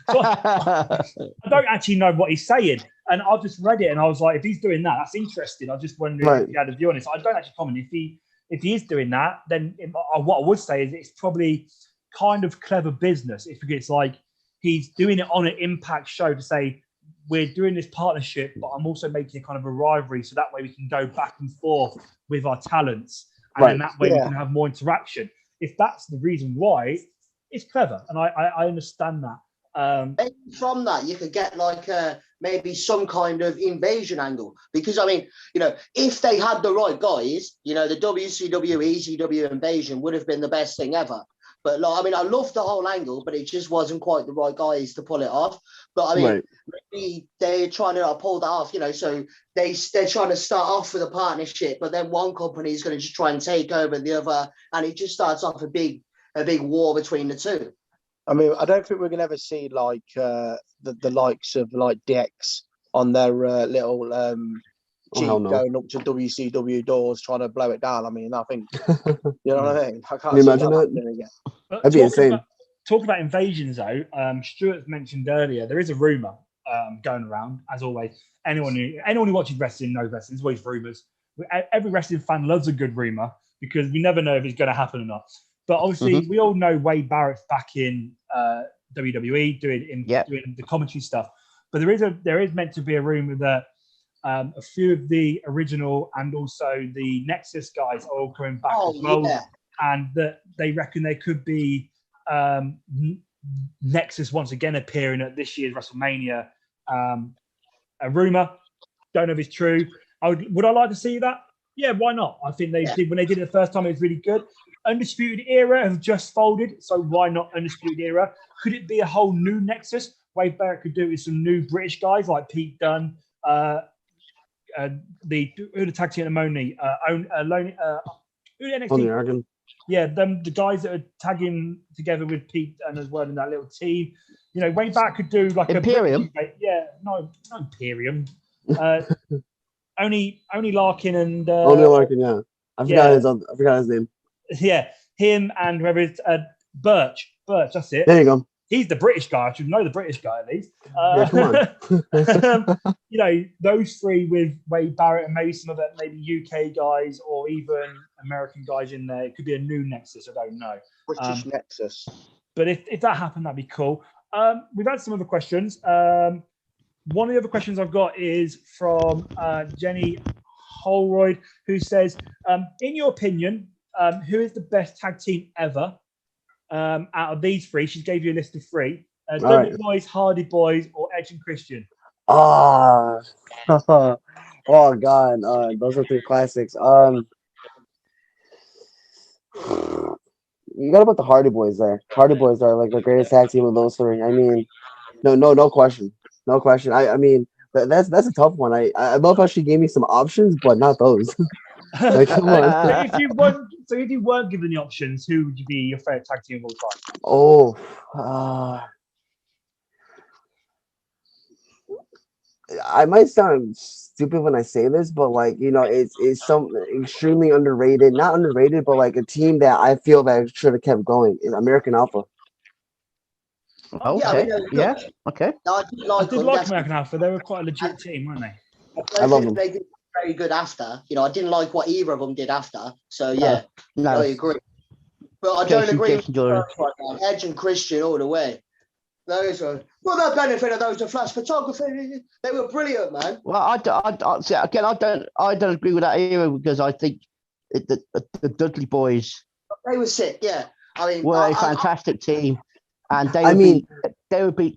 I don't actually know what he's saying, and I've just read it, and I was like, if he's doing that, that's interesting. I just wondered if he had a view on it. So I don't actually comment. If he is doing that, then what I would say is it's probably kind of clever business. If it's like he's doing it on an Impact show to say, we're doing this partnership, but I'm also making it kind of a rivalry, so that way we can go back and forth with our talents, and then that way we can have more interaction. If that's the reason why, it's clever, and I understand that. Maybe from that, you could get like maybe some kind of invasion angle, because I mean, if they had the right guys, the WCW, ECW invasion would have been the best thing ever. But like, I mean, I love the whole angle, but it just wasn't quite the right guys to pull it off. But I mean, maybe they're trying to pull that off, so they're trying to start off with a partnership, but then one company is going to just try and take over the other, and it just starts off a big war between the two. I mean, I don't think we're going to ever see like the likes of like DX on their little Jeep going up to WCW doors trying to blow it down. I mean, I think, you know what I mean? I can't Can you imagine that? That'd be insane. Talk about invasions, though. Stuart mentioned earlier, there is a rumor going around, as always. Anyone who watches wrestling knows wrestling. There's always rumors. Every wrestling fan loves a good rumor because we never know if it's going to happen or not. But obviously, we all know Wade Barrett's back in WWE doing the commentary stuff. But there is meant to be a rumor that a few of the original and also the Nexus guys are all coming back as well, and that they reckon there could be Nexus once again appearing at this year's WrestleMania. A rumor, don't know if it's true. Would I like to see that? Yeah, why not? I think they did when they did it the first time. It was really good. Undisputed Era have just folded, so why not Undisputed Era? Could it be a whole new Nexus? Wade Barrett could do it with some new British guys like Pete Dunne, the tag team at the moment, Only American. Yeah, the guys that are tagging together with Pete and as well in that little team. You know, Wade Barrett could do like Imperium. Not Imperium. Only Larkin and Only Larkin. Yeah, I forgot his name. Yeah, him and whoever it's Birch. That's it. There you go. He's the British guy. I should know the British guy at least. Yeah, come on. You know, those three with Wade Barrett and maybe some of the maybe UK guys or even American guys in there. It could be a new Nexus. I don't know. British Nexus. But if that happened, that'd be cool. We've had some other questions. One of the other questions I've got is from Jenny Holroyd, who says, in your opinion, who is the best tag team ever out of these three? She gave you a list of three. Dudley Boys, Hardy Boys, or Edge and Christian? Oh God, those are three classics. You gotta put the Hardy Boys there. Hardy Boys are like the greatest tag team of those three. I mean, no question. I mean, that's a tough one. I love how she gave me some options, but not those. Like, come on. So if you weren't given the options, who would be your favorite tag team of Oh, all time? I might sound stupid when I say this, but like, you know, it's some extremely underrated, not underrated, but like a team that I feel that should have kept going is American Alpha. Okay. Yeah. Okay. I did like American Alpha. They were quite a legit team, weren't they? I love them. They did very good after. You know, I didn't like what either of them did after. So yeah, No. I agree. But I don't agree with Jordan. Edge and Christian all the way. Those are the benefit of those are flash photography. They were brilliant, man. Well, I don't agree with that either because I think the Dudley Boys They were sick. Yeah, I mean, were a fantastic team, and they would probably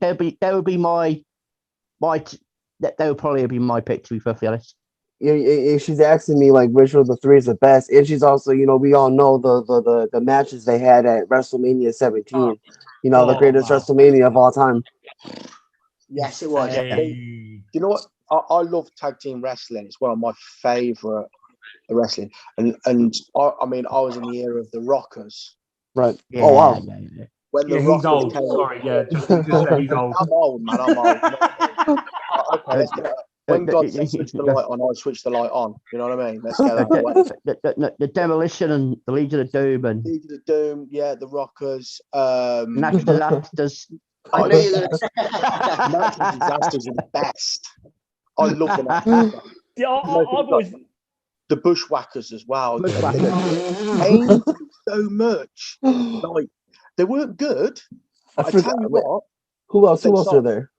be my pick, to be perfectly honest. She's asking me like which of the three is the best, and she's also, you know, we all know the matches they had at WrestleMania 17. You know, the greatest WrestleMania of all time. Yes, it was. You know what? I love tag team wrestling. It's one of my favorite wrestling, and I mean, I was in the era of the Rockers. Right. Yeah, oh wow. Yeah. When the He's Rockers old. came, Sorry, yeah. Just say he's old. I'm old, man. I'm old. Okay, let's get when God says switch the light on, I switch the light on. You know what I mean? Let's get that. The Demolition and the Legion of Doom and Legion of Doom, yeah, the Rockers, Natural Disasters. I knew you were gonna say Natural Disasters are the best. I love them. Yeah, I've always. The Bushwhackers as well. Bushwhackers. They changed so much. Like they weren't good. I tell you what. Who else were there?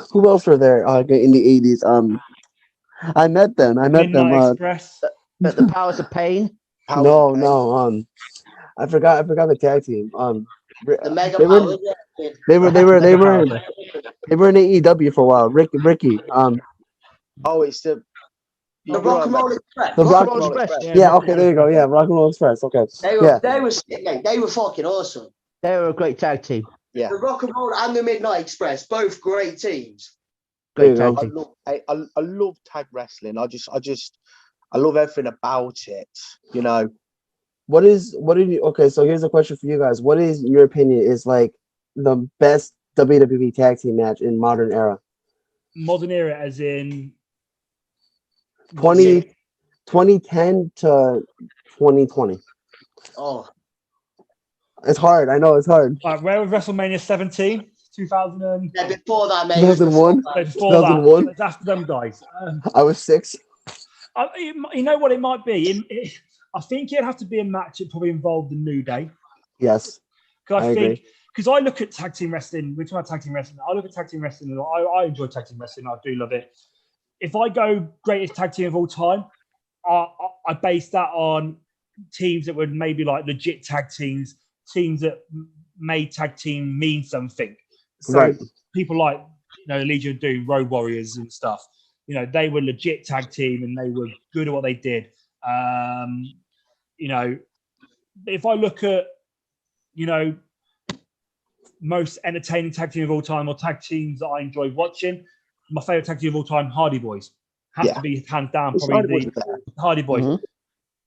Who else were there in the 80s? I met them. Midnight Express. The Powers of Pain. No. I forgot the tag team. the Mega They were in AEW for a while. Ricky. Oh, it's the Rock and Roll Express. The Rock and Roll Express. Yeah, okay, there you go. Yeah, Rock and Roll Express. Okay. They were sick, mate. They were fucking awesome. They were a great tag team. Yeah. The Rock and Roll and the Midnight Express, both great teams. Great There you tag go. team. I love tag wrestling. I love everything about it. You know. Okay, so here's a question for you guys. What is your opinion is like the best WWE tag team match in modern era? Modern era, as in 2010 to 2020. Oh, It's hard. I know it's hard. where was WrestleMania 17? 2000 and Yeah, before that, mate. it was 2001? before that. before that. 2001? It's after them guys. I was 6. You know what it might be? I think it'd have to be a match that probably involved the New Day. Yes. Because I agree. because I look at tag team wrestling, we're talking about tag team wrestling. I look at tag team wrestling, and I enjoy tag team wrestling. I do love it. If I go greatest tag team of all time, I base that on teams that were maybe like legit tag teams that made tag team mean something. So Right. people like Legion of Doom, Road Warriors and stuff. They were legit tag team and they were good at what they did. If I look at most entertaining tag team of all time or tag teams that I enjoy watching, my favorite tag team of all time, Hardy Boys, has to be hands down It's probably Hardy Boys. the Hardy Boys. Mhm.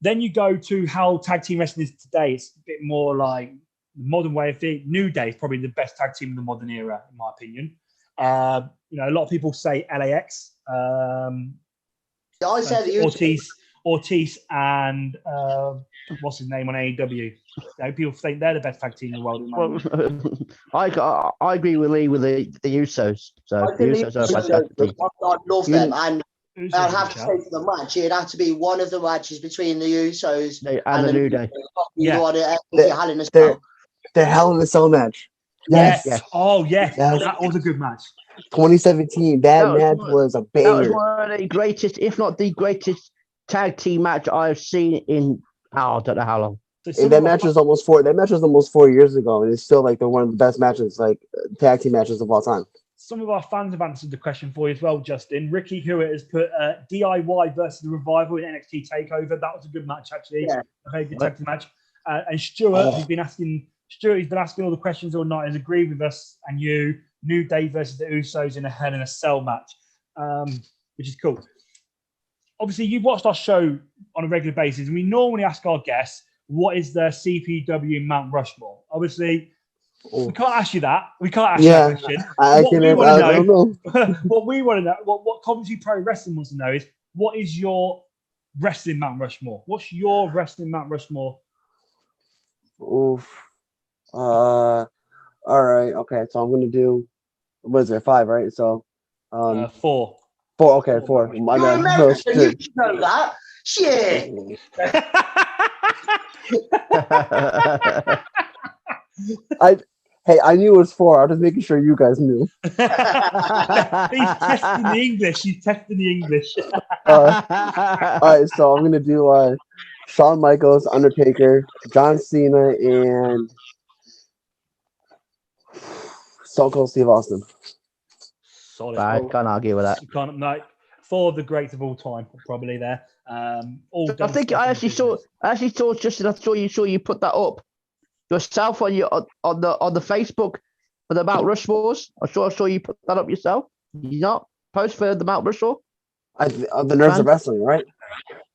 Then you go to how tag team wrestling is today. It's a bit more like the modern way of it. New Day is probably the best tag team in the modern era, in my opinion. A lot of people say LAX. Yeah, I said that Ortiz and what's his name on AEW? People think they're the best tag team in the world. In my opinion. Well, I agree with Lee with the Usos. So I the think Usos are a fantastic team. I love them, and Who's I'd the have to shout? say for the match, it'd have to be one of the matches between the Usos And the New Day. Yeah. Hell in a They're- Cell. The Hell in a Cell match. Yes. Yes. Oh, yes. Yes. That was a good match. 2017. That That was match one- was a That was banger. one of the greatest, if not the greatest, tag team match I've seen in I don't know how long. So And some that of our match was almost 4 years ago, and it's still like one of the best matches, like tag team matches of all time. Some of our fans have answered the question for you as well, Justin. Ricky Hewitt has put DIY versus the Revival in NXT TakeOver. That was a good match, actually. Yeah. A very good tag team match. And Stuart, Oh. who's been asking all the questions all night, has agreed with us and you. New Day versus the Usos in a Hell in a Cell match, which is cool. Obviously, you've watched our show on a regular basis, and we normally ask our guests, what is their CPW Mount Rushmore? Obviously, we can't ask you that. We can't ask you that question. I What can. we I wanna don't know. What we want to know, what Coventry Pro Wrestling wants to know is, what is your wrestling Mount Rushmore? What's your wrestling Mount Rushmore? Oof. All right. Okay. So I'm gonna do. What is it? 5, right? So, 4. 4. Okay, 4. My You're bad. American, you should know that. Shit. Hey, I knew it was 4. I was just making sure you guys knew. He's testing the English. He's testing the English. All right, so I'm gonna do Shawn Michaels, Undertaker, John Cena, and Stone Cold Steve Austin. Solid. I can't argue with that. You can't, no, 4 of the greats of all time, probably there. All I done think stuff I in actually business. saw Justin. I saw you put that up yourself on the Facebook for the Mount Rushmores. I saw you put that up yourself. You not post for the Mount Rushmore? The Nerds of Wrestling, right?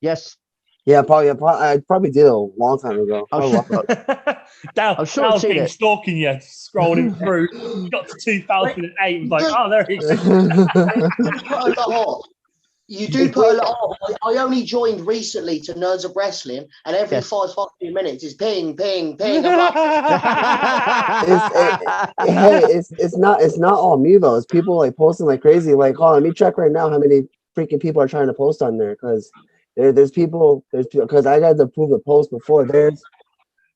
Yes. Yeah, probably. I probably did a long time ago. I'm Oh, sure- well. Dal's I'm sure I've seen been it. stalking you, scrolling through. Got to 2008. Was like, oh, there he is. You put a lot up. You do put a lot up. I only joined recently to Nerds of Wrestling, and every Yes. 5 minutes is ping, ping, ping. I'm like, Hey, it's not all me though. It's people like posting like crazy. Like, oh, let me check right now how many freaking people are trying to post on there, because there's people because I had to approve the post before.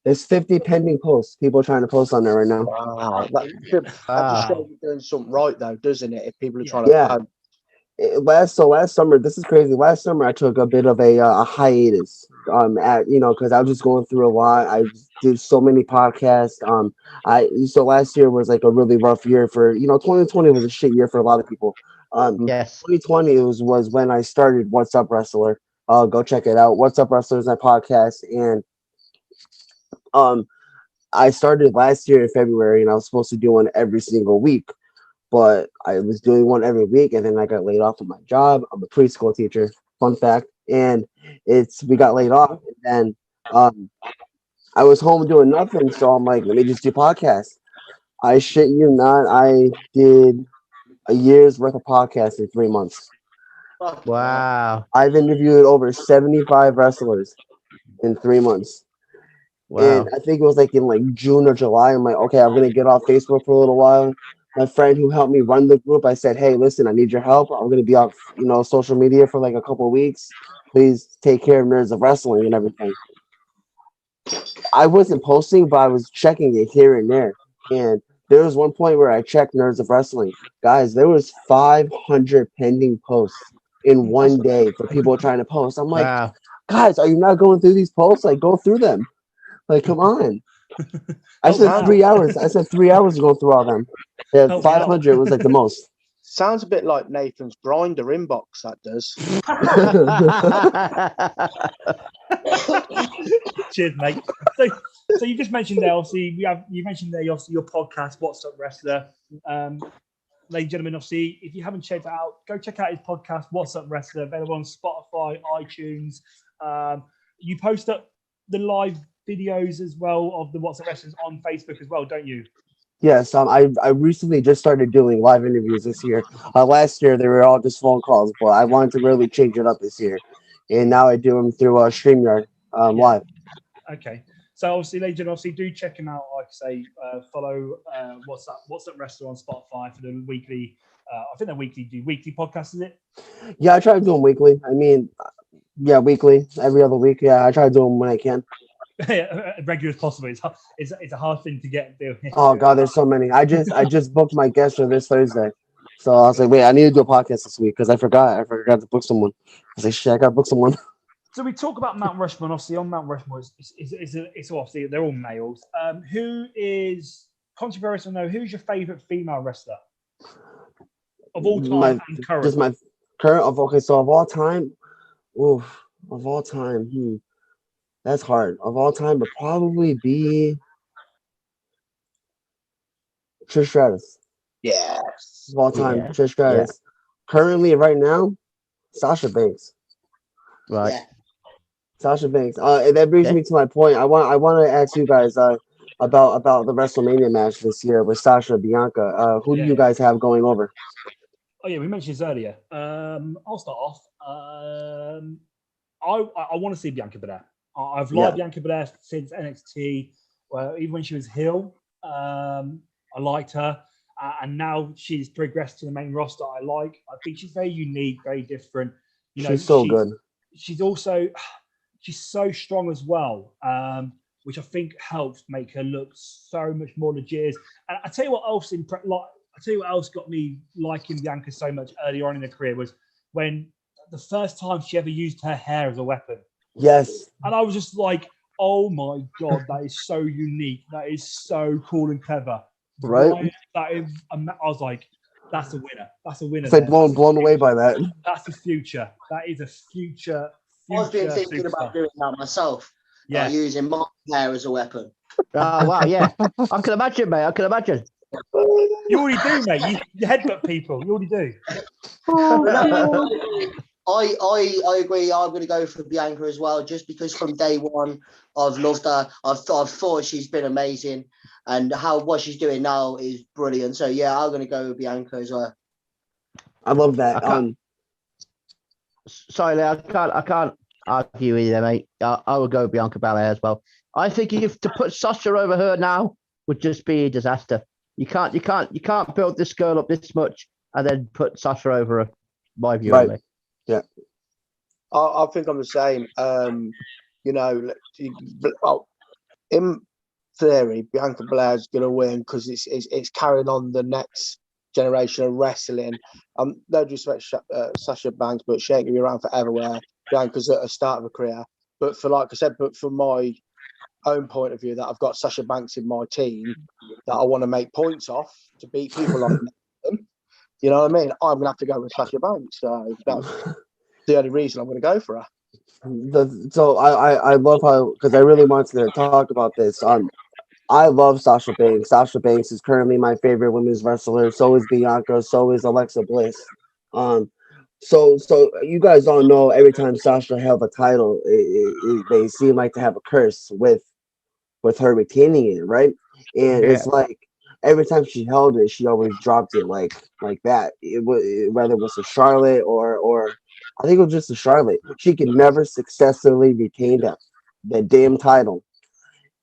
There's 50 pending posts. People trying to post on there right now. Wow. That just shows you're doing something right, though, doesn't it? If people are trying to. Yeah. Last summer, this is crazy. Last summer, I took a bit of a hiatus. Because I was just going through a lot. I did so many podcasts. So last year was like a really rough year for 2020 was a shit year for a lot of people. Yes. 2020 was when I started What's Up Wrestler. Go check it out. What's Up Wrestler is my podcast, and I started last year in February, and I was supposed to do one every single week. But I was doing one every week, and then I got laid off from my job. I'm a preschool teacher, fun fact. And we got laid off, and then I was home doing nothing, so I'm like, let me just do podcasts. I shit you not, I did a year's worth of podcasts in 3 months. Wow. I've interviewed over 75 wrestlers in 3 months. Wow. And I think it was like in like June or July. I'm like, okay, I'm gonna get off Facebook for a little while. my friend who helped me run the group, I said, "Hey, listen, I need your help. I'm gonna be off, social media for like a couple of weeks. Please take care of Nerds of Wrestling and everything." I wasn't posting, but I was checking it here and there. And there was one point where I checked Nerds of Wrestling. Guys, there was 500 pending posts in one day for people trying to post. I'm like, Wow. guys, are you not going through these posts? Like, go through them. Like, come on. I Help me spent out. 3 hours. I spent 3 hours to go through all them. Yeah, Help me out. 500 was like the most. Sounds a bit like Nathan's grinder inbox. That does. Cheers, mate. So you just mentioned there, obviously, you mentioned there, obviously, your podcast, What's Up Wrestler. Ladies and gentlemen, obviously, if you haven't checked it out, go check out his podcast, What's Up Wrestler, available on Spotify, iTunes. You post up the live videos as well of the What's Up Wrestlers on Facebook as well, don't you? Yes, I recently just started doing live interviews this year. Last year they were all just phone calls, but I wanted to really change it up this year, and now I do them through StreamYard live. Okay. So obviously, ladies and gentlemen, obviously do check him out. Like I say, follow What's Up Wrestler on Spotify for the weekly. I think they're weekly podcast, is it? Yeah, I try to do them weekly. I mean, yeah, weekly, every other week. Yeah, I try to do them when I can. Regular as possible. It's a hard thing to get. Oh God, there's so many. I just booked my guest for this Thursday, so I was like, wait, I need to do a podcast this week because I forgot to book someone. I was like, shit, I gotta book someone. So we talk about Mount Rushmore. And obviously, on Mount Rushmore, it's obviously they're all males. Who is controversial? No, who's your favorite female wrestler of all time and current? Just my current of okay. So of all time, that's hard. Of all time, would probably be Trish Stratus. Yes. Of all time, Yeah. Trish Stratus. Currently, right now, Sasha Banks. Right. Yeah. Sasha Banks. And that brings me to my point. I want to ask you guys about the WrestleMania match this year with Sasha and Bianca. Who do you guys have going over? Oh yeah, we mentioned this earlier. I'll start off. I want to see Bianca Belair. I've liked Bianca Belair since NXT. Well, even when she was heel, I liked her, and now she's progressed to the main roster. I think she's very unique, very different. She's so good. She's so strong as well, which I think helps make her look so much more legit. And I tell you what else got me liking Bianca so much earlier on in her career was when the first time she ever used her hair as a weapon. Yes. And I was just like, oh my God, that is so unique. That is so cool and clever. Right? I was like, that's a winner. That's a winner. It's like blown away by that. That's the future. That is a future. I've been thinking superstar. about doing that myself. Yeah. Using my hair as a weapon. Oh wow, yeah. I can imagine, mate. I can imagine. You already do, mate. You headbutt people. You already do. I agree. I'm going to go for Bianca as well, just because from day one I've loved her. I've thought she's been amazing, and what she's doing now is brilliant. So yeah, I'm going to go with Bianca as well. I love that. Sorry, Lee, I can't argue either, mate. I would go with Bianca Belair as well. I think if to put Sasha over her now would just be a disaster. You can't build this girl up this much and then put Sasha over her. My view, Right. anyway. Yeah. I think I'm the same. In theory, Bianca Belair's going to win because it's carrying on the next generation of wrestling. No disrespect Sasha Banks, but she ain't going to be around forever. Where Bianca's at the start of her career. But for my own point of view, that I've got Sasha Banks in my team that I want to make points off to beat people like them. You know what I mean? I'm going to have to go with Sasha Banks. So that's the only reason I'm going to go for her. So I love how, because I really wanted to talk about this. I love Sasha Banks. Sasha Banks is currently my favorite women's wrestler. So is Bianca. So is Alexa Bliss. So you guys all know every time Sasha held a title, they seem like to have a curse with her retaining it, right? And it's like every time she held it, she always dropped it like that. Whether it was a Charlotte or I think it was just a Charlotte. She could never successfully retain that damn title.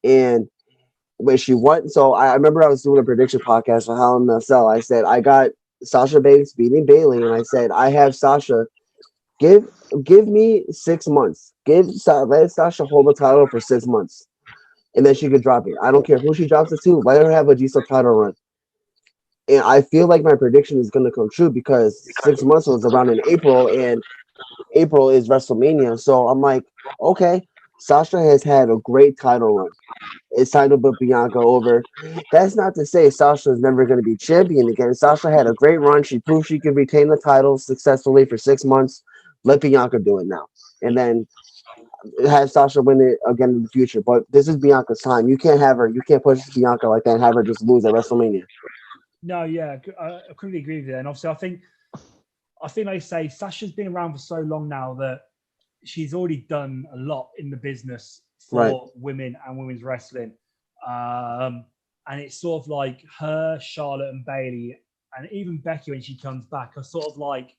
And when she won. So I remember I was doing a prediction podcast for Hell in a Cell. I said I got Sasha Banks beating Bailey, and I said I have Sasha. Give me 6 months. Let Sasha hold the title for 6 months, and then she could drop it. I don't care who she drops it to. Let her have a decent title run. And I feel like my prediction is going to come true because 6 months was around in April, and April is WrestleMania. So I'm like, okay, Sasha has had a great title run. It's time to put Bianca over. That's not to say Sasha is never going to be champion again. Sasha had a great run. She proved she could retain the title successfully for 6 months. Let Bianca do it now. And then have Sasha win it again in the future. But this is Bianca's time. You can't have her. You can't push Bianca like that and have her just lose at WrestleMania. No, yeah, I completely agree with you. And obviously, I think they say Sasha's been around for so long now that she's already done a lot in the business for women and women's wrestling. And it's sort of like her, Charlotte, and Bailey, and even Becky when she comes back are sort of like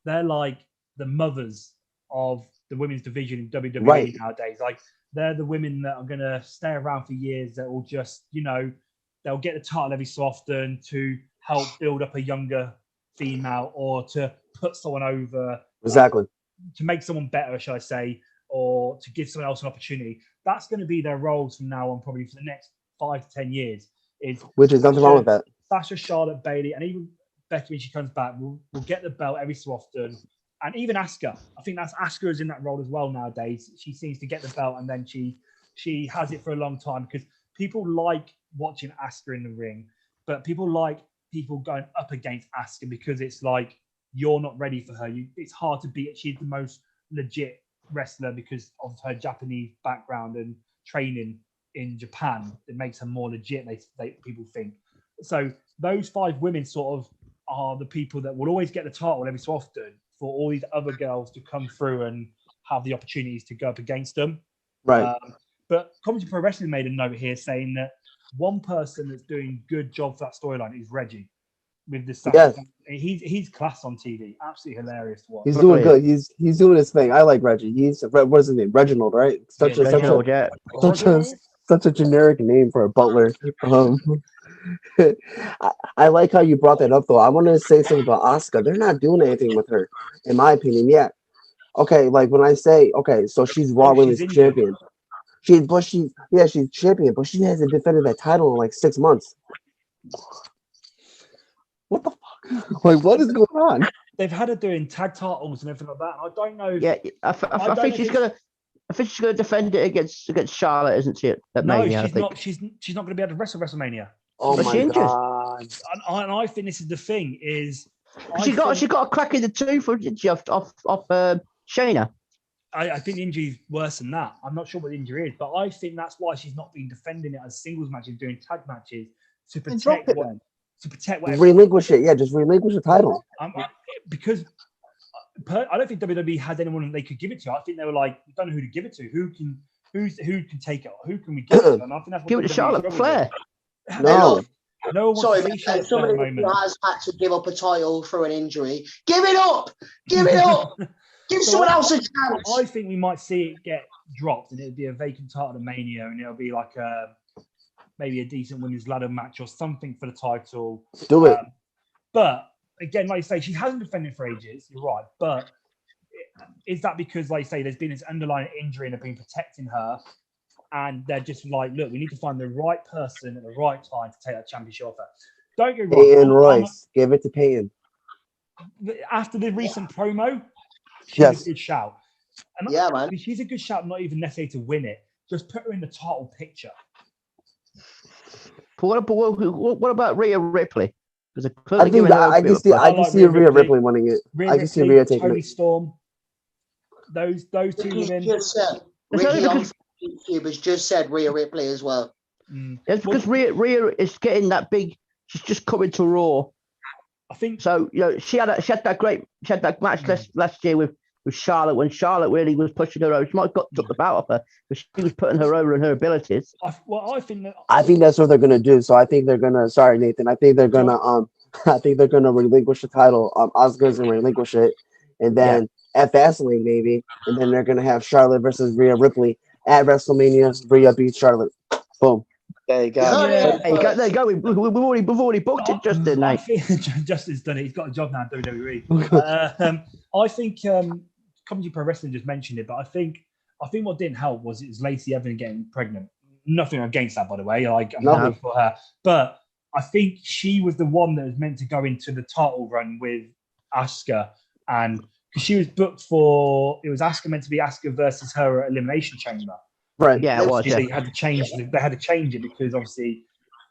they're like the mothers of the women's division in WWE nowadays. Like they're the women that are going to stay around for years. That will just, they'll get the title every so often to help build up a younger female or to put someone over. Exactly. To make someone better, shall I say, or to give someone else an opportunity. That's going to be their roles from now on, probably for the next 5 to 10 years. Which is nothing wrong with that. Sasha, Charlotte, Bailey, and even Becky when she comes back will get the belt every so often. And even Asuka. I think Asuka is in that role as well nowadays. She seems to get the belt and then she has it for a long time because people like watching Asuka in the ring, but people like people going up against Asuka because it's like you're not ready for her. It's hard to beat. She's the most legit wrestler because of her Japanese background and training in Japan. It makes her more legit, they people think. So those 5 women sort of are the people that will always get the title every so often for all these other girls to come through and have the opportunities to go up against them. Right. But Commentary Pro Wrestling made a note here saying that one person that's doing good job for that storyline is Reggie. With this, yes. He's class on TV. Absolutely hilarious to watch. He's doing good. He's doing his thing. I like Reggie. What's his name? Reginald, right? Such a generic name for a butler. I like how you brought that up though. I want to say something about Asuka. They're not doing anything with her, in my opinion. Yeah. Okay, like when I say so she's Raw Women's Champion. She's champion, but she hasn't defended that title in like 6 months. What the fuck? Like, what is going on? They've had her doing tag titles and everything like that. I don't know. Yeah, I think she's gonna defend it against Charlotte, isn't she? She's not. She's not going to be able to wrestle WrestleMania. Oh my god! And I think this is the thing. She got a crack in the tooth off Shayna. I think the injury is worse than that. I'm not sure what the injury is, but I think that's why she's not been defending it as singles matches, doing tag matches to protect whatever. Relinquish it, yeah. Just relinquish the title. Because I don't think WWE had anyone they could give it to. I think they were like, we don't know who to give it to. Who can take it? Who can we give it to? And I think that's what give it to Charlotte Flair. No. No one Sorry, wants to see somebody who has had to give up a title through an injury. Give it up! Give it up! Give someone else a chance. I think we might see it get dropped and it'll be a vacant title at Mania and it'll be like maybe a decent women's ladder match or something for the title. Do it. But again, like you say, she hasn't defended for ages. You're right. But is that because, like you say, there's been this underlying injury and they've been protecting her? And they're just like, look, we need to find the right person at the right time to take that championship off her. Don't get wrong. Peyton Royce. Give it to Peyton. After the recent promo, she's a good shout. And yeah, man. She's a good shout, not even necessarily to win it. Just put her in the title picture. What about Rhea Ripley? I can see Rhea Ripley winning it. I can see Rhea taking Toni it. Storm. Those two women. Ricky on YouTube has just said Rhea Ripley as well. It's because Rhea is getting that big. She's just coming to Raw. I think so. She had that match last year with Charlotte when Charlotte really was pushing her over. She might have got took the bout off her, but she was putting her over in her abilities. I think that's what they're gonna do. So I think they're gonna. Sorry, Nathan. I think they're gonna. I think they're gonna relinquish the title. Asuka's gonna relinquish it, and then at Fastlane maybe, and then they're gonna have Charlotte versus Rhea Ripley at WrestleMania. Rhea beats Charlotte. Boom. There you go. Yeah. There you go. There you go. We've already booked it, Justin. I Mate. think Justin's done it. He's got a job now at WWE. I think Comedy Pro Wrestling just mentioned it, but I think what didn't help was it was Lacey Evans getting pregnant. Nothing against that, by the way. Like I'm No. happy for her, but I think she was the one that was meant to go into the title run with Asuka, and because she was booked for, it was Asuka meant to be Asuka versus her at Elimination Chamber. Right. Yeah, it was. They Yeah. had to change. They had to change it because obviously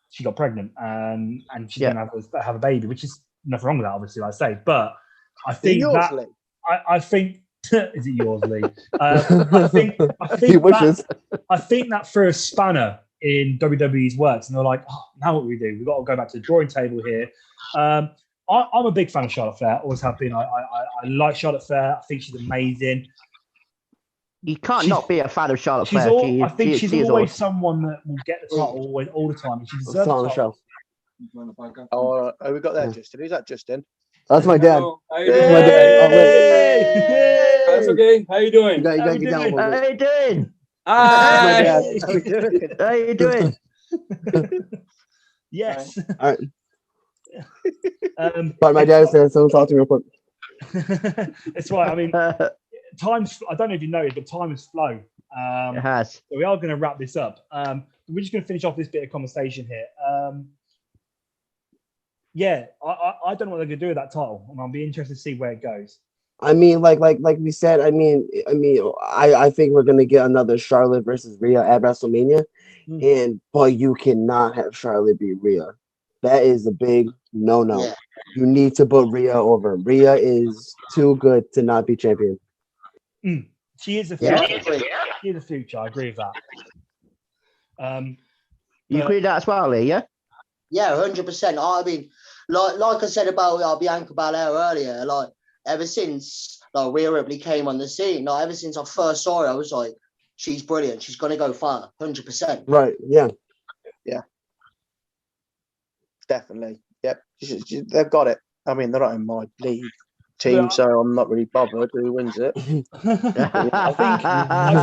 she got pregnant and she's Yeah. going to have a baby, which is nothing wrong with that, obviously, like I say. But I Is it think yours, that Lee? I think is it yours, Lee? I think He wishes. I think that threw a spanner in WWE's works, and they're like, oh, now what do we do? We've got to go back to the drawing table here. I'm a big fan of Charlotte Flair. Always have been. I like Charlotte Flair. I think she's amazing. You can't She's- not be a fan of Charlotte She's Flair. I think she's she is always awesome. someone that will get the title all the time. And she deserves It's on the the title. show. Oh, we got that, Yeah. Justin. Who's that, Justin? That's my dad. Hello, how you That's doing? my dad. Oh, wait. Hey! That's okay. How you You doing? got How to we get down a doing? little How bit. you doing? Hi. That's How we doing? How you doing? Yes. All right. Um, But my dad said, someone talk to me real quick. That's right. I mean, time's. I don't know if you noticed, but time has flown. It has. So we are going to wrap this up. We're just going to finish off this bit of conversation here. Yeah, I don't know what they're going to do with that title, and I'll be interested to see where it goes. I mean, like we said. I think we're gonna get another Charlotte versus Rhea at WrestleMania, but you cannot have Charlotte beat Rhea. That is a big no. Yeah. You need to put Rhea over. Rhea is too good to not be champion. She is the Yeah. future. She is the future. I agree with that. You agree with that as well, Lee? Yeah. Yeah, 100%. I mean, like I said about Bianca Belair earlier, like ever since like Rhea Ripley came on the scene, like ever since I first saw her, I was like, she's brilliant. She's gonna go far, 100%. Right? Yeah. Definitely. Yep. They've got it. I mean, they're not in my league team, Yeah. so I'm not really bothered who wins it.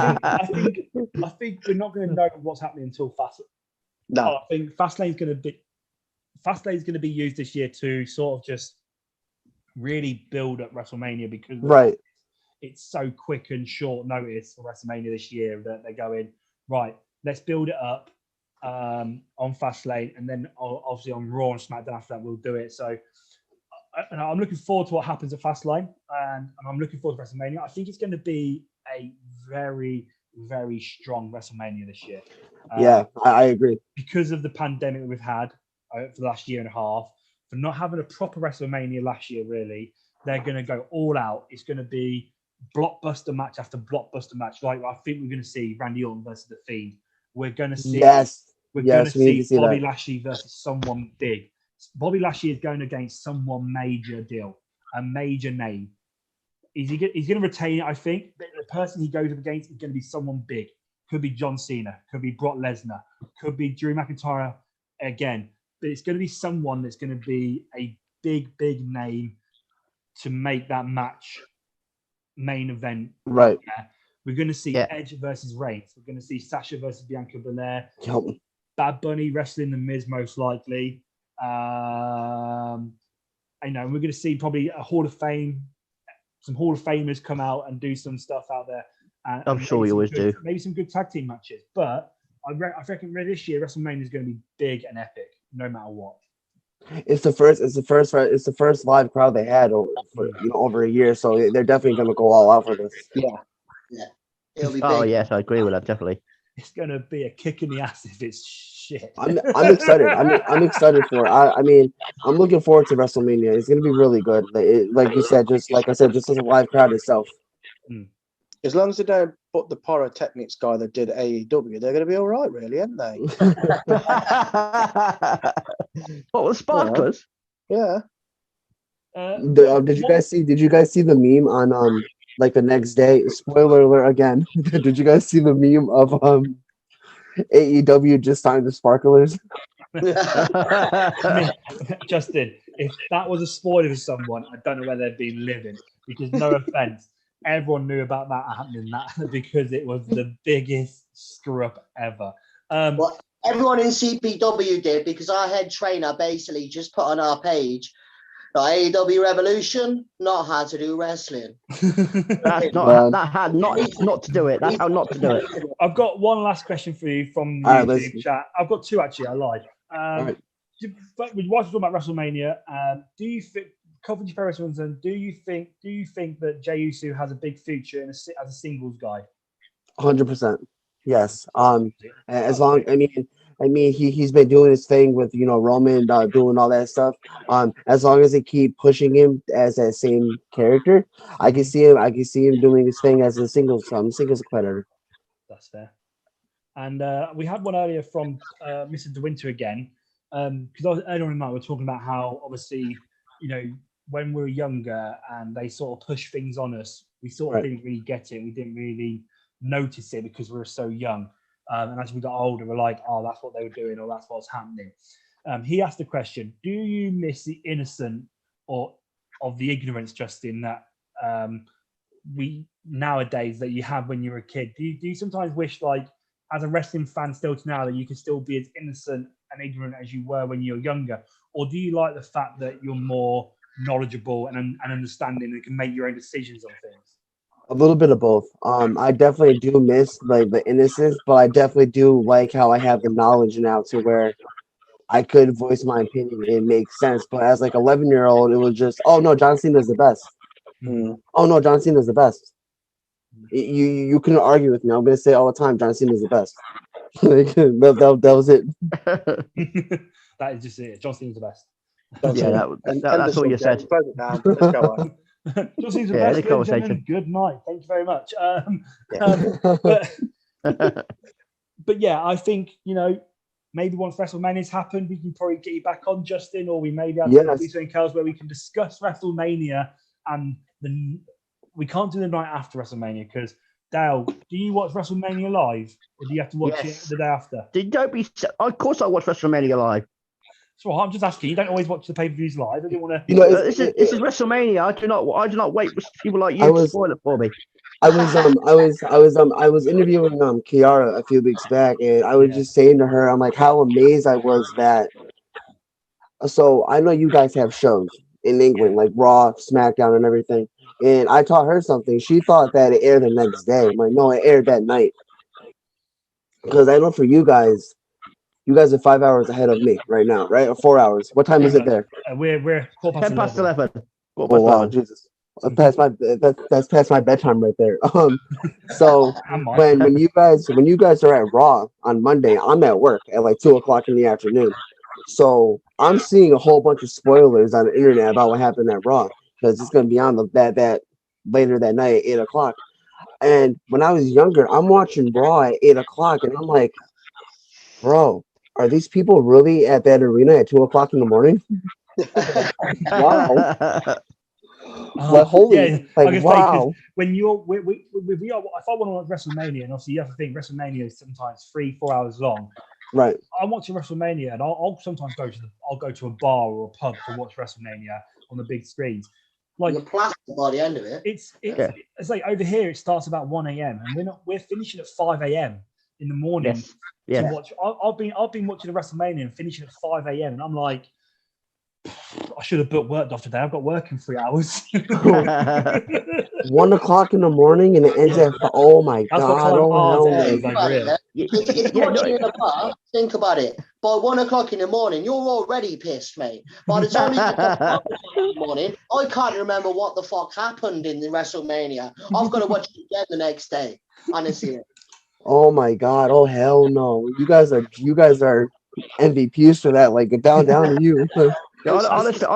I think we're not going to know what's happening until Fastlane. No. I think Fastlane's going to be used this year to sort of just really build up WrestleMania because Right. it's so quick and short notice for WrestleMania this year that they're going, right, let's build it up on Fastlane, and then obviously on Raw and SmackDown after that we'll do it. So I'm looking forward to what happens at Fastlane, and I'm looking forward to WrestleMania. I think it's going to be a very, very strong WrestleMania this year. Yeah, I agree. Because of the pandemic we've had for the last year and a half, for not having a proper WrestleMania last year, really, they're going to go all out. It's going to be blockbuster match after blockbuster match. Like I think we're going to see Randy Orton versus The Fiend. We're going to see. Yes. We're Yes, going we need to to see see Bobby that. Lashley versus someone big. Bobby Lashley is going against someone major deal, a major name. He's going to retain it, I think. But the person he goes up against is going to be someone big. Could be John Cena, could be Brock Lesnar, could be Drew McIntyre again. But it's going to be someone that's going to be a big, big name to make that match main event. Right. We're going to see Yeah. Edge versus Reigns. We're going to see Sasha versus Bianca Belair. Yep. Bad Bunny wrestling The Miz most likely. I know we're going to see probably a Hall of Fame, some Hall of Famers come out and do some stuff out there. I'm sure we always do. Maybe some good tag team matches. But I reckon this year WrestleMania is going to be big and epic, no matter what. It's the first live crowd they had over a year, so they're definitely gonna go all out for this. Yeah. It'll be big. Oh yes, I agree with that definitely. It's going to be a kick in the ass if it's shit. I'm excited. I'm excited for it. I mean, I'm looking forward to WrestleMania. It's gonna be really good. Like you said, just like I said, just as a live crowd itself. As long as they don't put the pyrotechnics guy that did AEW, they're going to be all right, really, aren't they? What was sparklers? Yeah. Did you guys see? Did you guys see the meme on like the next day? Spoiler alert again. Did you guys see the meme of AEW just signed the Sparklers? I mean, Justin, if that was a spoiler for someone, I don't know where they'd been living. Because no offense, everyone knew about that happening because it was the biggest screw up ever. everyone in CPW did, because our head trainer basically just put on our page, the AEW Revolution, not how to do wrestling. That's not Well- that had not to do it. That's how not to do it. I've got one last question for you from the All right, YouTube let's- chat. I've got two actually. I lied. right. While we're talking about WrestleMania, do you think Coventry Ferrison's and do you think that Jey Uso has a big future as a singles guy? 100%. Yes. As long, I mean, he's been doing his thing with Roman, doing all that stuff. As long as they keep pushing him as that same character, I can see him doing his thing as a singles competitor. That's fair. And we had one earlier from Mr. DeWinter again, because earlier in the night we were talking about how obviously, when we were younger and they sort of push things on us, we sort of Right. didn't really get it. We didn't really notice it because we were so young. And as we got older, we're like, oh, that's what they were doing, or that's what's happening. He asked the question: do you miss the innocent or of the ignorance, Justin, that we nowadays that you have when you were a kid? Do you sometimes wish, like, as a wrestling fan still to now, that you could still be as innocent and ignorant as you were when you were younger? Or do you like the fact that you're more knowledgeable and understanding and can make your own decisions on things? A little bit of both. I definitely do miss like the innocence, but I definitely do like how I have the knowledge now to where I could voice my opinion. It makes sense. But as like 11-year-old, it was just, oh no, John Cena's the best. Oh no, John Cena's the best. You couldn't argue with me. I'm gonna say all the time, John Cena's the best. that was it. That is just it. John Cena's the best. Yeah, that's all you said. Close it down. Let's go on. John Cena's the Yeah, best. the conversation. ladies and gentlemen. Good night. Thank you very much. But yeah, I think, maybe once WrestleMania's happened, we can probably get you back on, Justin, or we maybe have to do something else where we can discuss WrestleMania and we can't do the night after WrestleMania because, Dale, do you watch WrestleMania live or do you have to watch it the day after? Don't be. Of course, I watch WrestleMania live. So I'm just asking. You don't always watch the pay-per-views live. I didn't want to. This is WrestleMania. I do not wait for people like you to spoil it for me. I was interviewing Kiara a few weeks back, and I was just saying to her, I'm like, how amazed I was that. So I know you guys have shows in England, like Raw, SmackDown, and everything. And I taught her something. She thought that it aired the next day. I'm like, no, it aired that night. Because I know for you guys are 5 hours ahead of me right now, right? Or 4 hours. What time is it there? We're 10 past 11. Oh wow, Jesus! That's past my bedtime right there. So when you guys are at Raw on Monday, I'm at work at like 2:00 in the afternoon. So I'm seeing a whole bunch of spoilers on the internet about what happened at Raw because it's gonna be on that later that night at 8:00. And when I was younger, I'm watching Raw at 8:00, and I'm like, bro, are these people really at that arena at 2:00 in the morning? Wow. Like, holy, wow. When you're, if I want to watch WrestleMania, and obviously you have to think WrestleMania is sometimes 3-4 hours long. Right. I'm watching WrestleMania, and I'll sometimes go to a bar or a pub to watch WrestleMania on the big screens. Like you're plastic by the end of it. It's like over here it starts about 1 a.m. and we're finishing at 5 a.m. in the morning to watch. I've been watching the WrestleMania and finishing at 5 a.m. and I'm like, I should have booked work off today. I've got work in 3 hours. 1 o'clock in the morning and it ends at, oh my God. Oh, hell. If you're watching in a bar, think about it. By 1 o'clock in the morning, you're already pissed, mate. By the time you get to in the morning, I can't remember what the fuck happened in the WrestleMania. I've got to watch it again the next day. Honestly. Oh my God. Oh hell no. You guys are MVPs for that. Like down to you. Honestly,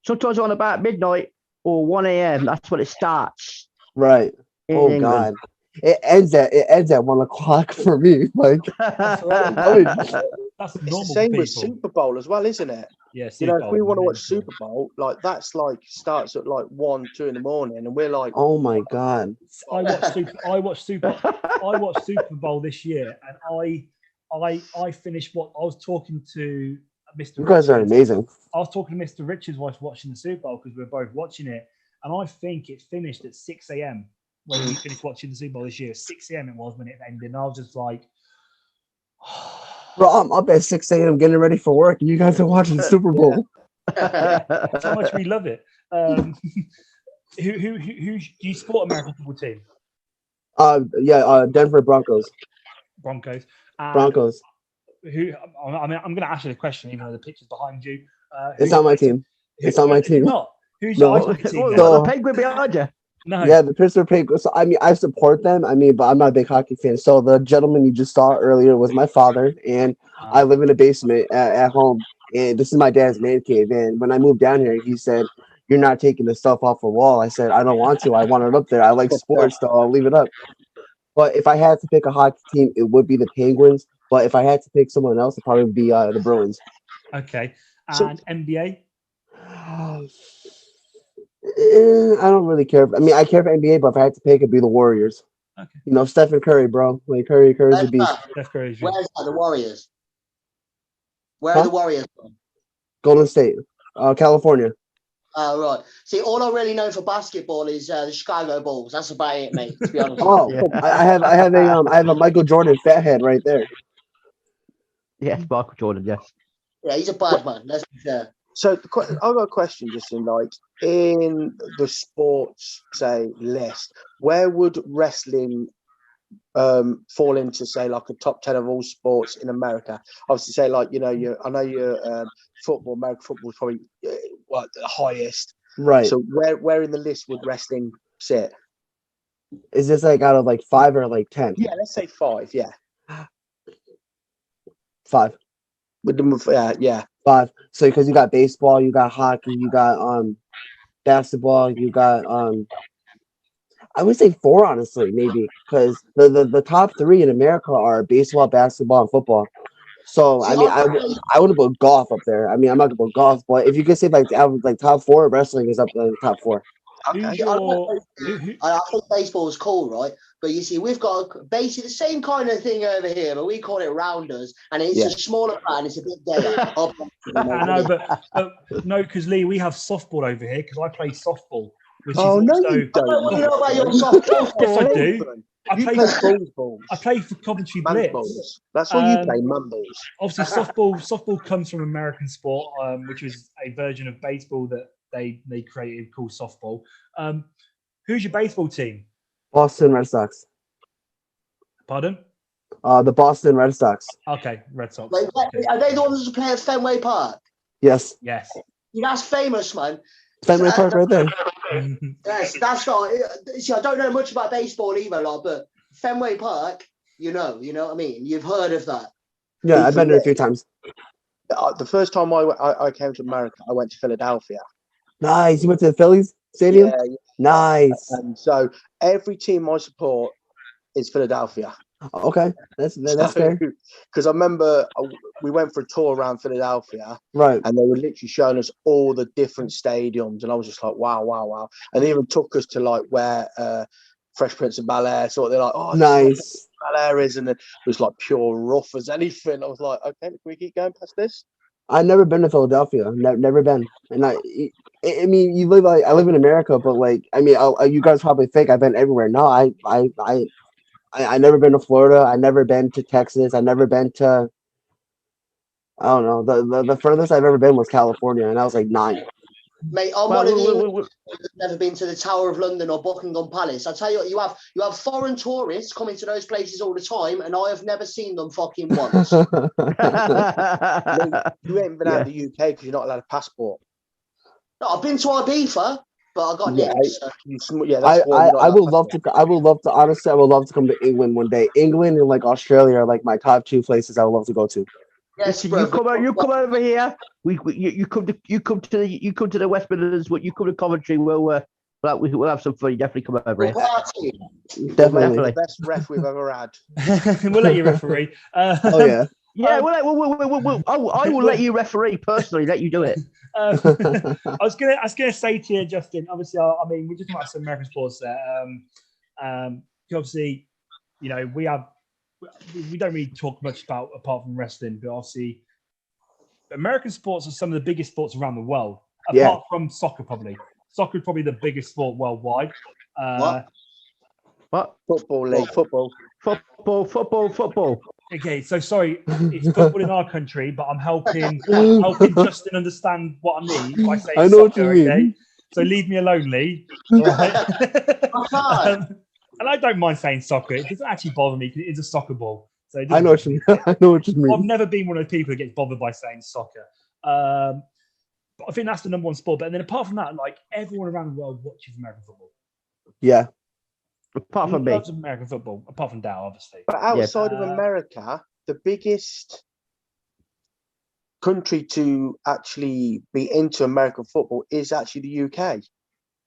sometimes on about midnight or 1 a.m. That's when it starts. Right. Oh England. God. It ends at 1 o'clock for me. Like that's normal. Same with Super Bowl as well, isn't it? Yeah. If we want to watch Super Bowl, like that's like starts at like 1, 2 in the morning, and we're like, oh my God. I watched Super Bowl this year, and I finished what I was talking to Mr. You guys are amazing. I was talking to Mr. Richards whilst watching the Super Bowl because we were both watching it, and I think it finished at 6 a.m. when we finished watching the Super Bowl this year. 6 a.m. it was when it ended, and I was just like, Bro, I'm up at 6 a.m. getting ready for work, and you guys are watching the Super Bowl. That's how much we love it. Who do you support American football team? Denver Broncos. Broncos. And Broncos. who? I mean, I'm going to ask you the question, even though the picture's behind you. It's on my team. It's on my Is it team. not? Who's No. your ice hockey team? What, then? So- the penguin behind you? No. Yeah, the Pittsburgh Penguins. So, I mean, I support them. I mean, but I'm not a big hockey fan. So the gentleman you just saw earlier was my father, and I live in a basement at home. And this is my dad's man cave. And when I moved down here, he said, "You're not taking the stuff off the wall." I said, "I don't want to. I want it up there. I like sports, so I'll leave it up." But if I had to pick a hockey team, it would be the Penguins. But if I had to pick someone else, it probably would be the Bruins. Okay. So- And NBA? I don't really care. I mean, I care for NBA, but if I had to pick, it'd be the Warriors. Okay. You know, Stephen Curry, bro. Like Curry's a Where's beast. that? Steph Curry is yours. Where's that? The Warriors. Where Huh? are the Warriors from? Golden State, California. Oh, right. See, all I really know for basketball is the Chicago Bulls. That's about it, mate, to be honest. Oh, Yeah. I have a Michael Jordan fathead right there. Yes, Michael Jordan, yes. Yeah, he's a bad man. Let's be fair. So I've got a question, just in the sports list, where would wrestling fall into say like a top 10 of all sports in America? Obviously, say like I know your football, American football is probably the highest. Right. So where in the list would wrestling sit? Is this like out of like 5 or like 10? Yeah, let's say 5. Yeah, 5. with them. Yeah. 5. So because you got baseball, you got hockey, you got basketball, you got I would say 4, honestly, maybe, because the top 3 in America are baseball, basketball, and football. So I mean, I would have put golf up there. I mean, I'm not gonna put golf, but if you could say like top 4, wrestling is up in the top 4. Who's Okay. your, I think baseball is cool, right? But you see, we've got basically the same kind of thing over here, but we call it rounders, and it's Yeah. a smaller fan. It's a bit deader. I know, but no, because Lee, we have softball over here because I play softball, which Oh is no, also. you don't. What do you know about your softball? Yes, I do. I You play. play balls. I play for Coventry Man Blitz. balls. That's all you Um, play, man balls. Obviously, softball comes from American sport, which was a version of baseball that they created called softball. Who's your baseball team? Boston Red Sox. Pardon? The Boston Red Sox. Okay, Red Sox. Like, Okay. are they the ones who play at Fenway Park? Yes, Yes. Yeah, that's famous, man. Fenway Park right there. Yes, that's right. See, I don't know much about baseball either, like, but Fenway Park, you know what I mean? You've heard of that. Yeah, I've been there a few times. The first time I came to America, I went to Philadelphia. Nice. You went to the Phillies Stadium? Yeah, Nice. and so every team I support is Philadelphia. Okay, that's fair. Because I remember we went for a tour around Philadelphia, Right. and they were literally showing us all the different stadiums, and I was just like, wow. And they even took us to like where Fresh Prince of Bel-Air. So they're like, oh, Nice. Bel-Air is, and it was like pure rough as anything. I was like, okay, can we keep going past this? I've never been to Philadelphia. Never been. And I mean, you live like I live in America, but like I mean, you guys probably think I've been everywhere. No, I never been to Florida. I never been to Texas. I never been to. I don't know. The furthest I've ever been was California, and I was like 9. Mate, I'm one of the that's never been to the Tower of London or Buckingham Palace. I tell you what, you have foreign tourists coming to those places all the time, and I have never seen them fucking once. You ain't been out of the UK because you're not allowed a passport. No, I've been to Ibiza, but I got Yeah, nicked. So. That's why you're not I allowed would a love passport. to. I would love to. Honestly, I would love to come to England one day. England and like Australia are like my top 2 places I would love to go to. Yes, Listen, bro. you come over here. You come to the West Midlands. You come to Coventry. We'll have some fun. You definitely come over here. Party. Definitely. Definitely. The best ref we've ever had. We'll let you referee. Oh yeah. Yeah, I will let you referee personally. Let you do it. I was gonna say to you, Justin. Obviously, I mean, we're just talking about some American sports there. Obviously, you know, we don't really talk much about apart from wrestling, but obviously, American sports are some of the biggest sports around the world. Apart from soccer, probably. Soccer is probably the biggest sport worldwide. What? What? Football league, football. Football. Okay, so sorry, it's football in our country, but I'm helping Justin understand what I mean by saying I know what soccer. you mean. Okay, so leave me alone, Lee. All right. can't. And I don't mind saying soccer. It doesn't actually bother me because it is a soccer ball. So it I doesn't know what you bother mean. me. I know what you I've mean. never been one of those people who gets bothered by saying soccer. But I think that's the number one sport. But then apart from that, like everyone around the world watches American football. Yeah. Apart from me. Loves American football, apart from Dow, obviously. But outside of Uh, America, the biggest country to actually be into American football is actually the UK.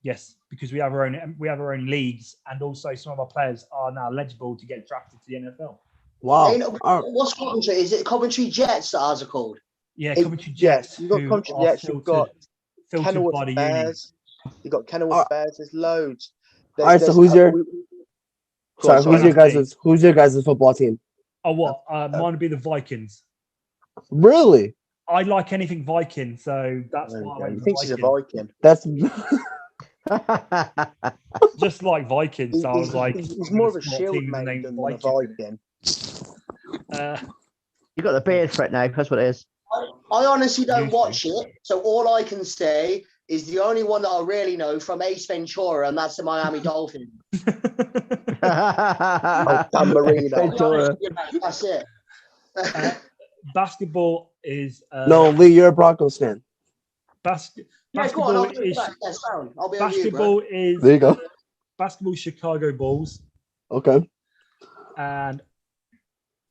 Yes, because we have our own leagues, and also some of our players are now eligible to get drafted to the NFL. Wow. Hey, no, what's Coventry? Is it Coventry Jets that ours are called? Yeah, It- Coventry yes, Jets. you've got who Coventry are Jets, you've got filtered Kenilworth by the uni. Bears. You've got Kenilworth Uh, Bears. There's loads. All right, so who's your sorry. who's your guys' football team? Oh, what? Mine would be the Vikings. Really? I like anything Viking, so that's why I He went for thinks he's a Viking. Viking. That's Just like Vikings, so I was like, he's I'm more gonna of a support shield team with the mate name than a Viking. Viking. You got the beard for it now. That's what it is. I honestly don't Usually. watch it, so all I can say is the only one that I really know from Ace Ventura, and that's the Miami Dolphins. Dan Marino. I'll be honest, you know, that's it. Basketball is no, Lee, you're a Broncos fan. Yeah, go on, basketball I'll be is back. Yeah, sound. I'll be on you, bro. basketball is There you go. basketball Chicago Bulls, Okay. and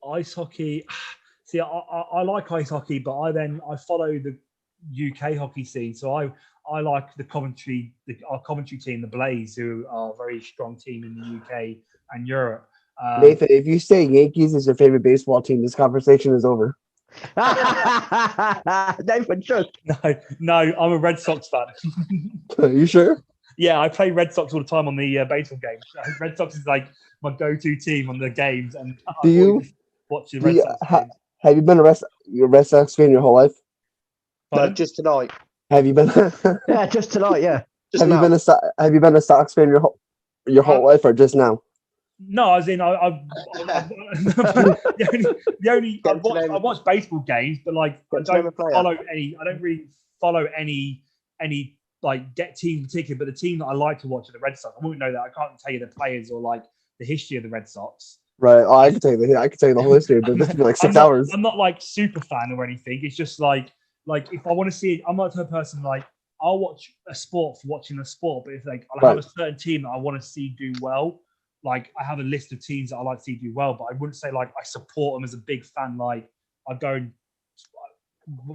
ice hockey. See, I like ice hockey, but I follow the UK hockey scene. So I like our Coventry team, the Blaze, who are a very strong team in the UK and Europe. Nathan, if you say Yankees is your favorite baseball team, this conversation is over. Nathan, just. No, I'm a Red Sox fan. Are you sure? Yeah, I play Red Sox all the time on the baseball games. Red Sox is like my go-to team on the games, and Do you- watch the do Red you- Sox ha- games? Have you been a Red Sox fan your whole life? No, Pardon? just tonight. Have you been? Yeah, just tonight, yeah. Just have you now. been have you been a Sox fan your whole life or just now? No, as in the only I Get to name- watch baseball games, but like I Get to name a don't player. follow any. I don't really follow any like get team in particular. But the team that I like to watch are the Red Sox. I wouldn't know that. I can't tell you the players or like the history of the Red Sox. Right. Oh, I can tell you the whole history, but this would be like 6 hours. I'm not like super fan or anything. It's just like if I want to see it, I'm not the type of person like I'll watch a sport for watching a sport, but if like I'll have a certain team that I want to see do well, like I have a list of teams that I like to see do well, but I wouldn't say like I support them as a big fan. Like I go and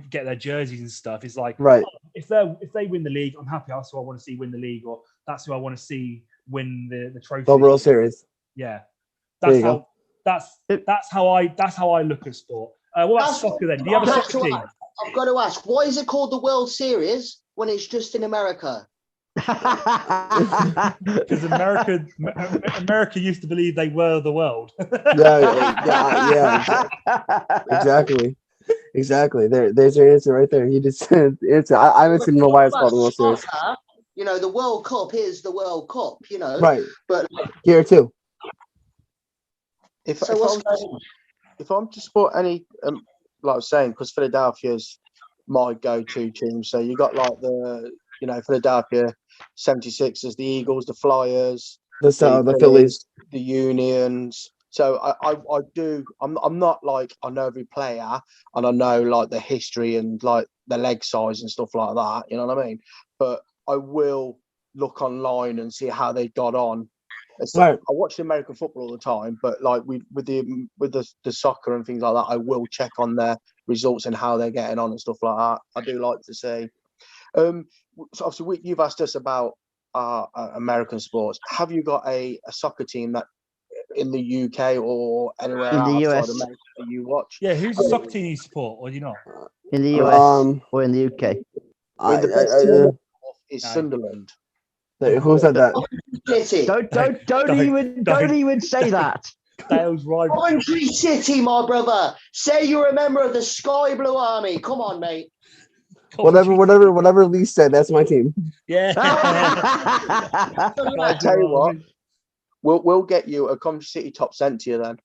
get their jerseys and stuff. It's like Right. if they win the league, I'm happy. That's who I want to see win the league, or that's who I want to see win the trophy. The World Series. Yeah, There that's you go. that's how I look at sport. What about soccer then? Do you have a soccer team? I've got to ask, why is it called the World Series when it's just in America? Because America used to believe they were the world. Yeah. Exactly. There's your answer right there. He just said the answer. I honestly don't know why it's called the World Series. Soccer, you know, the World Cup is the World Cup, you know. Right. But Here too. If so I'm to support any, like I was saying, because Philadelphia's my go-to team. So you got like the, Philadelphia 76ers, the Eagles, the Flyers, The Phillies. the Unions. So I do. I'm not like I know every player and I know like the history and like the leg size and stuff like that. You know what I mean? But I will look online and see how they got on. Right. I watch the American football all the time, but like with the soccer and things like that, I will check on their results and how they're getting on and stuff like that. I do like to see. So obviously, you've asked us about American sports. Have you got a soccer team that in the UK or anywhere In the outside US. America that you watch? Yeah, who's the soccer team you support, or do you not? In the US Um, or in the UK? I mean, the best team is Sunderland. Who said that? City. Don't even say that. Dale's rival. Coventry City, my brother. Say you're a member of the Sky Blue Army. Come on, mate. Whatever Lee said, that's my team. Yeah. I tell you what, we'll get you a Coventry City top sent to you then.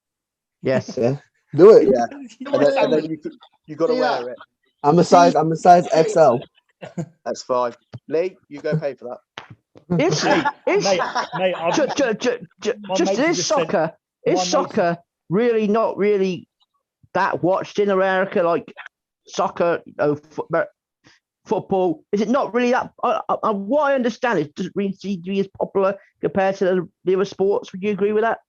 Yes. Yeah. Do it. Yeah. And then you got to See that? wear it. I'm a size XL. That's fine. Lee, you go pay for that. Is Mate, is mate, I've, ju- ju- ju- my just mates is just said- soccer my is mates- soccer really not really that watched in America like soccer, football? Is it not really that? What I understand is doesn't really seem to be as popular compared to the other sports. Would you agree with that?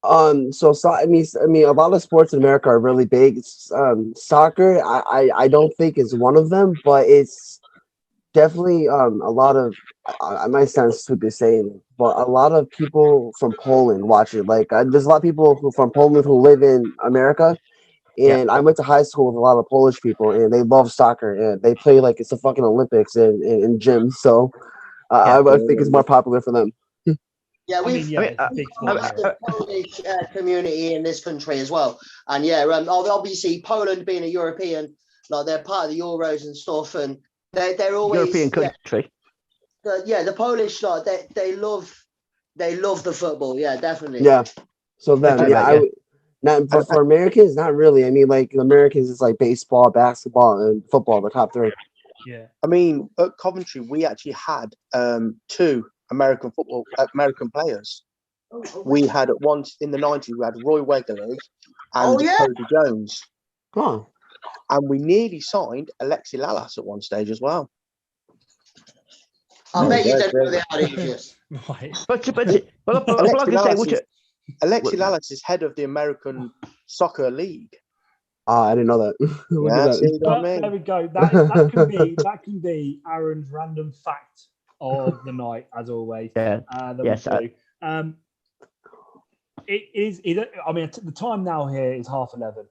I mean, a lot of sports in America are really big. Soccer, I don't think is one of them, but it's definitely a lot of. I might sound stupid saying, but a lot of people from Poland watch it. Like, there's a lot of people from Poland who live in America, and I went to high school with a lot of Polish people, and they love soccer, and they play like it's the fucking Olympics in gyms. So I think it's more popular for them. Yeah, I mean, yeah, it's a big sport. Yeah. the Polish community in this country as well. And yeah, obviously Poland being a European, like they're part of the Euros and stuff, and they're always European country. The Polish like they love the football. Yeah, definitely. Yeah. So then, Okay, yeah, right, not for Americans, not really. I mean, like Americans is like baseball, basketball, and football, the top three. Yeah. I mean, at Coventry, we actually had 2 American players. We had at once in the 90s, we had Roy Wegerle and Cody Jones. Oh, And we nearly signed Alexi Lalas at one stage as well. I bet you don't know the ideas. Right. But like I say, Alexi Lalas is head of the American Soccer League. I didn't know that. Look at Yeah, that. see what I Well, mean? there we go. That can be Aaron's random fact of the night, as always. yeah, That Yes, we do. It is. I mean, the time now here is 11:30.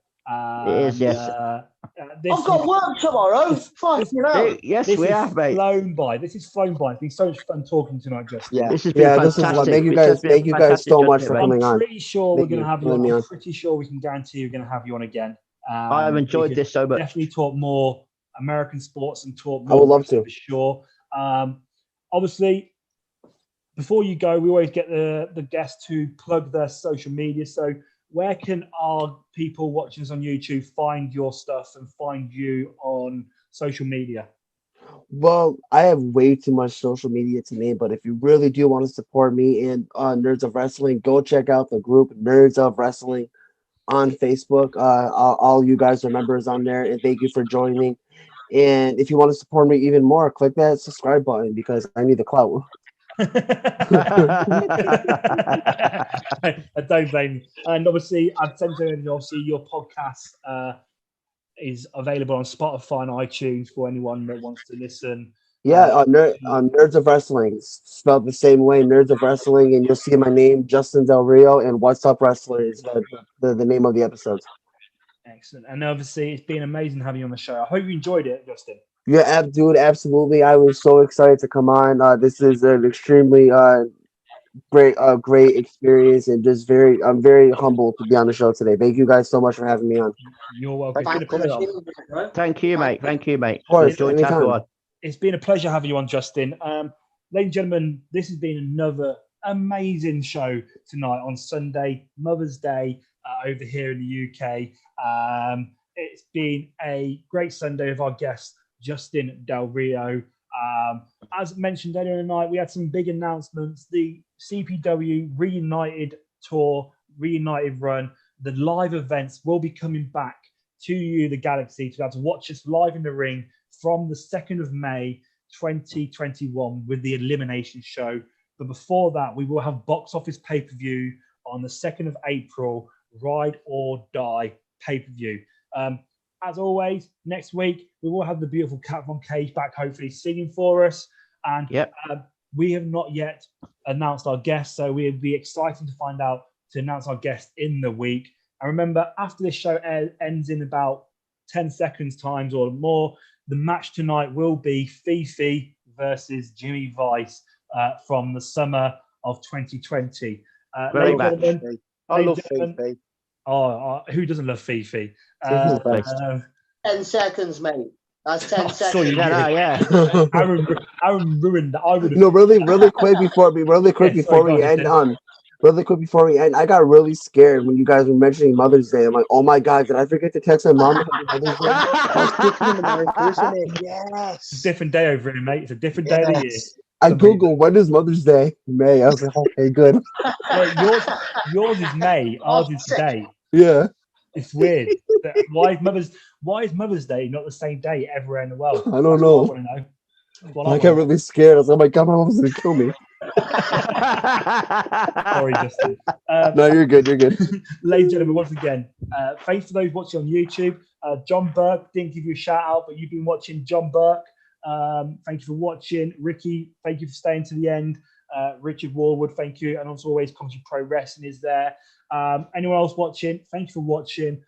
It is, yes. I've got work tomorrow. Fucking hell. yes, This we is have, mate. flown by. This is flown by. It's been so much fun talking tonight, Justin. Yeah. This has been Yeah, this is fantastic. what thank you This guys. has been Thank you guys fantastic, so much Justin, for mate. coming I'm on. pretty sure we're Thank going you to have for you on. letting me I'm on. pretty sure we can guarantee we're going to have you on again. I have enjoyed we can this so much. Definitely talk more American sports and talk I more. would love to. for sure. Obviously, before you go, we always get the guests to plug their social media. So where can our people watching us on YouTube find your stuff and find you on social media? Well, I have way too much social media to name, but if you really do want to support me and Nerds of Wrestling, go check out the group Nerds of Wrestling on Facebook. All you guys are members on there, and thank you for joining. And if you want to support me even more, click that subscribe button because I need the clout. I don't blame you. And obviously, I've sent in obviously your podcast is available on Spotify and iTunes for anyone that wants to listen. Yeah, on Nerds of Wrestling, spelled the same way, Nerds of Wrestling, and you'll see my name, Justin Del Rio, and What's Up Wrestler is the name of the episodes. Excellent. And obviously, it's been amazing having you on the show. I hope you enjoyed it, Justin. Yeah, dude, absolutely. I was so excited to come on. This is an extremely great experience, and I'm very humbled to be on the show today. Thank you guys so much for having me on. You're welcome. It's been a pleasure. Thank you, mate. Thank you, mate. Of course, Enjoyed having you anytime. on. It's been a pleasure having you on, Justin. Ladies and gentlemen, this has been another amazing show tonight on Sunday, Mother's Day, over here in the UK. It's been a great Sunday with our guest, Justin Del Rio. As mentioned earlier in the night, we had some big announcements. The CPW Reunited Tour, Reunited Run, the live events will be coming back to you, the Galaxy, to be able to watch us live in the ring from the 2nd of May, 2021 with the Elimination Show. But before that, we will have box office pay-per-view on the 2nd of April, Ride or Die pay-per-view. As always, next week, we will have the beautiful Kat Von Cage back, hopefully singing for us. And we have not yet announced our guest, so we'll be excited to find out to announce our guest in the week. And remember, after this show ends in about 10 seconds times or more, the match tonight will be Fifi versus Jimmy Vice from the summer of 2020. Great match. I love Fifi. Who doesn't love Fifi? 10 seconds, mate. That's 10 seconds. Sorry, Yeah. Aaron ruined that. I would have. No, really quick before we sorry, end go on, really quick before we end, I got really scared when you guys were mentioning Mother's Day. I'm like, oh my God, did I forget to text my mom? Happy Mother's Day? Isn't it? Yes. It's a different day over here, mate. It's a different day of the year. Yes. I Googled, when is Mother's Day? May. I was like, okay, good. Well, yours is May. Ours is today. Yeah. It's weird. Why is Mother's Day not the same day everywhere in the world? I don't That's know. what I want to know. That's what I I got want. really scared. I was like, oh my God, my mom's going to kill me. Sorry, Justin. No, you're good. You're good. Ladies and gentlemen, once again, thanks to those watching on YouTube. John Burke didn't give you a shout out, but you've been watching John Burke. Thank you for watching. Ricky, thank you for staying to the end. Richard Warwood, thank you. And also always Country Pro Wrestling is there. Anyone else watching, thank you for watching.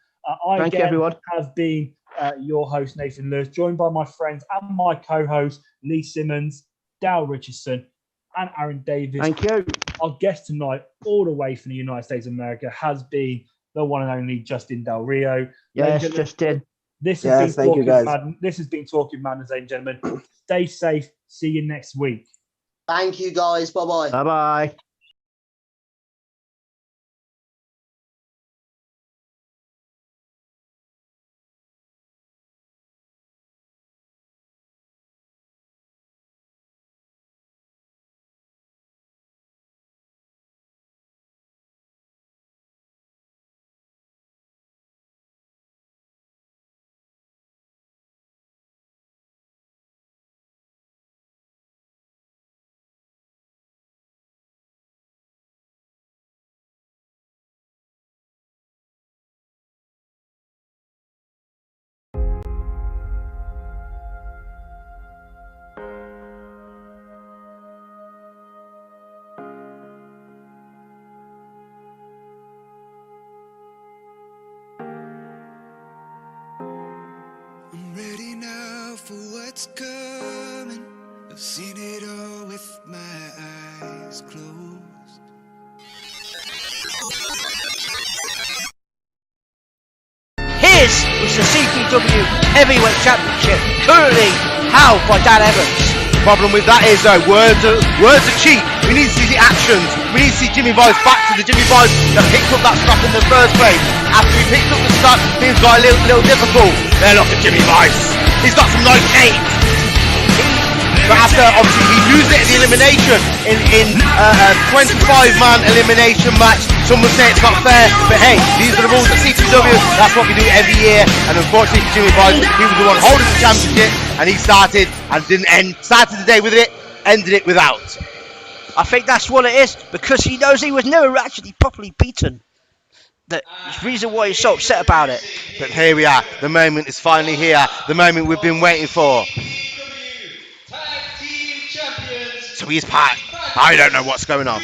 Thank you, everyone. Have been your host, Nathan Lewis, joined by my friends and my co-host, Lee Simmons, Dale Richardson, and Aaron Davis. Thank you. Our guest tonight, all the way from the United States of America, has been the one and only Justin Del Rio. Yes, Ladies and Justin. This Yes, has been thank you, Talking guys. Madness. This has been Talking Madness, ladies and gentlemen. Stay safe. See you next week. Thank you, guys. Bye-bye. Bye-bye. I'm ready now for what's coming. I've seen it all with my eyes closed. His is the CPW Heavyweight Championship, currently held by Dan Evans. Problem with that is words are cheap. We need to see the actions. We need to see Jimmy Vice back to the Jimmy Vice that picked up that strap in the first place. After he picked up the strap, things got a little difficult. Then look at Jimmy Vice. He's got some nice aims. But after obviously he used it in the elimination in a 25-man elimination match. Some would say it's not fair, but hey, these are the rules at CPW. That's what we do every year. And unfortunately, Jimmy Vice, he was the one holding the championship, and he started and didn't end. Started the day with it, ended it without. I think that's what it is, because he knows he was never actually properly beaten. The reason why he's so upset about it. But here we are. The moment is finally here. The moment we've been waiting for. So he's back. I don't know what's going on.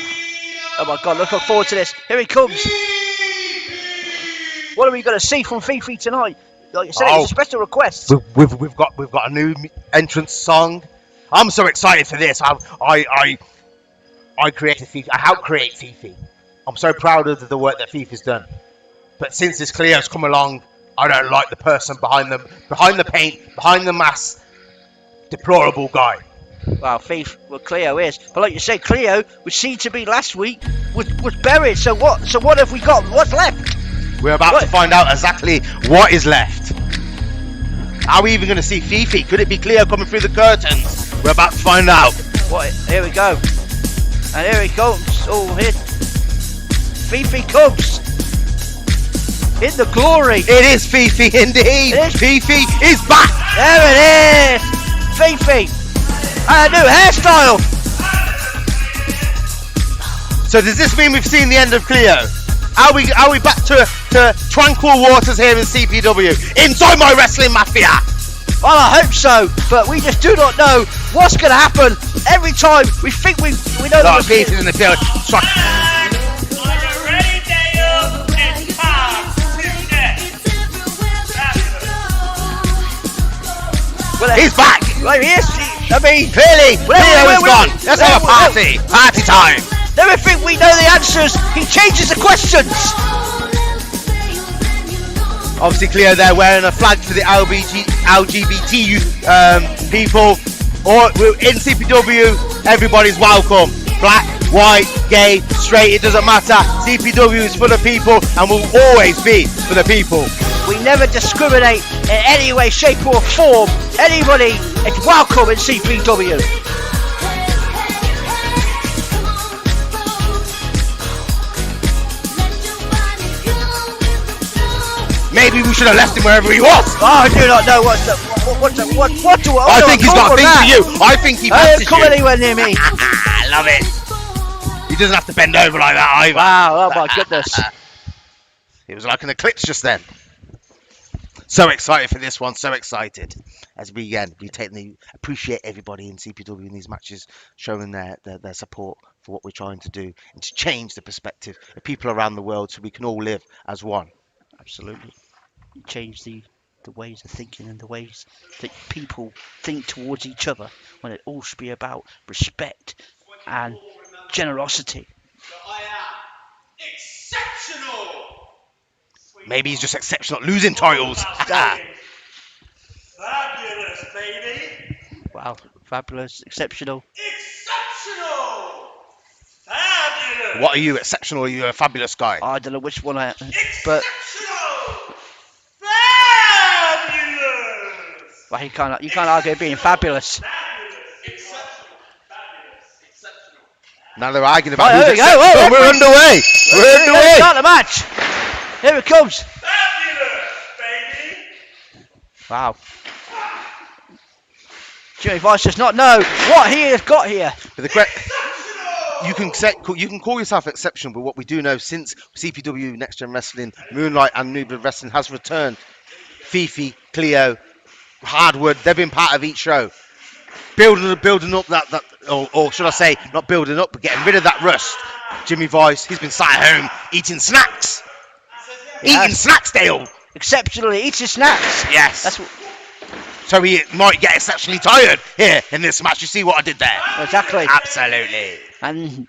Oh my God, looking forward to this. Here he comes. What are we going to see from Fifi tonight? Like I said, it's a special request. We've got a new entrance song. I'm so excited for this. I created Fifi. I helped create Fifi. I'm so proud of the work that Fifi's done. But since this Cleo's come along, I don't like the person behind the paint, behind the mask. Deplorable guy. Well, Cleo is. But like you say, Cleo, which seemed to be last week, was buried. So what have we got? What's left? We're about to find out exactly what is left. Are we even going to see Fifi? Could it be Cleo coming through the curtains? We're about to find out. What? Here we go. And here he comes. Oh, here. Fifi comes. In the glory. It is Fifi indeed. Fifi is back. There it is. Fifi. And a new hairstyle. So does this mean we've seen the end of Cleo? Are we back to tranquil waters here in CPW? Inside my wrestling mafia. Well, I hope so, but we just do not know what's going to happen. Every time we think we know that Fifi's in the field. Well, he's back. Well, he is. I mean, clearly, Cleo is gone. Let's have a party. Party time. Never think we know the answers. He changes the questions. Obviously, Cleo there wearing a flag for the LGBT people. Or in CPW, everybody's welcome. Black, white, gay, straight, it doesn't matter. CPW is for the people and will always be for the people. We never discriminate in any way, shape or form. Anybody is welcome in CPW. Maybe we should have left him wherever he was. I do not know what do I think he's got a thing for you. I think he fancies come you. anywhere near me. I love it. He doesn't have to bend over like that either. Wow, oh my goodness. It was like an eclipse just then. So excited for this one, so excited. As we appreciate everybody in CPW in these matches, showing their support for what we're trying to do and to change the perspective of people around the world so we can all live as one. Absolutely. Change the ways of thinking and the ways that people think towards each other, when it all should be about respect and generosity. Exceptional. Maybe he's just exceptional at losing titles. Fabulous, baby. Wow, fabulous, exceptional. Exceptional. Fabulous. What are you, exceptional? Or are you a fabulous guy? I don't know which one I am, but Fabulous. well, you can't argue being fabulous. Now they're arguing about There who's we go. exceptional. Whoa, We're underway. We're underway. Start the match. Here it comes. Fabulous, baby. Wow. Jimmy Vice does not know what he has got here. But you can call yourself exceptional, but what we do know, since CPW, Next Gen Wrestling, Moonlight and New Blood Wrestling has returned, Fifi, Cleo, Hardwood, they've been part of each show. Building up that or should I say, not building up, but getting rid of that rust. Jimmy Vice, he's been sat at home eating snacks. Yes. Eating snacks, Dale. Exceptionally eating snacks. Yes. That's what, So he might get exceptionally tired here in this match. You see what I did there? exactly. Absolutely. And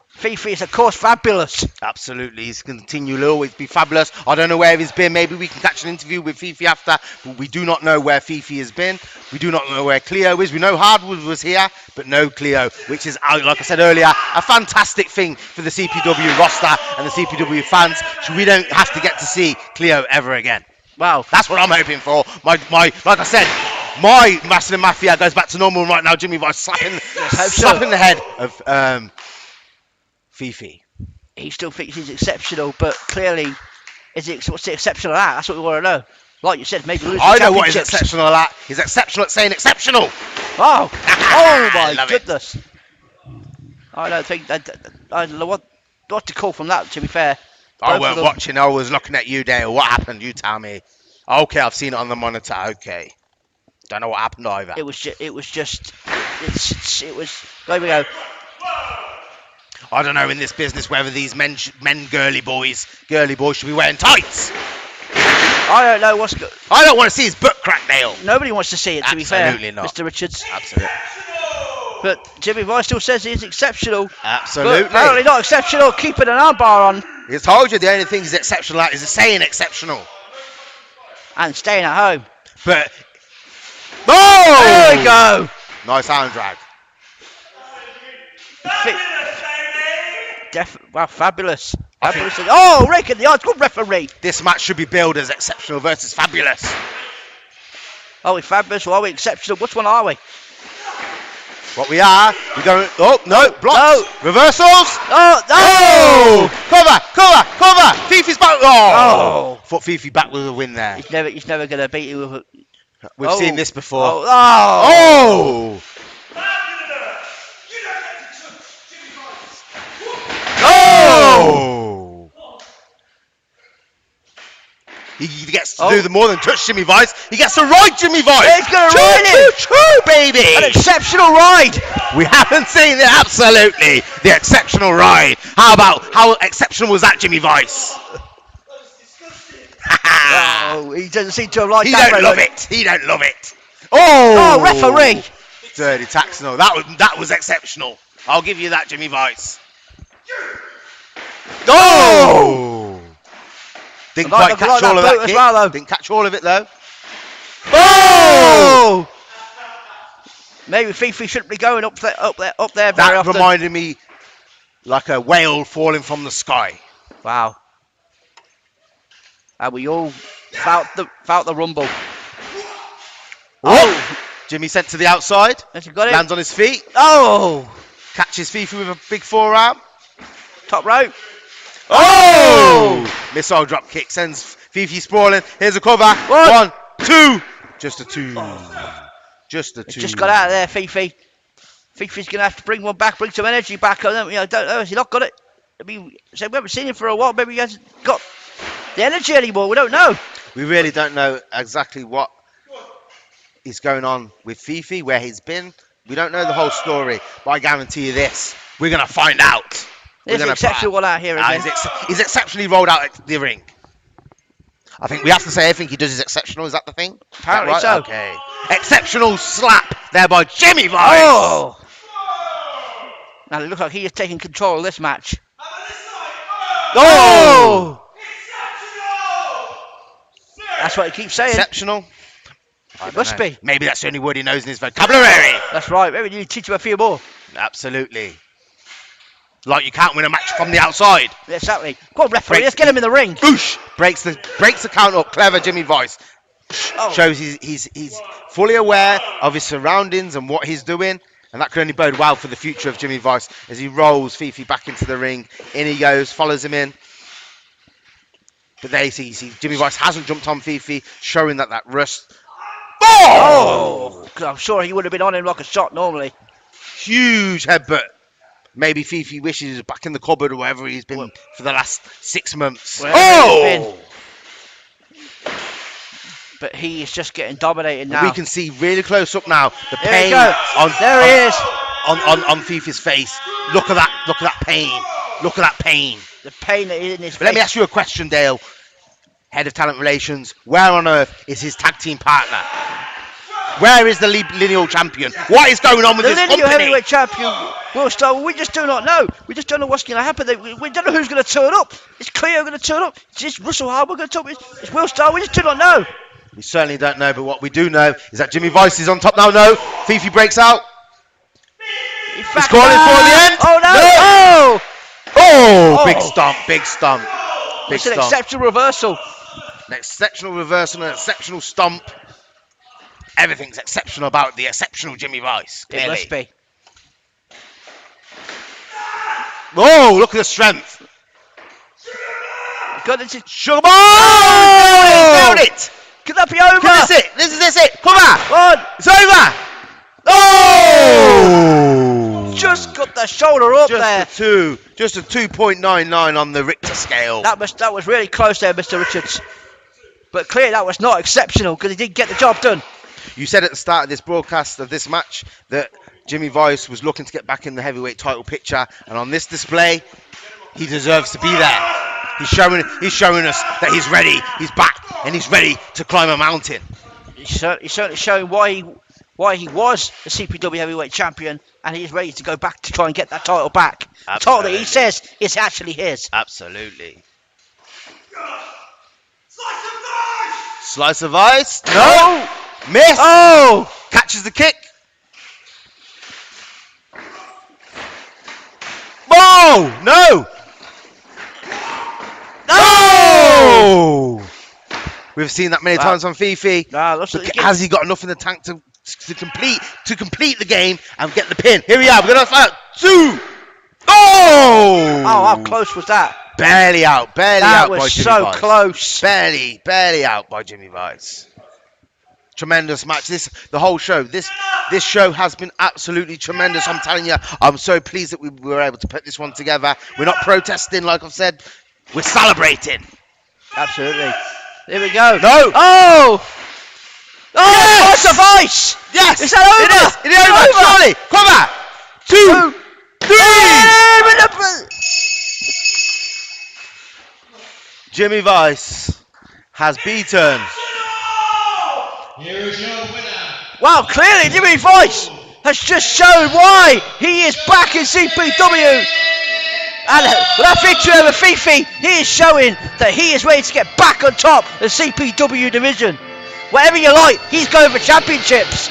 Fifi is of course fabulous. Absolutely, he's continue to always be fabulous. I don't know where he's been. Maybe we can catch an interview with Fifi after, but we do not know where Fifi has been. We do not know where Cleo is. We know Hardwood was here, but no Cleo, which is, like I said earlier, a fantastic thing for the CPW roster and the CPW fans. So we don't have to get to see Cleo ever again. Wow. That's what I'm hoping for. Like I said, my Wrestling Mafia goes back to normal right now. Jimmy Vice slapping the head of Fifi. He still thinks he's exceptional, but clearly, what's the exceptional at? That's what we want to know. Like you said, maybe losing I know what he's championships. exceptional at. He's exceptional at saying exceptional. Oh, oh my Love goodness. I don't think that. I don't know what to call from that, to be fair. I Both weren't of them- watching. I was looking at you, Dale. What happened? You tell me. Okay, I've seen it on the monitor. Okay. Don't know what happened either. It was. There we go. I don't know in this business whether these men girly boys should be wearing tights. I don't know what's good. I don't want to see his butt crack, Dale. Nobody wants to see it, to be fair, Absolutely not. Mr. Richards. Absolutely. But Jimmy Vice still says he's exceptional. Absolutely. But apparently not exceptional keeping an armbar on He told you the only thing he's exceptional at is saying exceptional. and staying at home. But oh! There we go. Nice arm drag. Wow, fabulous. Fabulous. Oh, Rick in the odds. Good referee. This match should be billed as exceptional versus fabulous. Are we fabulous or are we exceptional? Which one are we? What we are, we're going. Oh no, blocks. No. Reversals. Oh, no. Oh! Cover. Fifi's back. Oh! Thought Fifi back with a win there. He's never going to beat you with a... We've seen this before. Oh. Oh! He gets to do the more than touch Jimmy Vice. He gets to ride Jimmy Vice. He's going to ride him. True, baby. An exceptional ride. We haven't seen it. Absolutely, the exceptional ride. How exceptional was that, Jimmy Vice? Oh, he doesn't seem to have liked He that. don't love it. He don't love it. Oh, referee. Dirty tax. No, that was exceptional. I'll give you that, Jimmy Vice. Oh! Didn't quite catch all of that kick. well, Didn't catch all of it though. Oh! Maybe Fifi shouldn't be going up there very That often. reminded me like a whale falling from the sky. Wow. And we all felt the rumble. Oh! Jimmy sent to the outside. Has he got it? Lands on his feet. Oh! Catches Fifi with a big forearm. Top rope. Oh! Missile drop kick sends Fifi sprawling. Here's a cover. What? 1, 2. Just a 2. Just a 2. Just got out of there, Fifi. Fifi's going to have to bring one back, bring some energy back. I don't know. Has he not got it? I mean, so we haven't seen him for a while. Maybe he hasn't got the energy anymore. We don't know. We really don't know exactly what is going on with Fifi, where he's been. We don't know the whole story, but I guarantee you this: we're going to find out. There's an exceptional one out here again. He's exceptionally rolled out at the ring. I think we have to say everything he does is exceptional. Is that the thing? Apparently right? so. Okay. Exceptional slap there by Jimmy Vice. Oh! Now it looks like he is taking control of this match. Oh! That's what he keeps saying. Exceptional. It must be. Maybe that's the only word he knows in his vocabulary. That's right. Maybe you need to teach him a few more. Absolutely. Like you can't win a match from the outside. Yeah, exactly. Go on, referee. Let's get him in the ring. Boosh! Breaks the count up. Clever Jimmy Vice. Oh. Shows he's fully aware of his surroundings and what he's doing. And that could only bode well for the future of Jimmy Vice as he rolls Fifi back into the ring. In he goes, follows him in. But there you see Jimmy Vice hasn't jumped on Fifi, showing that rust. Oh! I'm sure he would have been on him like a shot normally. Huge headbutt. Maybe Fifi wishes he was back in the cupboard or wherever he's been for the last 6 months. But he is just getting dominated now. We can see really close up now the There pain he goes. There he is. on Fifi's face. Look at that pain. Look at that pain. The pain that is in his face. But let me ask you a question, Dale. Head of Talent Relations. Where on earth is his tag team partner? Where is the lineal champion? What is going on with this company? The lineal heavyweight champion, Will Starr, we just do not know. We just don't know what's going to happen. We don't know who's going to turn up. Is Cleo going to turn up? Is Russell Harbour going to turn up? Is Will Starr? We just do not know. We certainly don't know, but what we do know is that Jimmy Vice is on top now. No, Fifi breaks out. He's calling for the end. Oh no! No. Oh! Big stomp, big stomp. It's an exceptional reversal. An exceptional reversal, an exceptional stomp. Everything's exceptional about the exceptional Jimmy Vice. Clearly. It must be. Oh, look at the strength. Got it. Sugar Bomb! Down it. Could that be over? This is it. This is it. Come on. It's over. Oh! Just got the shoulder up there. Just a 2.99 on the Richter scale. That was really close there, Mr. Richards. But clearly that was not exceptional because he didn't get the job done. You said at the start of this broadcast of this match that Jimmy Vice was looking to get back in the heavyweight title picture, and on this display, he deserves to be there. He's showing us that he's ready, he's back, and he's ready to climb a mountain. He's certainly showing why he was the CPW heavyweight champion, and he's ready to go back to try and get that title back. The title that he says is actually his. Absolutely. Slice of ice. No. Miss. Oh. Catches the kick. Oh no. No. We've seen that many times on Fifi. Has he got enough in the tank to complete the game and get the pin? Here we are. We're gonna find out. 2. Oh! Oh, how close was that? Barely out. Barely out by Jimmy Vice. That was so close. Barely out by Jimmy Vice. Tremendous match. The whole show. This show has been absolutely tremendous. I'm telling you. I'm so pleased that we were able to put this one together. We're not protesting, like I've said. We're celebrating. Absolutely. Here we go. No. Oh! Oh! Yes! Slice of ice! Yes! Is that over? It is over. Surely. Come on. 2, 3. Jimmy Vice has beaten. Here's your winner. Wow, clearly Jimmy Vice has just shown why he is back in CPW. And with that victory over Fifi, he is showing that he is ready to get back on top of the CPW division. Whatever you like, he's going for championships.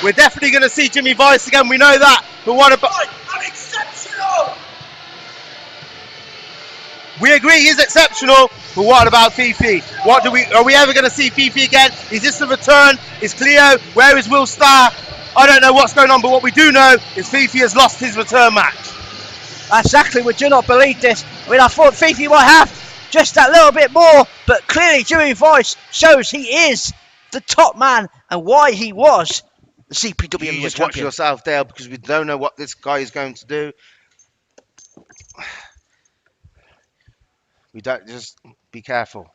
We're definitely going to see Jimmy Vice again, we know that. But what about... We agree he's exceptional, but what about Fifi? Are we ever going to see Fifi again? Is this the return? Is Cleo? Where is Will Starr? I don't know what's going on, but what we do know is Fifi has lost his return match. Exactly, we do not believe this. I mean, I thought Fifi might have just that little bit more, but clearly Jimmy Vice shows he is the top man and why he was the CPW You just champion. watch yourself, Dale, because we don't know what this guy is going to do. We don't, just be careful.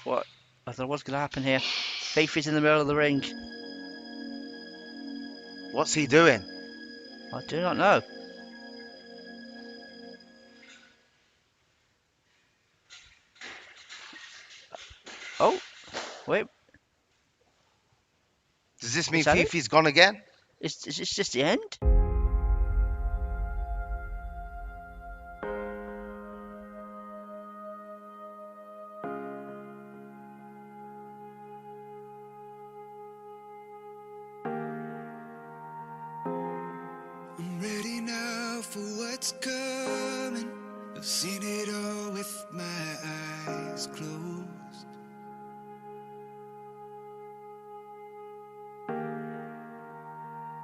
What? I don't know what's going to happen here. Fifi's in the middle of the ring. What's he doing? I do not know. Oh, wait. Does this mean Is that it? Fifi's gone again? Is this just the end? I'm ready now for what's coming. I've seen it all with my eyes closed.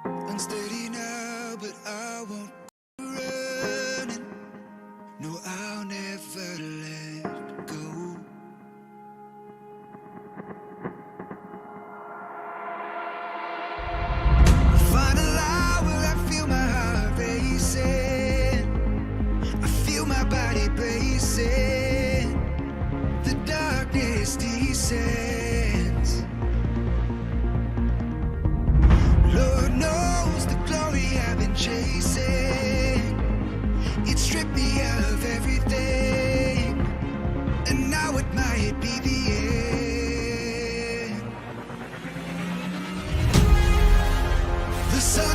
Unsteady now, but I won't go running. No, I'll never let go. Final hour, I feel my heart racing. I feel my body bracing. The darkness descends. Lord knows the glory I've been chasing. It stripped me of everything, and now it might be the end. The sun